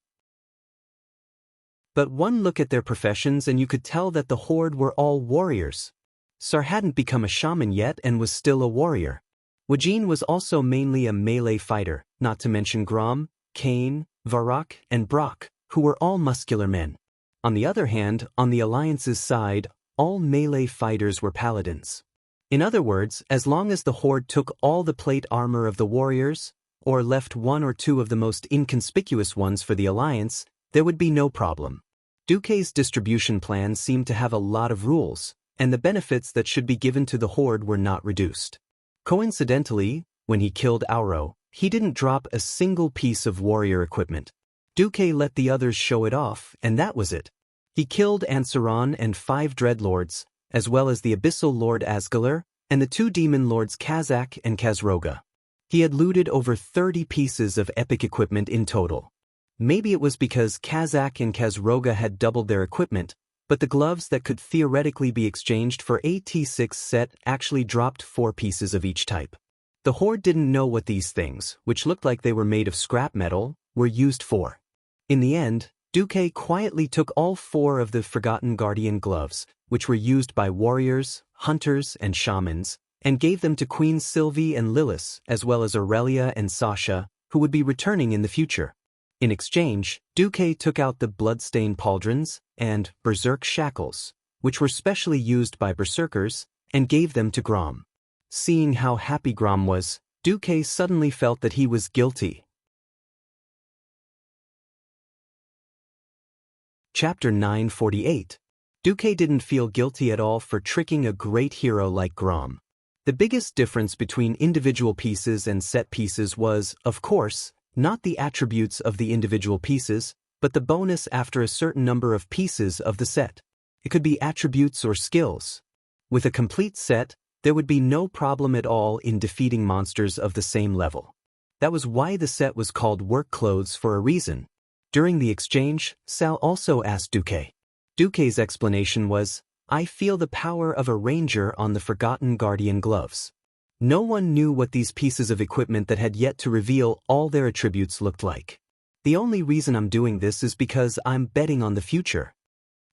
But one look at their professions and you could tell that the Horde were all warriors. Sar hadn't become a shaman yet and was still a warrior. Wajin was also mainly a melee fighter, not to mention Grom, Kane, Varrock, and Brock, who were all muscular men. On the other hand, on the Alliance's side, all melee fighters were paladins. In other words, as long as the Horde took all the plate armor of the warriors, or left one or two of the most inconspicuous ones for the Alliance, there would be no problem. Duque's distribution plan seemed to have a lot of rules, and the benefits that should be given to the Horde were not reduced. Coincidentally, when he killed Auro, he didn't drop a single piece of warrior equipment. Duque let the others show it off, and that was it. He killed Ansaron and 5 Dreadlords, as well as the Abyssal Lord Asgalar, and the 2 Demon Lords Kazak and Kazroga. He had looted over 30 pieces of epic equipment in total. Maybe it was because Kazak and Kazroga had doubled their equipment, but the gloves that could theoretically be exchanged for a T6 set actually dropped 4 pieces of each type. The Horde didn't know what these things, which looked like they were made of scrap metal, were used for. In the end, Duque quietly took all 4 of the Forgotten Guardian gloves, which were used by warriors, hunters, and shamans, and gave them to Queens Sylvie and Lilith, as well as Aurelia and Sasha, who would be returning in the future. In exchange, Duque took out the Bloodstained Pauldrons and Berserk Shackles, which were specially used by berserkers, and gave them to Grom. Seeing how happy Grom was, Duque suddenly felt that he was guilty. Chapter 948. Duque didn't feel guilty at all for tricking a great hero like Grom. The biggest difference between individual pieces and set pieces was, of course, not the attributes of the individual pieces, but the bonus after a certain number of pieces of the set. It could be attributes or skills. With a complete set, there would be no problem at all in defeating monsters of the same level. That was why the set was called work clothes for a reason. During the exchange, Sal also asked Duque. Duque's explanation was, "I feel the power of a ranger on the Forgotten Guardian gloves." No one knew what these pieces of equipment that had yet to reveal all their attributes looked like. "The only reason I'm doing this is because I'm betting on the future."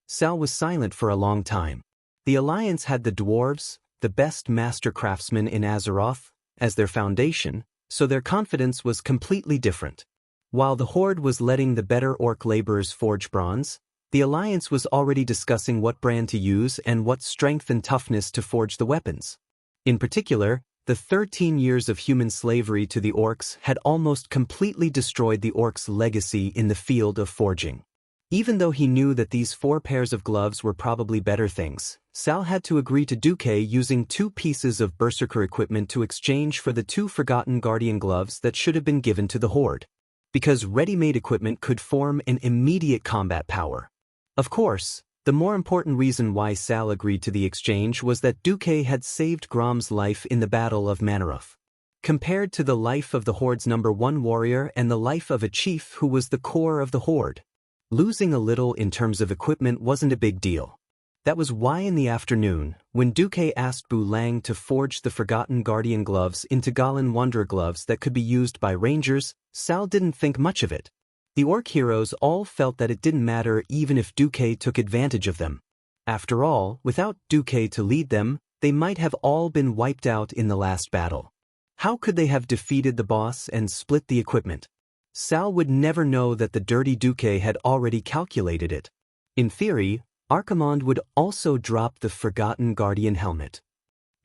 Sal was silent for a long time. The Alliance had the dwarves, the best master craftsmen in Azeroth, as their foundation, so their confidence was completely different. While the Horde was letting the better orc laborers forge bronze, the Alliance was already discussing what brand to use and what strength and toughness to forge the weapons. In particular, the 13 years of human slavery to the orcs had almost completely destroyed the orcs' legacy in the field of forging. Even though he knew that these 4 pairs of gloves were probably better things, Sal had to agree to Duque using 2 pieces of berserker equipment to exchange for the 2 Forgotten Guardian gloves that should have been given to the Horde. Because ready-made equipment could form an immediate combat power. Of course, the more important reason why Sal agreed to the exchange was that Duque had saved Grom's life in the Battle of Manaroth. Compared to the life of the Horde's #1 warrior and the life of a chief who was the core of the Horde, losing a little in terms of equipment wasn't a big deal. That was why in the afternoon, when Duque asked Bu Lang to forge the Forgotten Guardian gloves into Galan Wanderer gloves that could be used by rangers, Sal didn't think much of it. The orc heroes all felt that it didn't matter even if Duque took advantage of them. After all, without Duque to lead them, they might have all been wiped out in the last battle. How could they have defeated the boss and split the equipment? Sal would never know that the dirty Duque had already calculated it. In theory, Archimonde would also drop the Forgotten Guardian helmet.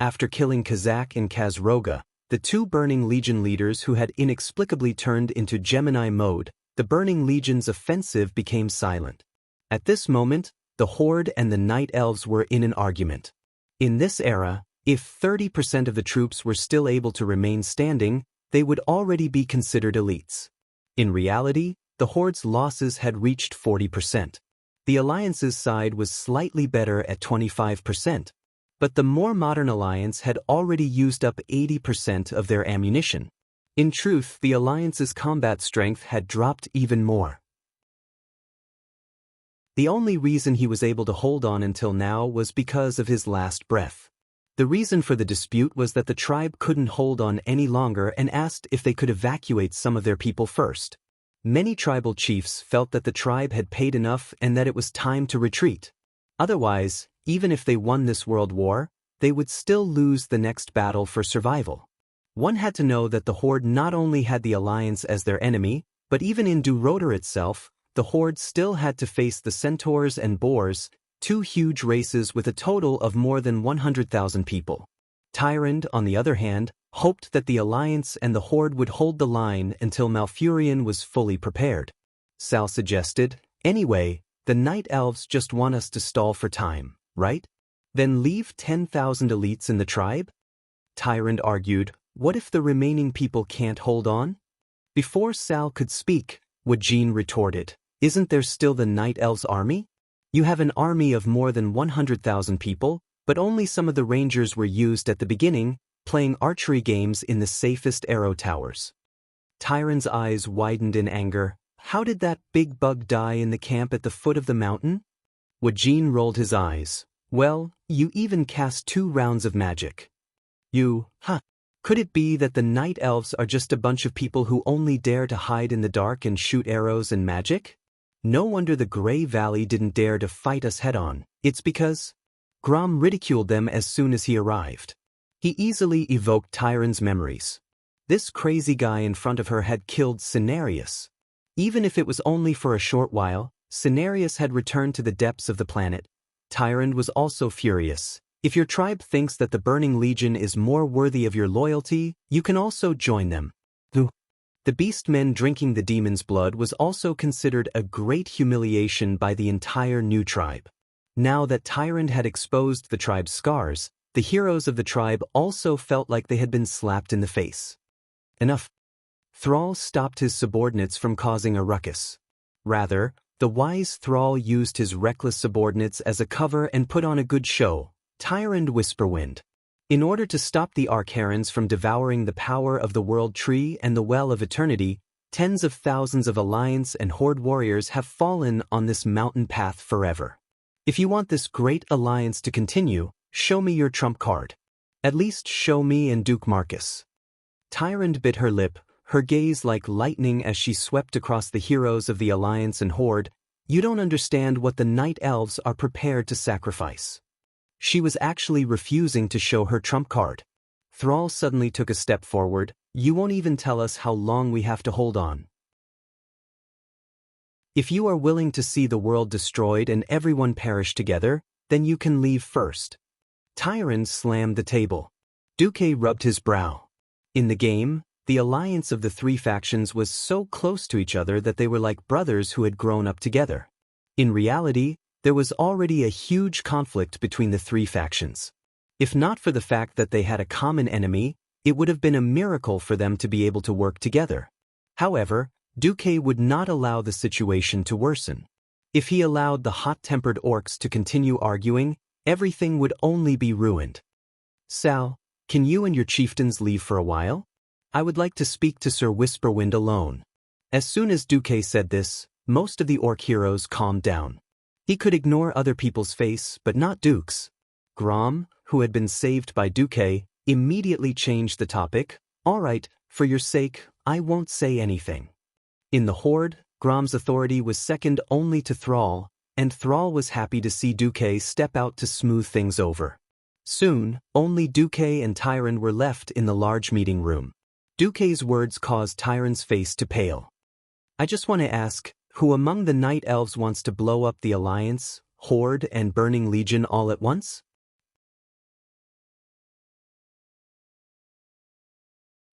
After killing Kazak and Kazroga, the 2 Burning Legion leaders who had inexplicably turned into Gemini mode, the Burning Legion's offensive became silent. At this moment, the Horde and the Night Elves were in an argument. In this era, if 30% of the troops were still able to remain standing, they would already be considered elites. In reality, the Horde's losses had reached 40%. The Alliance's side was slightly better at 25%, but the more modern Alliance had already used up 80% of their ammunition. In truth, the Alliance's combat strength had dropped even more. The only reason he was able to hold on until now was because of his last breath. The reason for the dispute was that the tribe couldn't hold on any longer and asked if they could evacuate some of their people first. Many tribal chiefs felt that the tribe had paid enough and that it was time to retreat. Otherwise, even if they won this world war, they would still lose the next battle for survival. One had to know that the Horde not only had the Alliance as their enemy, but even in Durotor itself, the Horde still had to face the Centaurs and Boars, two huge races with a total of more than 100,000 people. Tyrande, on the other hand, hoped that the Alliance and the Horde would hold the line until Malfurion was fully prepared. Sal suggested, "Anyway, the Night Elves just want us to stall for time, right? Then leave 10,000 elites in the tribe?" Tyrande argued, "What if the remaining people can't hold on?" Before Sal could speak, Wajin retorted, "Isn't there still the Night Elves' army? You have an army of more than 100,000 people, but only some of the rangers were used at the beginning, playing archery games in the safest arrow towers." Tyrande's eyes widened in anger. "How did that big bug die in the camp at the foot of the mountain?" Wajin rolled his eyes. "Well, you even cast 2 rounds of magic. Could it be that the Night Elves are just a bunch of people who only dare to hide in the dark and shoot arrows and magic? No wonder the Grey Valley didn't dare to fight us head-on. It's because..." Grom ridiculed them as soon as he arrived. He easily evoked Tyrande's memories. This crazy guy in front of her had killed Cenarius. Even if it was only for a short while, Cenarius had returned to the depths of the planet. Tyrande was also furious. "If your tribe thinks that the Burning Legion is more worthy of your loyalty, you can also join them." The beastmen drinking the demon's blood was also considered a great humiliation by the entire new tribe. Now that Tyrande had exposed the tribe's scars, the heroes of the tribe also felt like they had been slapped in the face. Enough. Thrall stopped his subordinates from causing a ruckus. Rather, the wise Thrall used his reckless subordinates as a cover and put on a good show. Tyrande Whisperwind. In order to stop the Archerons from devouring the power of the World Tree and the Well of Eternity, tens of thousands of Alliance and Horde warriors have fallen on this mountain path forever. If you want this great alliance to continue, show me your trump card. At least show me and Duke Marcus. Tyrande bit her lip, her gaze like lightning as she swept across the heroes of the Alliance and Horde. "You don't understand what the Night Elves are prepared to sacrifice." She was actually refusing to show her trump card. Thrall suddenly took a step forward. "You won't even tell us how long we have to hold on. If you are willing to see the world destroyed and everyone perish together, then you can leave first." Tyrande slammed the table. Duque rubbed his brow. In the game, the alliance of the 3 factions was so close to each other that they were like brothers who had grown up together. In reality, there was already a huge conflict between the 3 factions. If not for the fact that they had a common enemy, it would have been a miracle for them to be able to work together. However, Duque would not allow the situation to worsen. If he allowed the hot-tempered orcs to continue arguing, everything would only be ruined. "Sal, can you and your chieftains leave for a while? I would like to speak to Sir Whisperwind alone." As soon as Duque said this, most of the orc heroes calmed down. He could ignore other people's face, but not Duke's. Grom, who had been saved by Duque, immediately changed the topic. "All right, for your sake, I won't say anything." In the Horde, Grom's authority was second only to Thrall, and Thrall was happy to see Duque step out to smooth things over. Soon, only Duque and Tyrande were left in the large meeting room. Duque's words caused Tyrande's face to pale. "I just want to ask, who among the Night Elves wants to blow up the Alliance, Horde, and Burning Legion all at once?"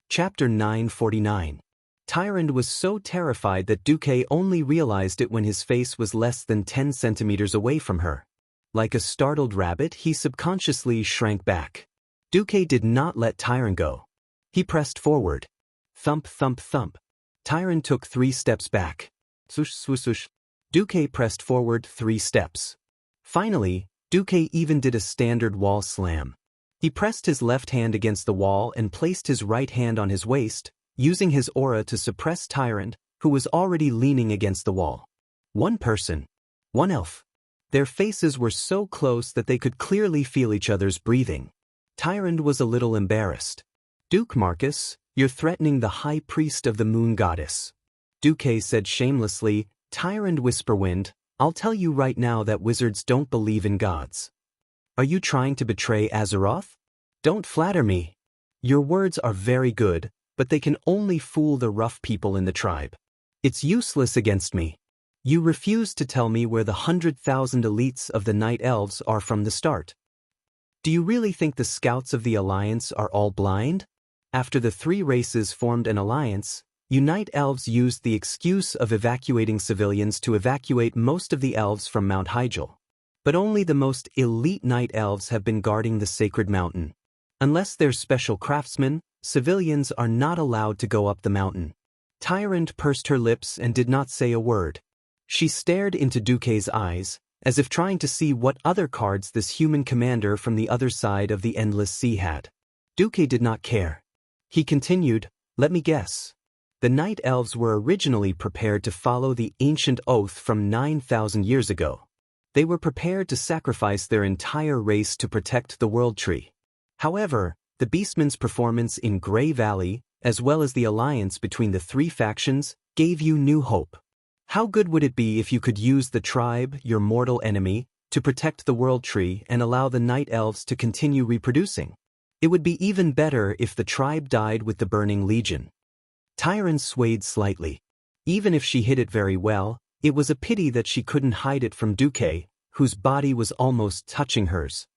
Chapter 949. Tyrande was so terrified that Duque only realized it when his face was less than 10 centimeters away from her. Like a startled rabbit, he subconsciously shrank back. Duque did not let Tyrande go. He pressed forward. Thump, thump, thump. Tyrande took 3 steps back. Swoosh, swoosh, swoosh. Duque pressed forward 3 steps. Finally, Duque even did a standard wall slam. He pressed his left hand against the wall and placed his right hand on his waist, using his aura to suppress Tyrande, who was already leaning against the wall. One person. One elf. Their faces were so close that they could clearly feel each other's breathing. Tyrande was a little embarrassed. "Duke Marcus, you're threatening the High Priest of the Moon Goddess." Duque said shamelessly. "Tyrande Whisperwind, I'll tell you right now that wizards don't believe in gods. Are you trying to betray Azeroth? Don't flatter me. Your words are very good, but they can only fool the rough people in the tribe. It's useless against me. You refuse to tell me where the 100,000 elites of the Night Elves are from the start. Do you really think the scouts of the Alliance are all blind? After the three races formed an alliance, Night Elves used the excuse of evacuating civilians to evacuate most of the elves from Mount Hyjal. But only the most elite Night Elves have been guarding the sacred mountain. Unless they're special craftsmen, civilians are not allowed to go up the mountain. Tyrant pursed her lips and did not say a word. She stared into Duque's eyes, as if trying to see what other cards this human commander from the other side of the endless sea had. Duque did not care. He continued, "Let me guess. The Night Elves were originally prepared to follow the ancient oath from 9,000 years ago. They were prepared to sacrifice their entire race to protect the World Tree. However, the Beastmen's performance in Grey Valley, as well as the alliance between the three factions, gave you new hope. How good would it be if you could use the tribe, your mortal enemy, to protect the World Tree and allow the Night Elves to continue reproducing? It would be even better if the tribe died with the Burning Legion." Tyron swayed slightly. Even if she hid it very well, it was a pity that she couldn't hide it from Duque, whose body was almost touching hers.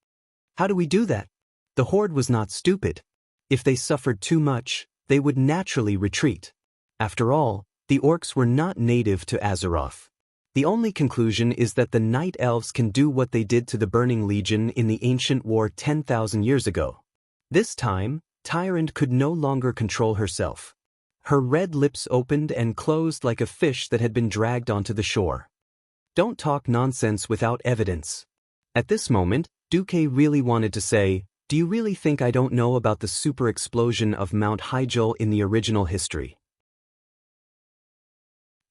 "How do we do that? The Horde was not stupid. If they suffered too much, they would naturally retreat. After all, the orcs were not native to Azeroth. The only conclusion is that the Night Elves can do what they did to the Burning Legion in the ancient war 10,000 years ago." This time, Tyrant could no longer control herself. Her red lips opened and closed like a fish that had been dragged onto the shore. "Don't talk nonsense without evidence." At this moment, Duque really wanted to say, "Do you really think I don't know about the super explosion of Mount Hyjal in the original history?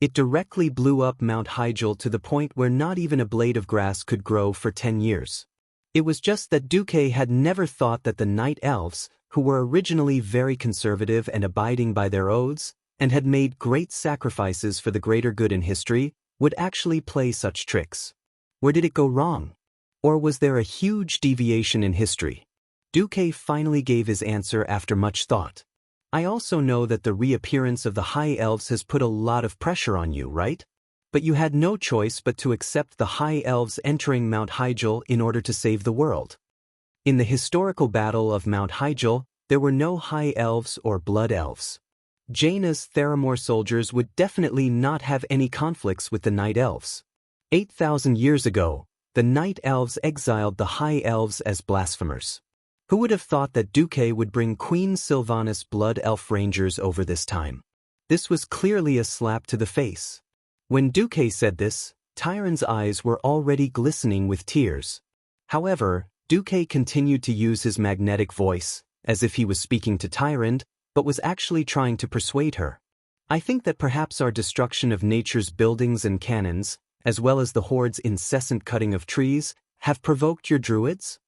It directly blew up Mount Hyjal to the point where not even a blade of grass could grow for 10 years. It was just that Duque had never thought that the Night Elves, who were originally very conservative and abiding by their oaths, and had made great sacrifices for the greater good in history, would actually play such tricks. Where did it go wrong? Or was there a huge deviation in history? Duque finally gave his answer after much thought. "I also know that the reappearance of the High Elves has put a lot of pressure on you, right? But you had no choice but to accept the High Elves entering Mount Hyjal in order to save the world. In the historical battle of Mount Hyjal, there were no High Elves or Blood Elves. Jaina's Theramore soldiers would definitely not have any conflicts with the Night Elves. 8,000 years ago, the Night Elves exiled the High Elves as blasphemers. Who would have thought that Duque would bring Queen Sylvanas Blood Elf Rangers over this time?" This was clearly a slap to the face. When Duque said this, Tyron's eyes were already glistening with tears. However, Duque continued to use his magnetic voice, as if he was speaking to Tyrant, but was actually trying to persuade her. "I think that perhaps our destruction of nature's buildings and cannons, as well as the Horde's incessant cutting of trees, have provoked your druids?"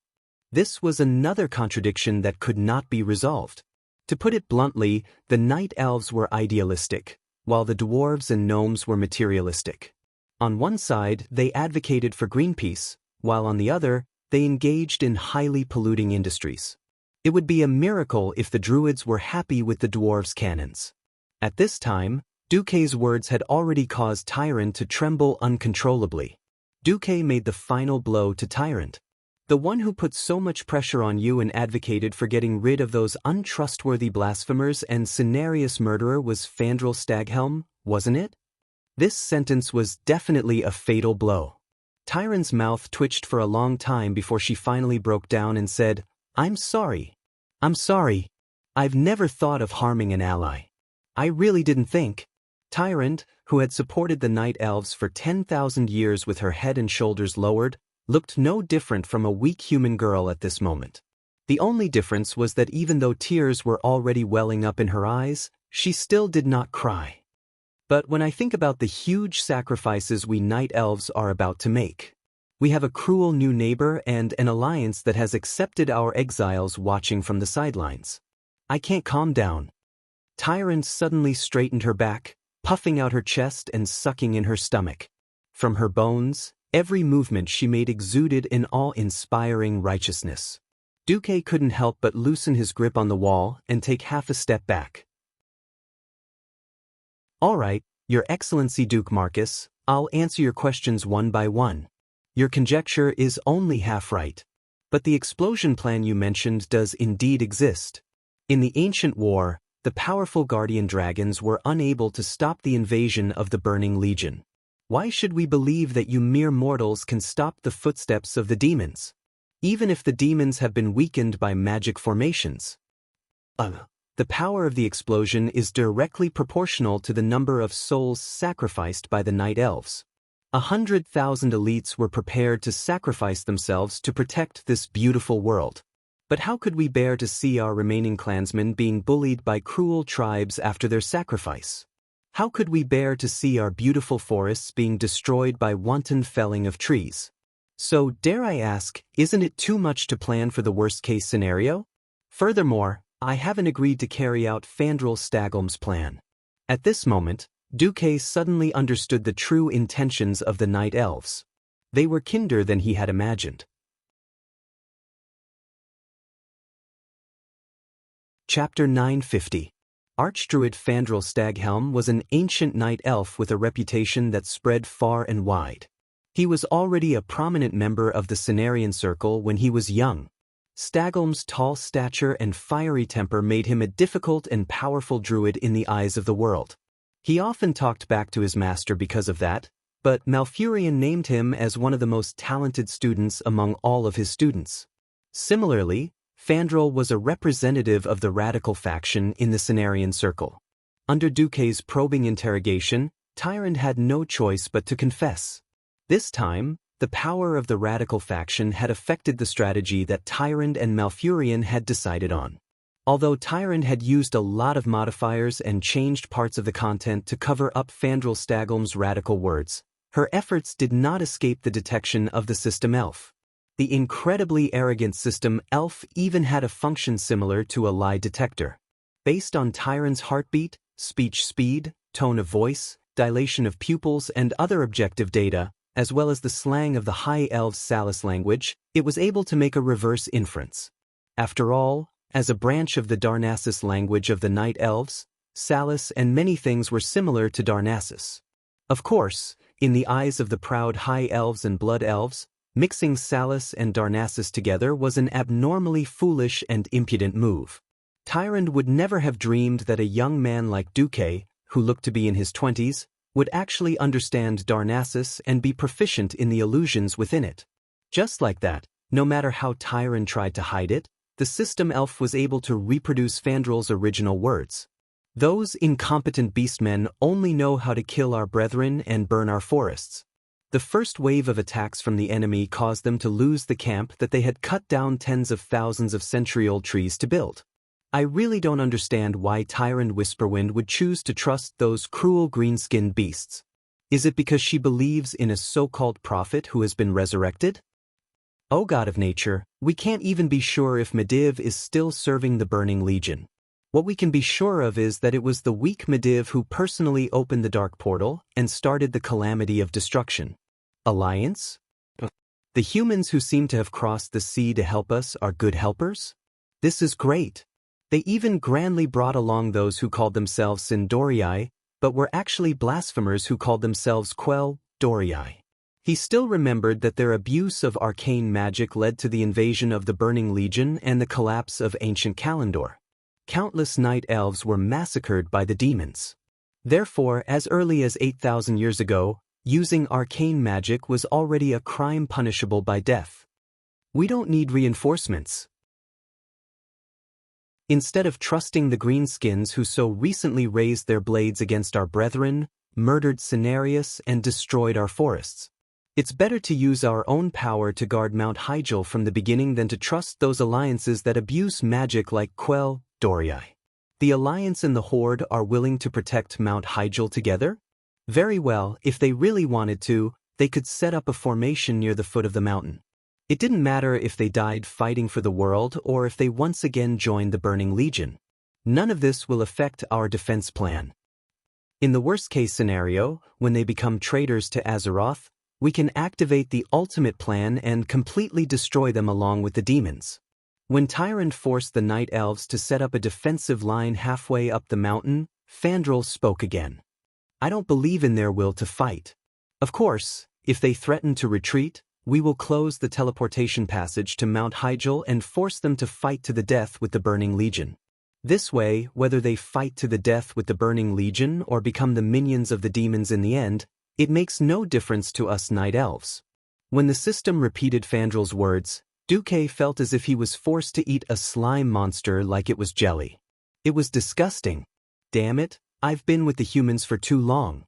This was another contradiction that could not be resolved. To put it bluntly, the Night Elves were idealistic, while the dwarves and gnomes were materialistic. On one side, they advocated for Greenpeace, while on the other, they engaged in highly polluting industries. It would be a miracle if the druids were happy with the dwarves' cannons. At this time, Duque's words had already caused Tyrant to tremble uncontrollably. Duque made the final blow to Tyrant. "The one who put so much pressure on you and advocated for getting rid of those untrustworthy blasphemers and Cenarius murderer was Fandral Staghelm, wasn't it?" This sentence was definitely a fatal blow. Tyrant's mouth twitched for a long time before she finally broke down and said, "I'm sorry. I'm sorry. I've never thought of harming an ally. I really didn't think." Tyrant, who had supported the Night Elves for 10,000 years with her head and shoulders lowered, looked no different from a weak human girl at this moment. The only difference was that even though tears were already welling up in her eyes, she still did not cry. "But when I think about the huge sacrifices we Night Elves are about to make, we have a cruel new neighbor and an alliance that has accepted our exiles watching from the sidelines. I can't calm down." Tyrant suddenly straightened her back, puffing out her chest and sucking in her stomach. From her bones, every movement she made exuded an awe-inspiring righteousness. Duque couldn't help but loosen his grip on the wall and take half a step back. All right, Your Excellency Duke Marcus, I'll answer your questions one by one. Your conjecture is only half right. But the explosion plan you mentioned does indeed exist. In the ancient war, the powerful guardian dragons were unable to stop the invasion of the Burning Legion. Why should we believe that you mere mortals can stop the footsteps of the demons? Even if the demons have been weakened by magic formations. The power of the explosion is directly proportional to the number of souls sacrificed by the Night Elves. 100,000 elites were prepared to sacrifice themselves to protect this beautiful world. But how could we bear to see our remaining clansmen being bullied by cruel tribes after their sacrifice? How could we bear to see our beautiful forests being destroyed by wanton felling of trees? So, dare I ask, isn't it too much to plan for the worst-case scenario? Furthermore, I haven't agreed to carry out Fandral Staghelm's plan. At this moment, Duque suddenly understood the true intentions of the Night Elves. They were kinder than he had imagined. Chapter 950. Archdruid Fandral Staghelm was an ancient night elf with a reputation that spread far and wide. He was already a prominent member of the Cenarian Circle when he was young. Staghelm's tall stature and fiery temper made him a difficult and powerful druid in the eyes of the world. He often talked back to his master because of that, but Malfurion named him as one of the most talented students among all of his students. Similarly, Fandral was a representative of the radical faction in the Cenarian Circle. Under Duque's probing interrogation, Tyrant had no choice but to confess. This time, the power of the radical faction had affected the strategy that Tyrant and Malfurion had decided on. Although Tyrant had used a lot of modifiers and changed parts of the content to cover up Fandral Staghelm's radical words, her efforts did not escape the detection of the System Elf. The incredibly arrogant System Elf even had a function similar to a lie detector. Based on Tyrant's heartbeat, speech speed, tone of voice, dilation of pupils and other objective data, as well as the slang of the High Elves' Salis language, it was able to make a reverse inference. After all, as a branch of the Darnassus language of the Night Elves, Salis and many things were similar to Darnassus. Of course, in the eyes of the proud High Elves and Blood Elves, mixing Salis and Darnassus together was an abnormally foolish and impudent move. Tyrant would never have dreamed that a young man like Duque, who looked to be in his 20s, would actually understand Darnassus and be proficient in the illusions within it. Just like that, no matter how Tyrant tried to hide it, the System Elf was able to reproduce Fandral's original words. Those incompetent beastmen only know how to kill our brethren and burn our forests. The first wave of attacks from the enemy caused them to lose the camp that they had cut down tens of thousands of century-old trees to build. I really don't understand why Tyrant Whisperwind would choose to trust those cruel green-skinned beasts. Is it because she believes in a so-called prophet who has been resurrected? O God of nature, we can't even be sure if Medivh is still serving the Burning Legion. What we can be sure of is that it was the weak Medivh who personally opened the Dark Portal and started the calamity of destruction. Alliance? The humans who seem to have crossed the sea to help us are good helpers? This is great. They even grandly brought along those who called themselves Sindorii, but were actually blasphemers who called themselves Dorii. He still remembered that their abuse of arcane magic led to the invasion of the Burning Legion and the collapse of ancient Kalandor. Countless night elves were massacred by the demons. Therefore, as early as 8,000 years ago, using arcane magic was already a crime punishable by death. We don't need reinforcements. Instead of trusting the greenskins who so recently raised their blades against our brethren, murdered Cenarius, and destroyed our forests, it's better to use our own power to guard Mount Hyjal from the beginning than to trust those alliances that abuse magic like Dorii. The Alliance and the Horde are willing to protect Mount Hyjal together? Very well, if they really wanted to, they could set up a formation near the foot of the mountain. It didn't matter if they died fighting for the world or if they once again joined the Burning Legion. None of this will affect our defense plan. In the worst-case scenario, when they become traitors to Azeroth, we can activate the ultimate plan and completely destroy them along with the demons. When Tyrant forced the Night Elves to set up a defensive line halfway up the mountain, Fandral spoke again. I don't believe in their will to fight. Of course, if they threaten to retreat, we will close the teleportation passage to Mount Hyjal and force them to fight to the death with the Burning Legion. This way, whether they fight to the death with the Burning Legion or become the minions of the demons in the end, it makes no difference to us Night Elves. When the system repeated Fandral's words, Duque felt as if he was forced to eat a slime monster like it was jelly. It was disgusting. Damn it, I've been with the humans for too long.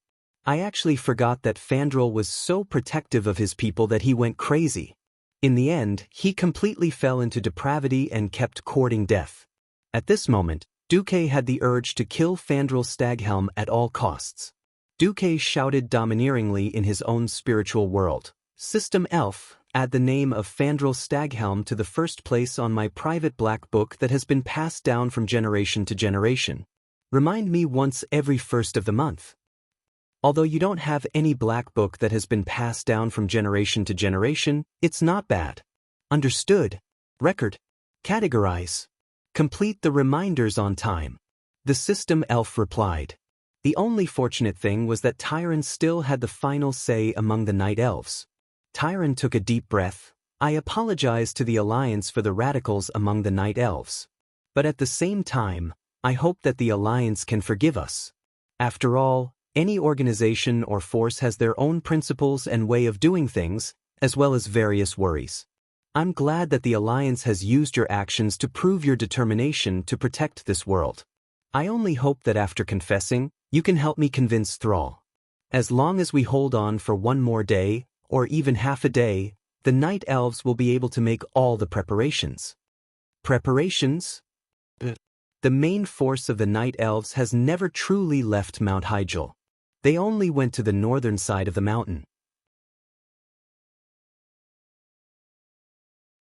I actually forgot that Fandral was so protective of his people that he went crazy. In the end, he completely fell into depravity and kept courting death. At this moment, Duque had the urge to kill Fandral Staghelm at all costs. Duque shouted domineeringly in his own spiritual world, System Elf, add the name of Fandral Staghelm to the first place on my private black book that has been passed down from generation to generation. Remind me once every first of the month. Although you don't have any black book that has been passed down from generation to generation, it's not bad. Understood. Record. Categorize. Complete the reminders on time. The System Elf replied. The only fortunate thing was that Tyron still had the final say among the Night Elves. Tyron took a deep breath. I apologize to the Alliance for the radicals among the Night Elves. But at the same time, I hope that the Alliance can forgive us. After all, any organization or force has their own principles and way of doing things, as well as various worries. I'm glad that the Alliance has used your actions to prove your determination to protect this world. I only hope that after confessing, you can help me convince Thrall. As long as we hold on for one more day, or even half a day, the Night Elves will be able to make all the preparations. Preparations? The main force of the Night Elves has never truly left Mount Hyjal. They only went to the northern side of the mountain.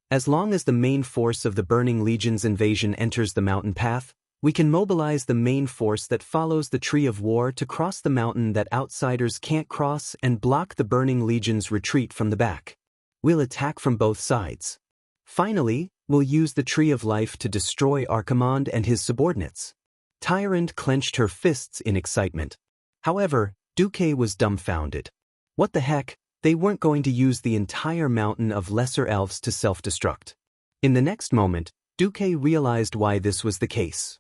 As long as the main force of the Burning Legion's invasion enters the mountain path, we can mobilize the main force that follows the Tree of War to cross the mountain that outsiders can't cross and block the Burning Legion's retreat from the back. We'll attack from both sides. Finally, we'll use the Tree of Life to destroy Archimonde and his subordinates. Tyrant clenched her fists in excitement. However, Duque was dumbfounded. What the heck, they weren't going to use the entire mountain of lesser elves to self-destruct. In the next moment, Duque realized why this was the case.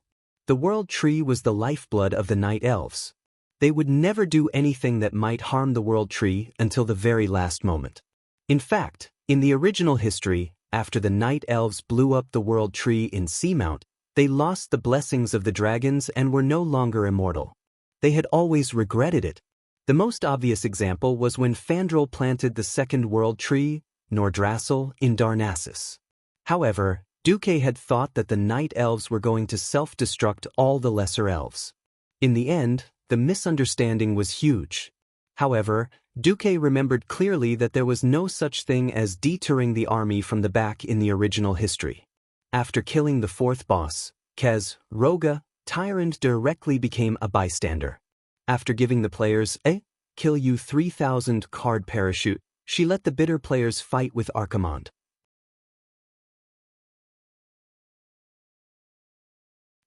The World Tree was the lifeblood of the Night Elves. They would never do anything that might harm the World Tree until the very last moment. In fact, in the original history, after the Night Elves blew up the World Tree in Seamount, they lost the blessings of the dragons and were no longer immortal. They had always regretted it. The most obvious example was when Fandral planted the second World Tree, Nordrassil, in Darnassus. However, Duque had thought that the Night Elves were going to self-destruct all the lesser elves. In the end, the misunderstanding was huge. However, Duque remembered clearly that there was no such thing as deterring the army from the back in the original history. After killing the fourth boss, Kez, Roga, Tyrant directly became a bystander. After giving the players a kill you 3,000 card parachute, she let the bitter players fight with Archimonde.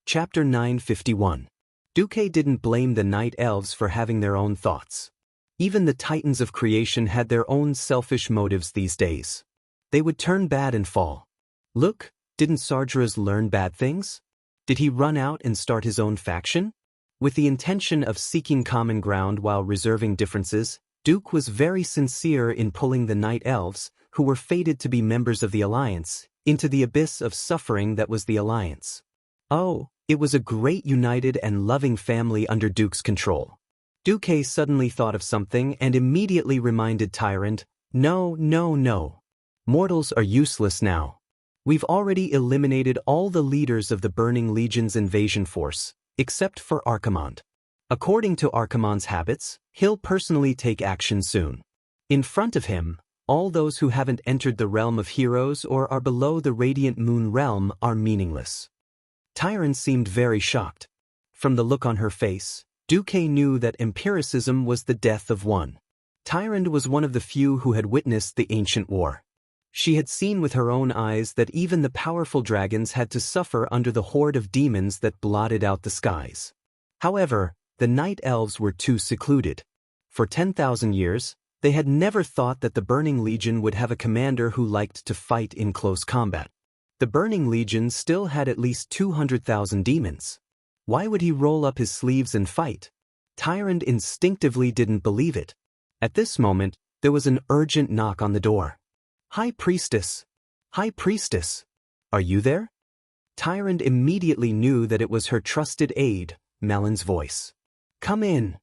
Chapter 951. Duque didn't blame the Night Elves for having their own thoughts. Even the Titans of creation had their own selfish motives these days. They would turn bad and fall. Look, didn't Sargeras learn bad things? Did he run out and start his own faction? With the intention of seeking common ground while reserving differences, Duke was very sincere in pulling the Night Elves, who were fated to be members of the Alliance, into the abyss of suffering that was the Alliance. Oh, it was a great united and loving family under Duke's control. Duque suddenly thought of something and immediately reminded Tyrant, No. Mortals are useless now. We've already eliminated all the leaders of the Burning Legion's invasion force, except for Archimonde. According to Archimonde's habits, he'll personally take action soon. In front of him, all those who haven't entered the realm of heroes or are below the Radiant Moon realm are meaningless. Tyrant seemed very shocked. From the look on her face, Duque knew that empiricism was the death of one. Tyrant was one of the few who had witnessed the ancient war. She had seen with her own eyes that even the powerful dragons had to suffer under the horde of demons that blotted out the skies. However, the night elves were too secluded. For 10,000 years, they had never thought that the Burning Legion would have a commander who liked to fight in close combat. The Burning Legion still had at least 200,000 demons. Why would he roll up his sleeves and fight? Tyrant instinctively didn't believe it. At this moment, there was an urgent knock on the door. High Priestess! High Priestess! Are you there? Tyrant immediately knew that it was her trusted aide, Melon's voice. Come in.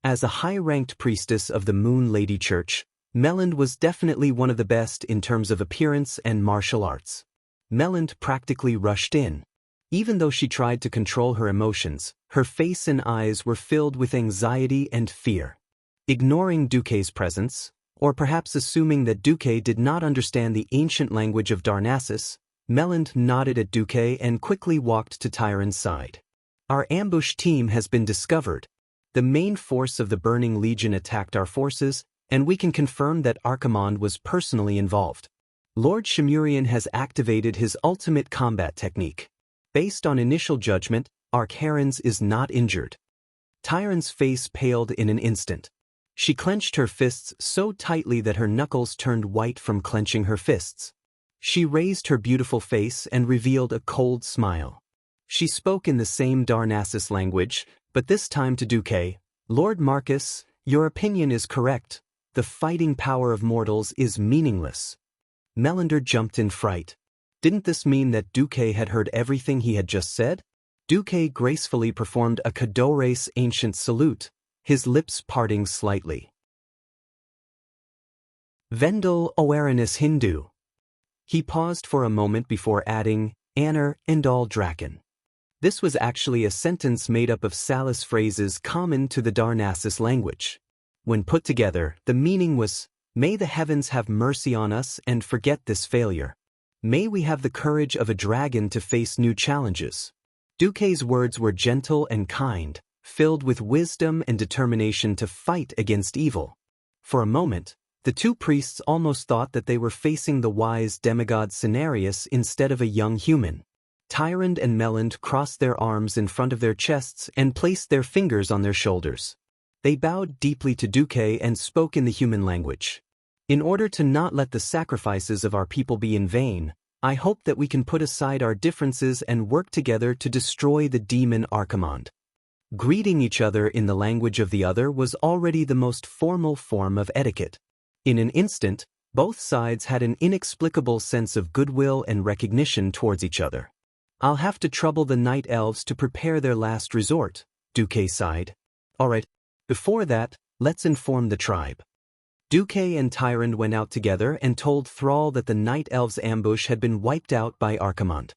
As a high-ranked priestess of the Moon Lady Church, Melon was definitely one of the best in terms of appearance and martial arts. Melon practically rushed in. Even though she tried to control her emotions, her face and eyes were filled with anxiety and fear. Ignoring Duque's presence, or perhaps assuming that Duque did not understand the ancient language of Darnassus, Melon nodded at Duque and quickly walked to Tyrant's side. Our ambush team has been discovered. The main force of the Burning Legion attacked our forces, and we can confirm that Archimonde was personally involved. Lord Shimurian has activated his ultimate combat technique. Based on initial judgment, Archerons is not injured. Tyrant's face paled in an instant. She clenched her fists so tightly that her knuckles turned white from clenching her fists. She raised her beautiful face and revealed a cold smile. She spoke in the same Darnassus language, but this time to Duque. Lord Marcus, your opinion is correct. The fighting power of mortals is meaningless. Melander jumped in fright. Didn't this mean that Duque had heard everything he had just said? Duque gracefully performed a Cadores ancient salute, his lips parting slightly. Vendel Oeranis Hindu. He paused for a moment before adding, Anner and all Draken. This was actually a sentence made up of Salis phrases common to the Darnassus language. When put together, the meaning was, may the heavens have mercy on us and forget this failure. May we have the courage of a dragon to face new challenges. Duque's words were gentle and kind, filled with wisdom and determination to fight against evil. For a moment, the two priests almost thought that they were facing the wise demigod Cenarius instead of a young human. Tyrant and Melon crossed their arms in front of their chests and placed their fingers on their shoulders. They bowed deeply to Duque and spoke in the human language. In order to not let the sacrifices of our people be in vain, I hope that we can put aside our differences and work together to destroy the demon Archimonde. Greeting each other in the language of the other was already the most formal form of etiquette. In an instant, both sides had an inexplicable sense of goodwill and recognition towards each other. I'll have to trouble the night elves to prepare their last resort, Duque sighed. Alright, before that, let's inform the tribe. Duque and Tyrant went out together and told Thrall that the night elves' ambush had been wiped out by Archimonde.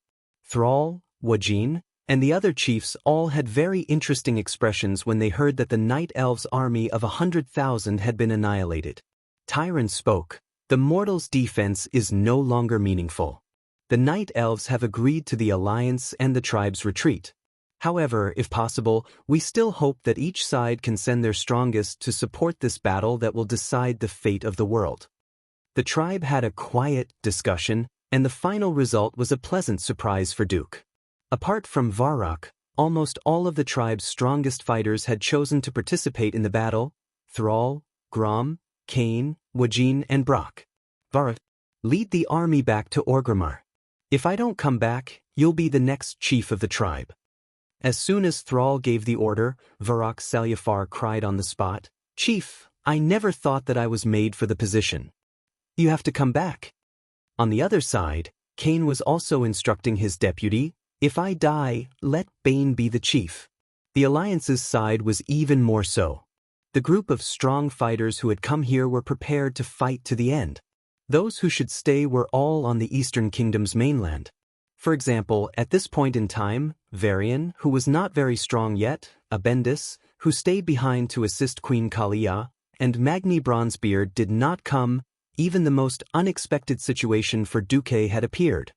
Thrall, Wajin, and the other chiefs all had very interesting expressions when they heard that the night elves' army of 100,000 had been annihilated. Tyrant spoke, the mortals' defense is no longer meaningful. The night elves have agreed to the alliance and the tribe's retreat. However, if possible, we still hope that each side can send their strongest to support this battle that will decide the fate of the world. The tribe had a quiet discussion, and the final result was a pleasant surprise for Duke. Apart from Varrock, almost all of the tribe's strongest fighters had chosen to participate in the battle: Thrall, Grom, Kane, Wajin, and Brock. Varrock, lead the army back to Orgrimmar. If I don't come back, you'll be the next chief of the tribe. As soon as Thrall gave the order, Varrock Salyafar cried on the spot, Chief, I never thought that I was made for the position. You have to come back. On the other side, Kane was also instructing his deputy, if I die, let Bane be the chief. The Alliance's side was even more so. The group of strong fighters who had come here were prepared to fight to the end. Those who should stay were all on the Eastern Kingdom's mainland. For example, at this point in time, Varian, who was not very strong yet, Abendis, who stayed behind to assist Queen Kalia, and Magni Bronzebeard did not come. Even the most unexpected situation for Duque had appeared.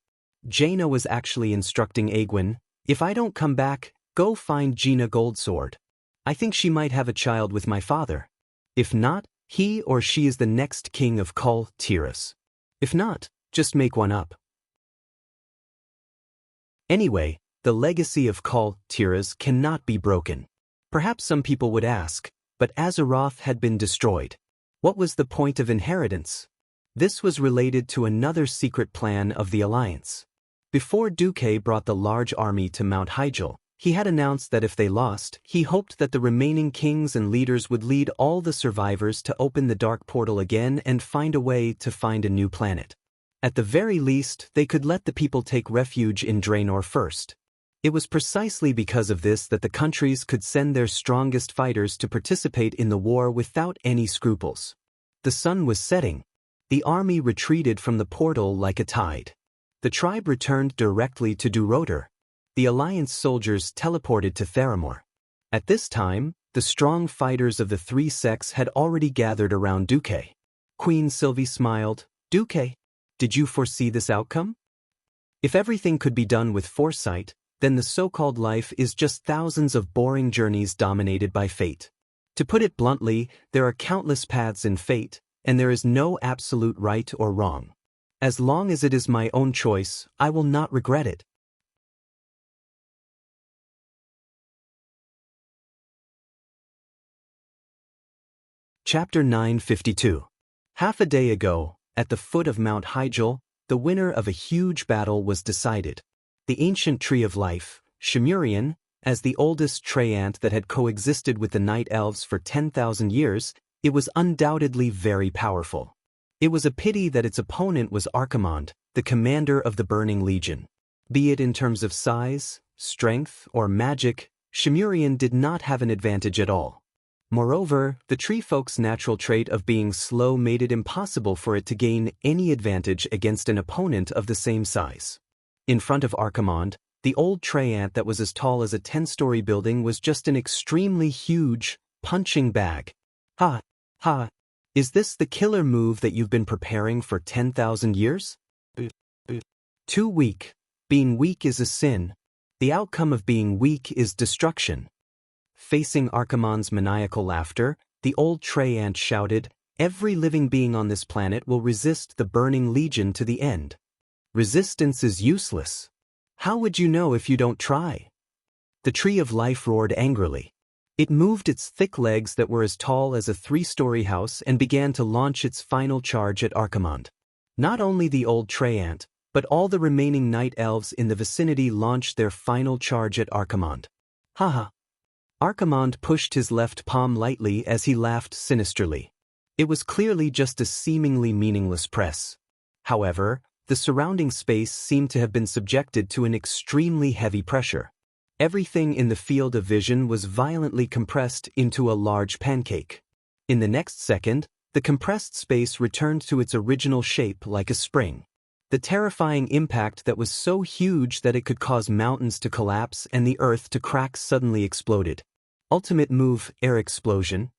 Jaina was actually instructing Aegwin, if I don't come back, go find Gina Goldsword. I think she might have a child with my father. If not, he or she is the next king of Kul Tiras. If not, just make one up. Anyway, the legacy of cultivators cannot be broken. Perhaps some people would ask, but Azeroth had been destroyed. What was the point of inheritance? This was related to another secret plan of the Alliance. Before Duque brought the large army to Mount Hyjal, he had announced that if they lost, he hoped that the remaining kings and leaders would lead all the survivors to open the Dark Portal again and find a way to find a new planet. At the very least, they could let the people take refuge in Draenor first. It was precisely because of this that the countries could send their strongest fighters to participate in the war without any scruples. The sun was setting. The army retreated from the portal like a tide. The tribe returned directly to Durotor. The Alliance soldiers teleported to Theramore. At this time, the strong fighters of the three sects had already gathered around Duque. Queen Sylvie smiled. Duque, did you foresee this outcome? If everything could be done with foresight, then the so-called life is just thousands of boring journeys dominated by fate. To put it bluntly, there are countless paths in fate, and there is no absolute right or wrong. As long as it is my own choice, I will not regret it. Chapter 952. Half a day ago, at the foot of Mount Hyjal, the winner of a huge battle was decided. The ancient tree of life, Shimurian, as the oldest treant that had coexisted with the Night Elves for 10,000 years, it was undoubtedly very powerful. It was a pity that its opponent was Archimonde, the commander of the Burning Legion. Be it in terms of size, strength, or magic, Shimurian did not have an advantage at all. Moreover, the tree folk's natural trait of being slow made it impossible for it to gain any advantage against an opponent of the same size. In front of Archimonde, the old treant that was as tall as a 10-story building was just an extremely huge, punching bag. Ha! Ha! Is this the killer move that you've been preparing for 10,000 years? Too weak. Being weak is a sin. The outcome of being weak is destruction. Facing Archimonde's maniacal laughter, the old treant shouted, "Every living being on this planet will resist the Burning Legion to the end. Resistance is useless. How would you know if you don't try?" The tree of life roared angrily. It moved its thick legs that were as tall as a 3-story house and began to launch its final charge at Archimonde. Not only the old treant, but all the remaining night elves in the vicinity launched their final charge at Archimonde. Haha! Archimonde pushed his left palm lightly as he laughed sinisterly. It was clearly just a seemingly meaningless press. However, the surrounding space seemed to have been subjected to an extremely heavy pressure. Everything in the field of vision was violently compressed into a large pancake. In the next second, the compressed space returned to its original shape like a spring. The terrifying impact that was so huge that it could cause mountains to collapse and the earth to crack suddenly exploded. Ultimate move, air explosion.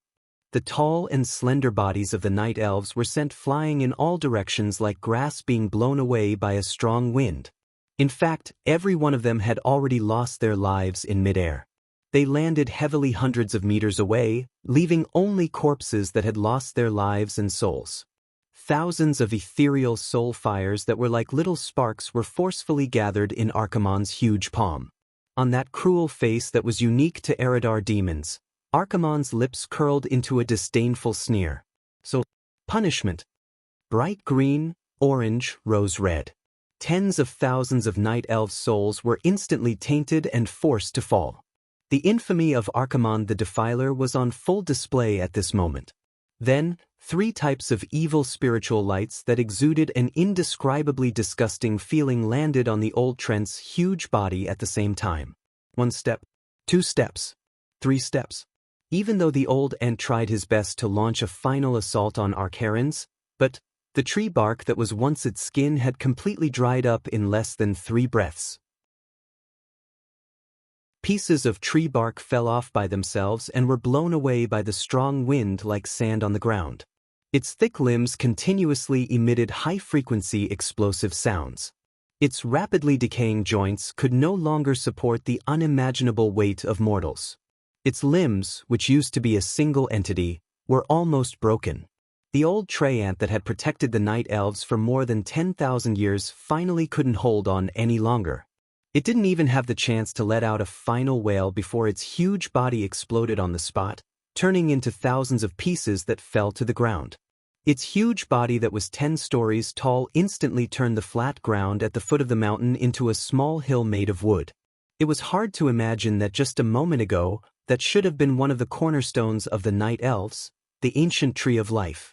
The tall and slender bodies of the night elves were sent flying in all directions like grass being blown away by a strong wind. In fact, every one of them had already lost their lives in midair. They landed heavily hundreds of meters away, leaving only corpses that had lost their lives and souls. Thousands of ethereal soul fires that were like little sparks were forcefully gathered in Archimonde's huge palm. On that cruel face that was unique to Eridar demons, Archimonde's lips curled into a disdainful sneer. So, punishment. Bright green, orange, rose red. Tens of thousands of night elf souls were instantly tainted and forced to fall. The infamy of Archimonde the Defiler was on full display at this moment. Then, 3 types of evil spiritual lights that exuded an indescribably disgusting feeling landed on the old treant's huge body at the same time. 1 step, 2 steps, 3 steps. Even though the old ent tried his best to launch a final assault on Archerans, but the tree bark that was once its skin had completely dried up in less than 3 breaths. Pieces of tree bark fell off by themselves and were blown away by the strong wind like sand on the ground. Its thick limbs continuously emitted high-frequency explosive sounds. Its rapidly decaying joints could no longer support the unimaginable weight of mortals. Its limbs, which used to be a single entity, were almost broken. The old treant that had protected the night elves for more than 10,000 years finally couldn't hold on any longer. It didn't even have the chance to let out a final wail before its huge body exploded on the spot, turning into thousands of pieces that fell to the ground. Its huge body that was 10 stories tall instantly turned the flat ground at the foot of the mountain into a small hill made of wood. It was hard to imagine that just a moment ago, that should have been one of the cornerstones of the night elves, the ancient tree of life.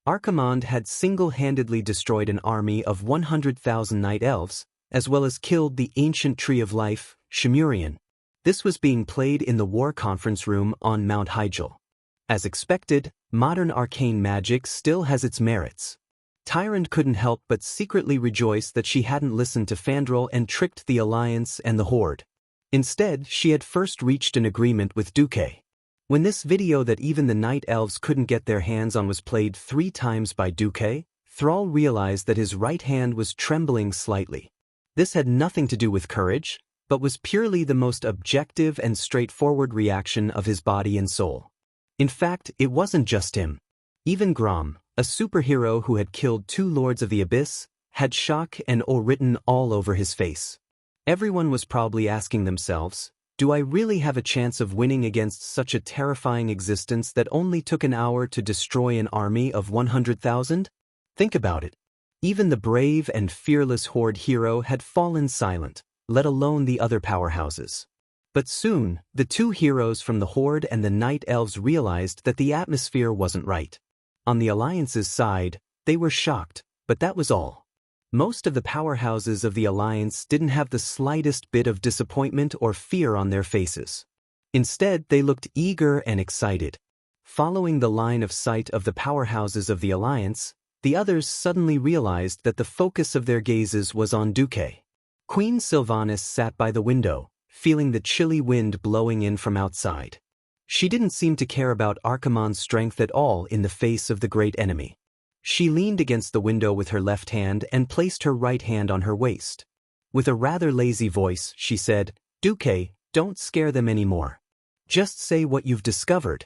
Archimonde had single-handedly destroyed an army of 100,000 night elves, as well as killed the ancient tree of life, Shimurian. This was being played in the war conference room on Mount Hyjal. As expected, modern arcane magic still has its merits. Tyrant couldn't help but secretly rejoice that she hadn't listened to Fandral and tricked the Alliance and the Horde. Instead, she had first reached an agreement with Duque. When this video that even the night elves couldn't get their hands on was played 3 times by Duque, Thrall realized that his right hand was trembling slightly. This had nothing to do with courage, but was purely the most objective and straightforward reaction of his body and soul. In fact, it wasn't just him. Even Grom, a superhero who had killed 2 Lords of the Abyss, had shock and awe written all over his face. Everyone was probably asking themselves, do I really have a chance of winning against such a terrifying existence that only took an hour to destroy an army of 100,000? Think about it. Even the brave and fearless Horde hero had fallen silent, let alone the other powerhouses. But soon, the 2 heroes from the Horde and the Night Elves realized that the atmosphere wasn't right. On the Alliance's side, they were shocked, but that was all. Most of the powerhouses of the Alliance didn't have the slightest bit of disappointment or fear on their faces. Instead, they looked eager and excited. Following the line of sight of the powerhouses of the Alliance, the others suddenly realized that the focus of their gazes was on Duque. Queen Sylvanas sat by the window, feeling the chilly wind blowing in from outside. She didn't seem to care about Archimonde's strength at all in the face of the great enemy. She leaned against the window with her left hand and placed her right hand on her waist. With a rather lazy voice, she said, "Duque, don't scare them anymore. Just say what you've discovered."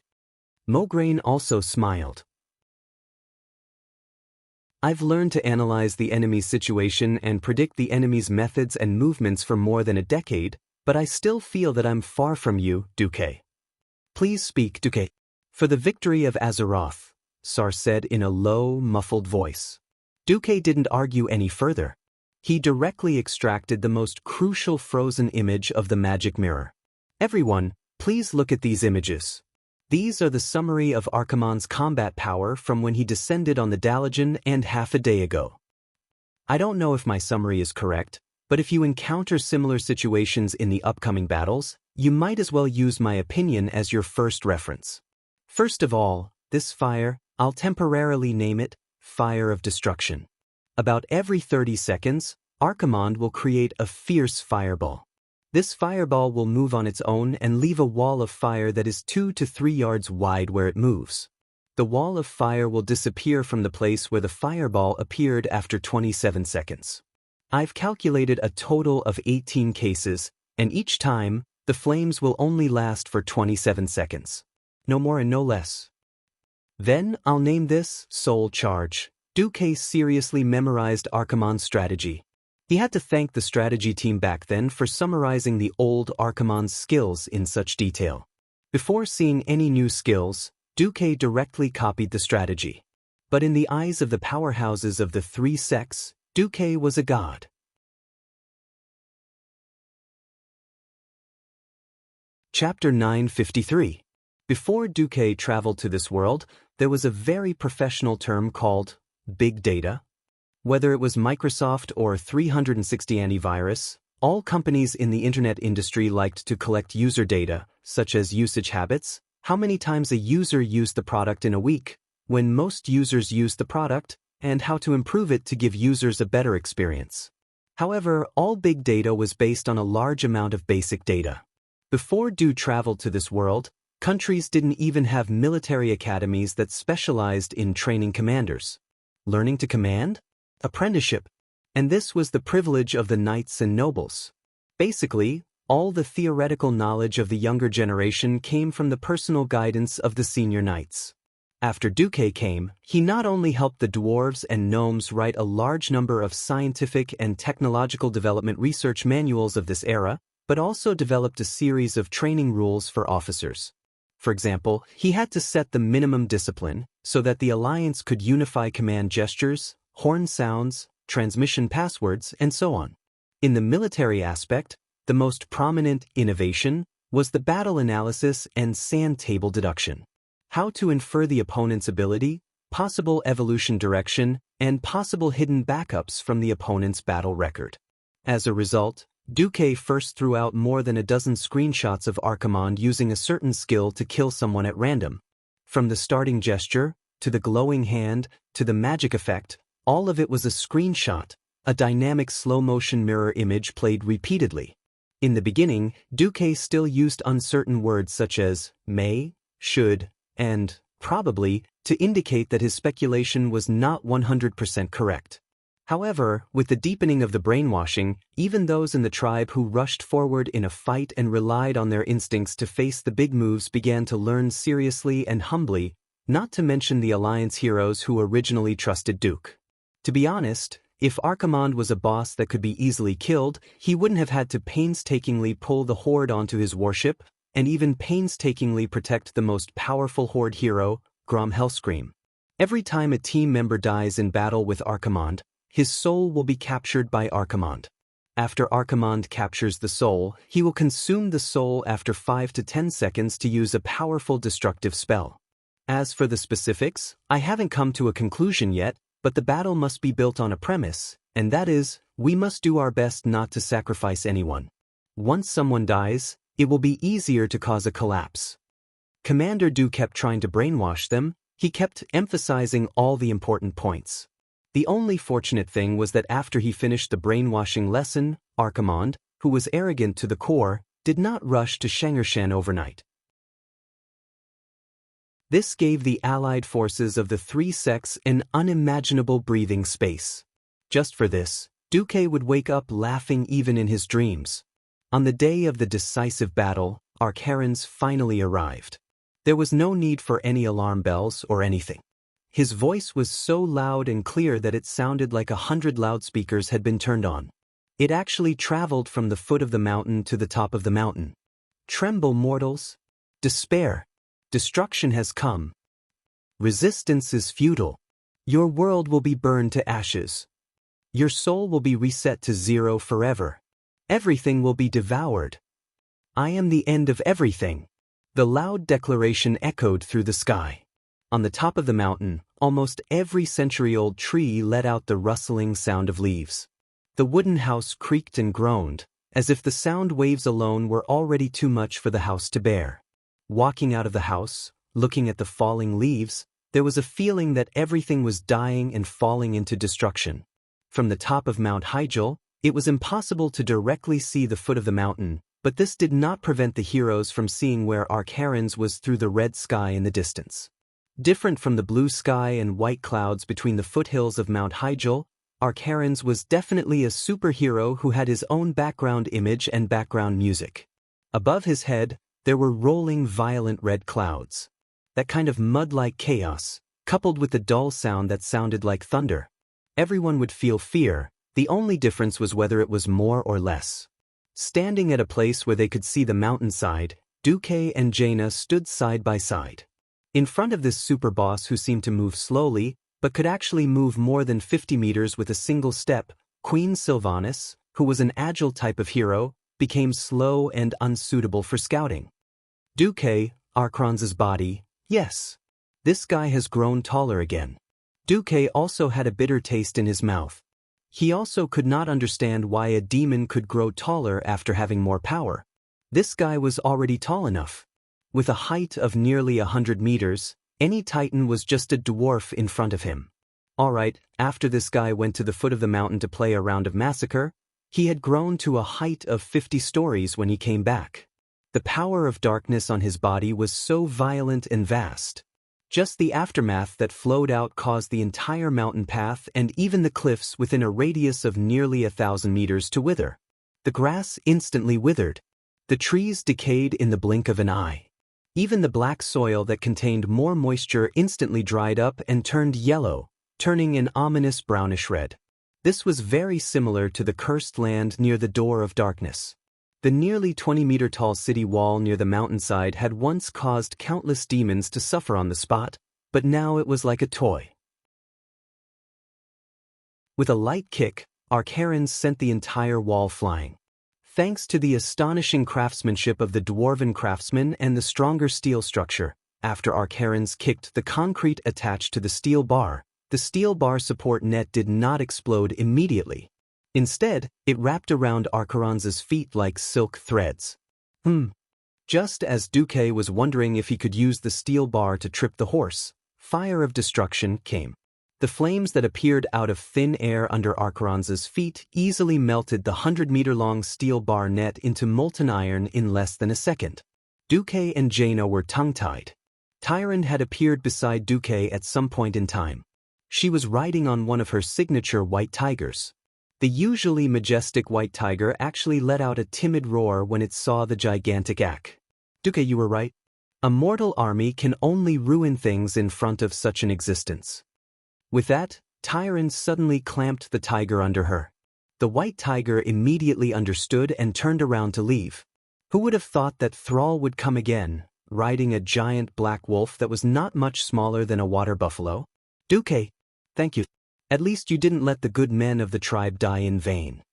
Mograine also smiled. "I've learned to analyze the enemy's situation and predict the enemy's methods and movements for more than a decade, but I still feel that I'm far from you, Duque." "Please speak, Duque." "For the victory of Azeroth," Sar said in a low, muffled voice. Duque didn't argue any further. He directly extracted the most crucial frozen image of the magic mirror. "Everyone, please look at these images. These are the summary of Archimonde's combat power from when he descended on the Dalajan and half a day ago. I don't know if my summary is correct, but if you encounter similar situations in the upcoming battles, you might as well use my opinion as your first reference. First of all, this fire, I'll temporarily name it Fire of Destruction. About every 30 seconds, Archimonde will create a fierce fireball. This fireball will move on its own and leave a wall of fire that is 2 to 3 yards wide where it moves. The wall of fire will disappear from the place where the fireball appeared after 27 seconds. I've calculated a total of 18 cases, and each time, the flames will only last for 27 seconds. No more and no less. Then I'll name this Soul Charge. Duque seriously memorized Archimonde's strategy. He had to thank the strategy team back then for summarizing the old Archimonde's skills in such detail. Before seeing any new skills, Duque directly copied the strategy. But in the eyes of the powerhouses of the 3 sects, Duque was a god. Chapter 953. Before Duque traveled to this world, there was a very professional term called Big Data. Whether it was Microsoft or 360 Antivirus, all companies in the internet industry liked to collect user data, such as usage habits, how many times a user used the product in a week, when most users used the product, and how to improve it to give users a better experience. However, all big data was based on a large amount of basic data. Before Du traveled to this world, countries didn't even have military academies that specialized in training commanders. Learning to command? Apprenticeship. And this was the privilege of the knights and nobles. Basically, all the theoretical knowledge of the younger generation came from the personal guidance of the senior knights. After Duque came, he not only helped the dwarves and gnomes write a large number of scientific and technological development research manuals of this era, but also developed a series of training rules for officers. For example, he had to set the minimum discipline so that the Alliance could unify command gestures, horn sounds, transmission passwords, and so on. In the military aspect, the most prominent innovation was the battle analysis and sand table deduction. How to infer the opponent's ability, possible evolution direction, and possible hidden backups from the opponent's battle record. As a result, Duque first threw out more than a dozen screenshots of Archimonde using a certain skill to kill someone at random. From the starting gesture, to the glowing hand, to the magic effect, all of it was a screenshot, a dynamic slow-motion mirror image played repeatedly. In the beginning, Duque still used uncertain words such as may, should, and probably to indicate that his speculation was not 100% correct. However, with the deepening of the brainwashing, even those in the tribe who rushed forward in a fight and relied on their instincts to face the big moves began to learn seriously and humbly, not to mention the Alliance heroes who originally trusted Duque. To be honest, if Archimonde was a boss that could be easily killed, he wouldn't have had to painstakingly pull the Horde onto his warship, and even painstakingly protect the most powerful Horde hero, Grom Hellscream. Every time a team member dies in battle with Archimonde, his soul will be captured by Archimonde. After Archimonde captures the soul, he will consume the soul after 5 to 10 seconds to use a powerful destructive spell. As for the specifics, I haven't come to a conclusion yet, but the battle must be built on a premise, and that is, we must do our best not to sacrifice anyone. Once someone dies, it will be easier to cause a collapse. Commander Du kept trying to brainwash them, he kept emphasizing all the important points. The only fortunate thing was that after he finished the brainwashing lesson, Archimonde, who was arrogant to the core, did not rush to Xianxia overnight. This gave the allied forces of the three sects an unimaginable breathing space. Just for this, Duque would wake up laughing even in his dreams. On the day of the decisive battle, Archerons finally arrived. There was no need for any alarm bells or anything. His voice was so loud and clear that it sounded like 100 loudspeakers had been turned on. It actually traveled from the foot of the mountain to the top of the mountain. Tremble, mortals! Despair! Destruction has come. Resistance is futile. Your world will be burned to ashes. Your soul will be reset to zero forever. Everything will be devoured. I am the end of everything. The loud declaration echoed through the sky. On the top of the mountain, almost every century-old tree let out the rustling sound of leaves. The wooden house creaked and groaned, as if the sound waves alone were already too much for the house to bear. Walking out of the house, looking at the falling leaves, there was a feeling that everything was dying and falling into destruction. From the top of Mount Hyjal, it was impossible to directly see the foot of the mountain, but this did not prevent the heroes from seeing where Archerons was through the red sky in the distance. Different from the blue sky and white clouds between the foothills of Mount Hyjal, Archerons was definitely a superhero who had his own background image and background music. Above his head, there were rolling violent red clouds. That kind of mud-like chaos, coupled with the dull sound that sounded like thunder. Everyone would feel fear, the only difference was whether it was more or less. Standing at a place where they could see the mountainside, Duque and Jaina stood side by side. In front of this super boss who seemed to move slowly, but could actually move more than 50 meters with a single step, Queen Sylvanas, who was an agile type of hero, became slow and unsuitable for scouting. Duque, Archron's body, yes. This guy has grown taller again. Duque also had a bitter taste in his mouth. He also could not understand why a demon could grow taller after having more power. This guy was already tall enough. With a height of nearly 100 meters, any titan was just a dwarf in front of him. Alright, after this guy went to the foot of the mountain to play a round of massacre, he had grown to a height of 50 stories when he came back. The power of darkness on his body was so violent and vast. Just the aftermath that flowed out caused the entire mountain path and even the cliffs within a radius of nearly 1,000 meters to wither. The grass instantly withered. The trees decayed in the blink of an eye. Even the black soil that contained more moisture instantly dried up and turned yellow, turning an ominous brownish red. This was very similar to the cursed land near the Door of Darkness. The nearly 20-meter-tall city wall near the mountainside had once caused countless demons to suffer on the spot, but now it was like a toy. With a light kick, Arcarans sent the entire wall flying. Thanks to the astonishing craftsmanship of the dwarven craftsmen and the stronger steel structure, after Arcarans kicked the concrete attached to the steel bar support net did not explode immediately. Instead, it wrapped around Arcarans' feet like silk threads. Just as Duque was wondering if he could use the steel bar to trip the horse, fire of destruction came. The flames that appeared out of thin air under Arcarans' feet easily melted the 100-meter-long steel bar net into molten iron in less than a second. Duque and Jaina were tongue-tied. Tyrande had appeared beside Duque at some point in time. She was riding on one of her signature white tigers. The usually majestic white tiger actually let out a timid roar when it saw the gigantic ack. Duque, you were right. A mortal army can only ruin things in front of such an existence. With that, Tyrande suddenly clamped the tiger under her. The white tiger immediately understood and turned around to leave. Who would have thought that Thrall would come again, riding a giant black wolf that was not much smaller than a water buffalo? Duque, thank you. At least you didn't let the good men of the tribe die in vain.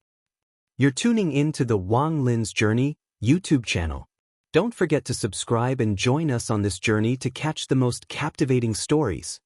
You're tuning in to the Wang Lin's Journey YouTube channel. Don't forget to subscribe and join us on this journey to catch the most captivating stories.